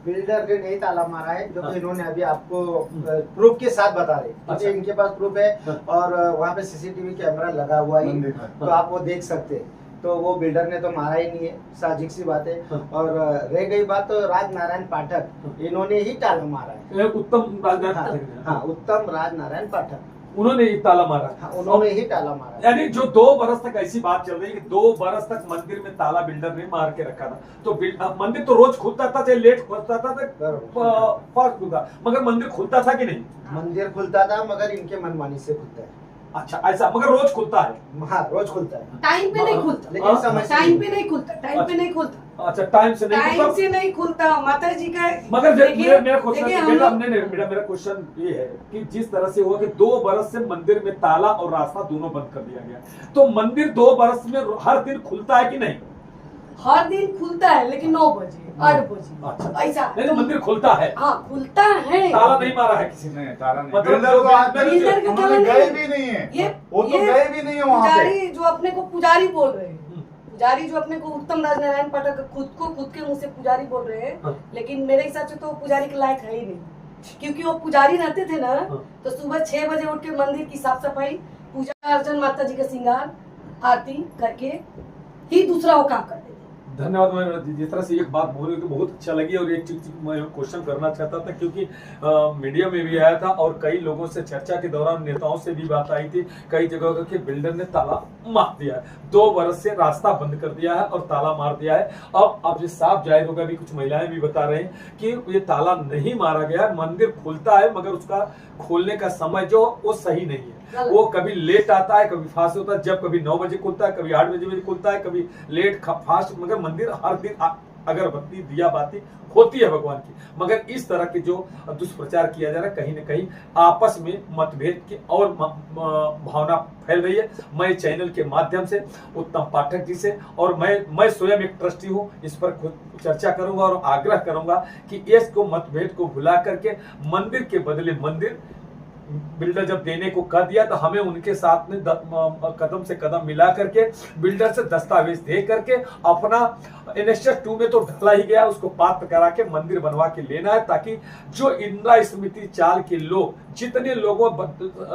बिल्डर ने नहीं ताला मारा है, जो इन्होंने अभी आपको प्रूफ के साथ बता रहे, क्योंकि इनके पास प्रूफ है और वहाँ पे सीसीटीवी कैमरा लगा हुआ है, तो आप वो देख सकते हैं। तो वो बिल्डर ने तो मारा ही नहीं है, साजिश सी बात है। और रह गई बात तो राजनारायण पाठक, इन्होंने ही ताला मारा है। उत्तम राजनारायण, हाँ, उत्तम राजनारायण पाठक, उन्होंने ही ताला मारा। हाँ, उन्होंने ही ताला मारा। यानी जो 2 बरस तक ऐसी बात चल रही है कि 2 बरस तक मंदिर में ताला बिल्डर ने मार के रखा था। तो मंदिर तो रोज खुलता था, चाहे लेट खुलता था, फास्ट खुलता, मगर मंदिर खुलता था कि नहीं? मंदिर खुलता था, मगर इनके मनमानी से खुलता है। अच्छा, ऐसा? मगर रोज खुलता है? हाँ, रोज खुलता है, टाइम पे नहीं खुलता, लेकिन टाइम पे नहीं खुलता, टाइम पे नहीं खुलता। अच्छा, टाइम से नहीं खुलता माता जी का। मगर मेरा क्वेश्चन ये है कि जिस तरह से हुआ कि 2 बरस से मंदिर में ताला और रास्ता दोनों बंद कर दिया गया, तो मंदिर 2 बरस में हर दिन खुलता है कि नहीं? हर दिन खुलता है, लेकिन 9 बजे 8 बजे। अच्छा, ऐसा तो मंदिर खुलता है? हाँ, खुलता है। ताला नहीं मारा है किसी ने? ताला नहीं, मतलब बिल्डर को गए भी नहीं है, वो तो गए भी नहीं है वहाँ पे। पुजारी जो अपने को पुजारी बोल रहे हैं, पुजारी जो अपने को उत्तम राजनारायण पाठक खुद के मुंह से पुजारी बोल रहे हैं, लेकिन मेरे हिसाब से तो पुजारी के लायक है ही नहीं, क्योंकि वो पुजारी रहते थे ना, तो सुबह 6 बजे उठ के मंदिर की साफ सफाई, पूजा अर्चन, माता जी का श्रृंगार, आरती करके ही दूसरा वो काम करते थे। धन्यवाद। मैं जिस तरह से एक बात बोली तो बहुत अच्छा लगी, और एक चीज मैं क्वेश्चन करना चाहता था, क्योंकि मीडिया में भी आया था और कई लोगों से चर्चा के दौरान नेताओं से भी बात आई थी, कई जगह के बिल्डर ने ताला मार दिया है, 2 बरस से रास्ता बंद कर दिया है और ताला मार दिया है। अब ये साफ जाहिर होगा, भी कुछ महिलाएं भी बता रहे हैं कि ये ताला नहीं मारा गया, मंदिर खुलता है मगर उसका खोलने का समय जो वो सही नहीं है, वो कभी लेट आता है, कभी फास्ट होता है, जब कभी 9 बजे खुलता है, कभी 8 बजे खुलता है, कभी लेट फास्ट, मगर मंदिर हर दिन अगरबत्ती दिया बाती होती है भगवान की। मगर इस तरह के जो दुष्प्रचार किया जा रहा है, कहीं न कहीं आपस में मतभेद की और भावना फैल रही है। मैं चैनल के माध्यम से उत्तम पाठक जी से, और मैं स्वयं एक ट्रस्टी हूँ, इस पर चर्चा करूंगा और आग्रह करूंगा कि इसको मतभेद को भुला करके मंदिर के बदले मंदिर बिल्डर जब देने को कह दिया तो हमें उनके साथ में कदम से कदम मिला करके बिल्डर से दस्तावेज दे करके अपना एनेक्सर 2 में तो ढला ही गया, उसको पात्र करा के मंदिर बनवा के लेना है, ताकि जो इंदिरा स्मृति चाल के लोग जितने लोगों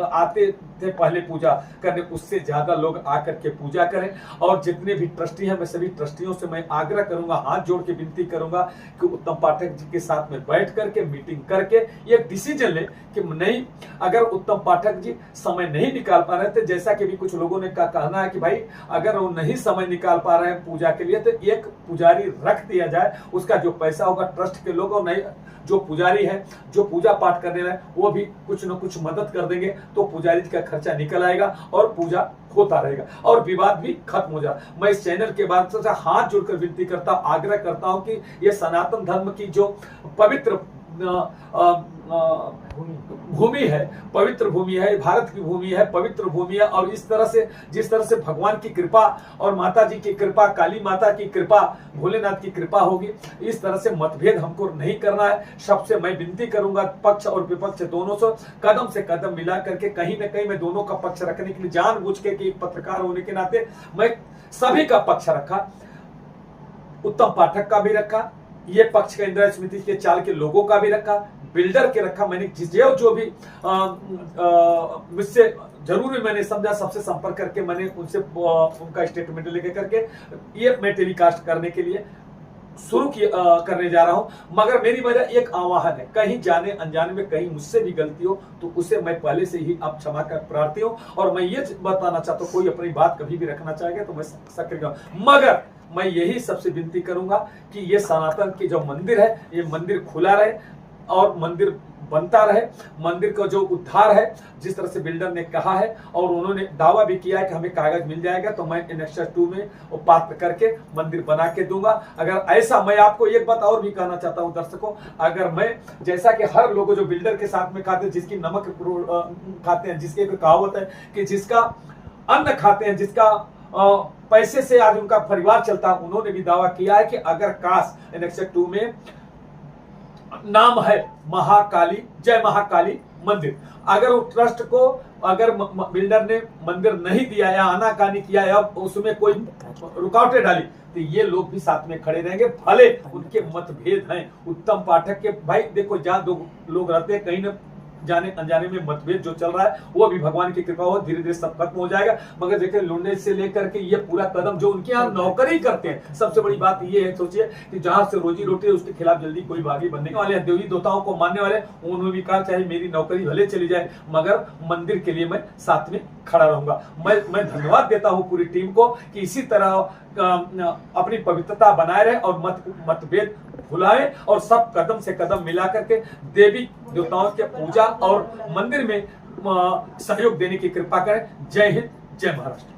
आते थे पहले पूजा करने, उससे ज्यादा लोग आकर के पूजा करें। और जितने भी ट्रस्टी हैं, मैं सभी ट्रस्टियों से मैं आग्रह करूंगा, हाथ जोड़ के विनती करूंगा कि उत्तम पाठक जी के साथ में बैठ करके मीटिंग करके एक डिसीजन ले कि नहीं, अगर उत्तम पाठक जी समय नहीं निकाल पा रहे थे, जैसा कि भी कुछ लोगों ने कहना है कि भाई अगर वो नहीं समय निकाल पा रहे हैं पूजा के लिए, तो एक पुजारी रख दिया जाए, उसका जो पैसा होगा ट्रस्ट के लोग, और नहीं जो पुजारी है जो पूजा पाठ करने वाले वो भी कुछ न कुछ मदद कर देंगे, तो पुजारी का खर्चा निकल आएगा और पूजा होता रहेगा और विवाद भी खत्म हो जाए। मैं इस चैनल के बाद से हाथ जोड़कर विनती करता हूं, आग्रह करता हूं कि ये सनातन धर्म की जो पवित्र भूमि है, पवित्र भूमि है, भारत की भूमि है, पवित्र भूमि है, और इस तरह से जिस तरह से भगवान की कृपा और माता जी की कृपा, काली माता की कृपा, भोलेनाथ की कृपा होगी, इस तरह से मतभेद हमको नहीं करना है। सबसे मैं विनती करूंगा पक्ष और विपक्ष दोनों से कदम मिला करके, कहीं न कहीं मैं दोनों का पक्ष रखने के लिए जानबूझ के कि एक पत्रकार होने के नाते मैं सभी का पक्ष रखा, उत्तम पाठक का भी रखा, ये पक्ष का इंदिरा स्मृति के चाल के लोगों का भी रखा, बिल्डर के रखा। मैंने जो भी मुझसे जरूर मैंने समझा, सबसे संपर्क करके मैंने उनसे उनका स्टेटमेंट लेके करके ये मैं टेलीकास्ट करने के लिए शुरू करने जा रहा हूं। मगर मेरी वजह एक आह्वान है, कहीं जाने अनजाने में कहीं मुझसे भी गलती हो तो उसे मैं पहले से ही अब क्षमा कर प्रार्थी हूं, और मैं ये बताना चाहता हूं कोई अपनी बात कभी भी रखना चाहेगा तो मैं सक्रिय, मगर मैं यही सबसे विनती करूंगा कि ये सनातन की जो मंदिर है, ये मंदिर खुला रहे और मंदिर बनता रहे, मंदिर का जो उद्धार है जिस तरह से बिल्डर ने कहा है, और उन्होंने दावा भी किया है कि हमें कागज मिल जाएगा तो मैं एनेक्सर 2 में वो पात्र करके मंदिर बना के दूंगा। अगर ऐसा, मैं आपको एक बात और भी कहना चाहता हूं दर्शकों, अगर मैं जैसा कि हर लोग जो बिल्डर के साथ में खाते हैं, जिसकी नमक खाते हैं, जिसकी एक कहावत है कि जिसका अन्न खाते हैं, जिसका पैसे से आज उनका परिवार चलता है, उन्होंने भी दावा किया है कि अगर काश एनेक्सर 2 में नाम है महाकाली, जय महाकाली मंदिर, अगर वो ट्रस्ट को अगर बिल्डर ने मंदिर नहीं दिया या आनाकानी किया या उसमें कोई रुकावटें डाली, तो ये लोग भी साथ में खड़े रहेंगे, भले उनके मतभेद हैं। उत्तम पाठक के भाई देखो, जहां 2 लोग रहते हैं, कहीं न जाने अनजाने में मतभेद जो चल रहा है वो भी भगवान की कृपा हो धीरे धीरे सब खत्म हो जाएगा। मगर देखिए लुंडे से लेकर के ये पूरा कदम जो उनके यहाँ नौकरी करते हैं, सबसे बड़ी बात ये है, सोचिए कि जहां से रोजी रोटी है उसके खिलाफ जल्दी कोई बागी बनने वाले, देवी देवताओं को मानने वाले, उन्होंने भी कहा चाहे मेरी नौकरी भले चली जाए मगर मंदिर के लिए मैं साथ में खड़ा रहूंगा। मैं धन्यवाद देता हूं पूरी टीम को कि इसी तरह अपनी पवित्रता बनाए रहे और मतभेद भुलाए और सब कदम से कदम मिला करके देवी देवताओं के पूजा और मंदिर में सहयोग देने की कृपा करें। जय हिंद, जय महाराष्ट्र।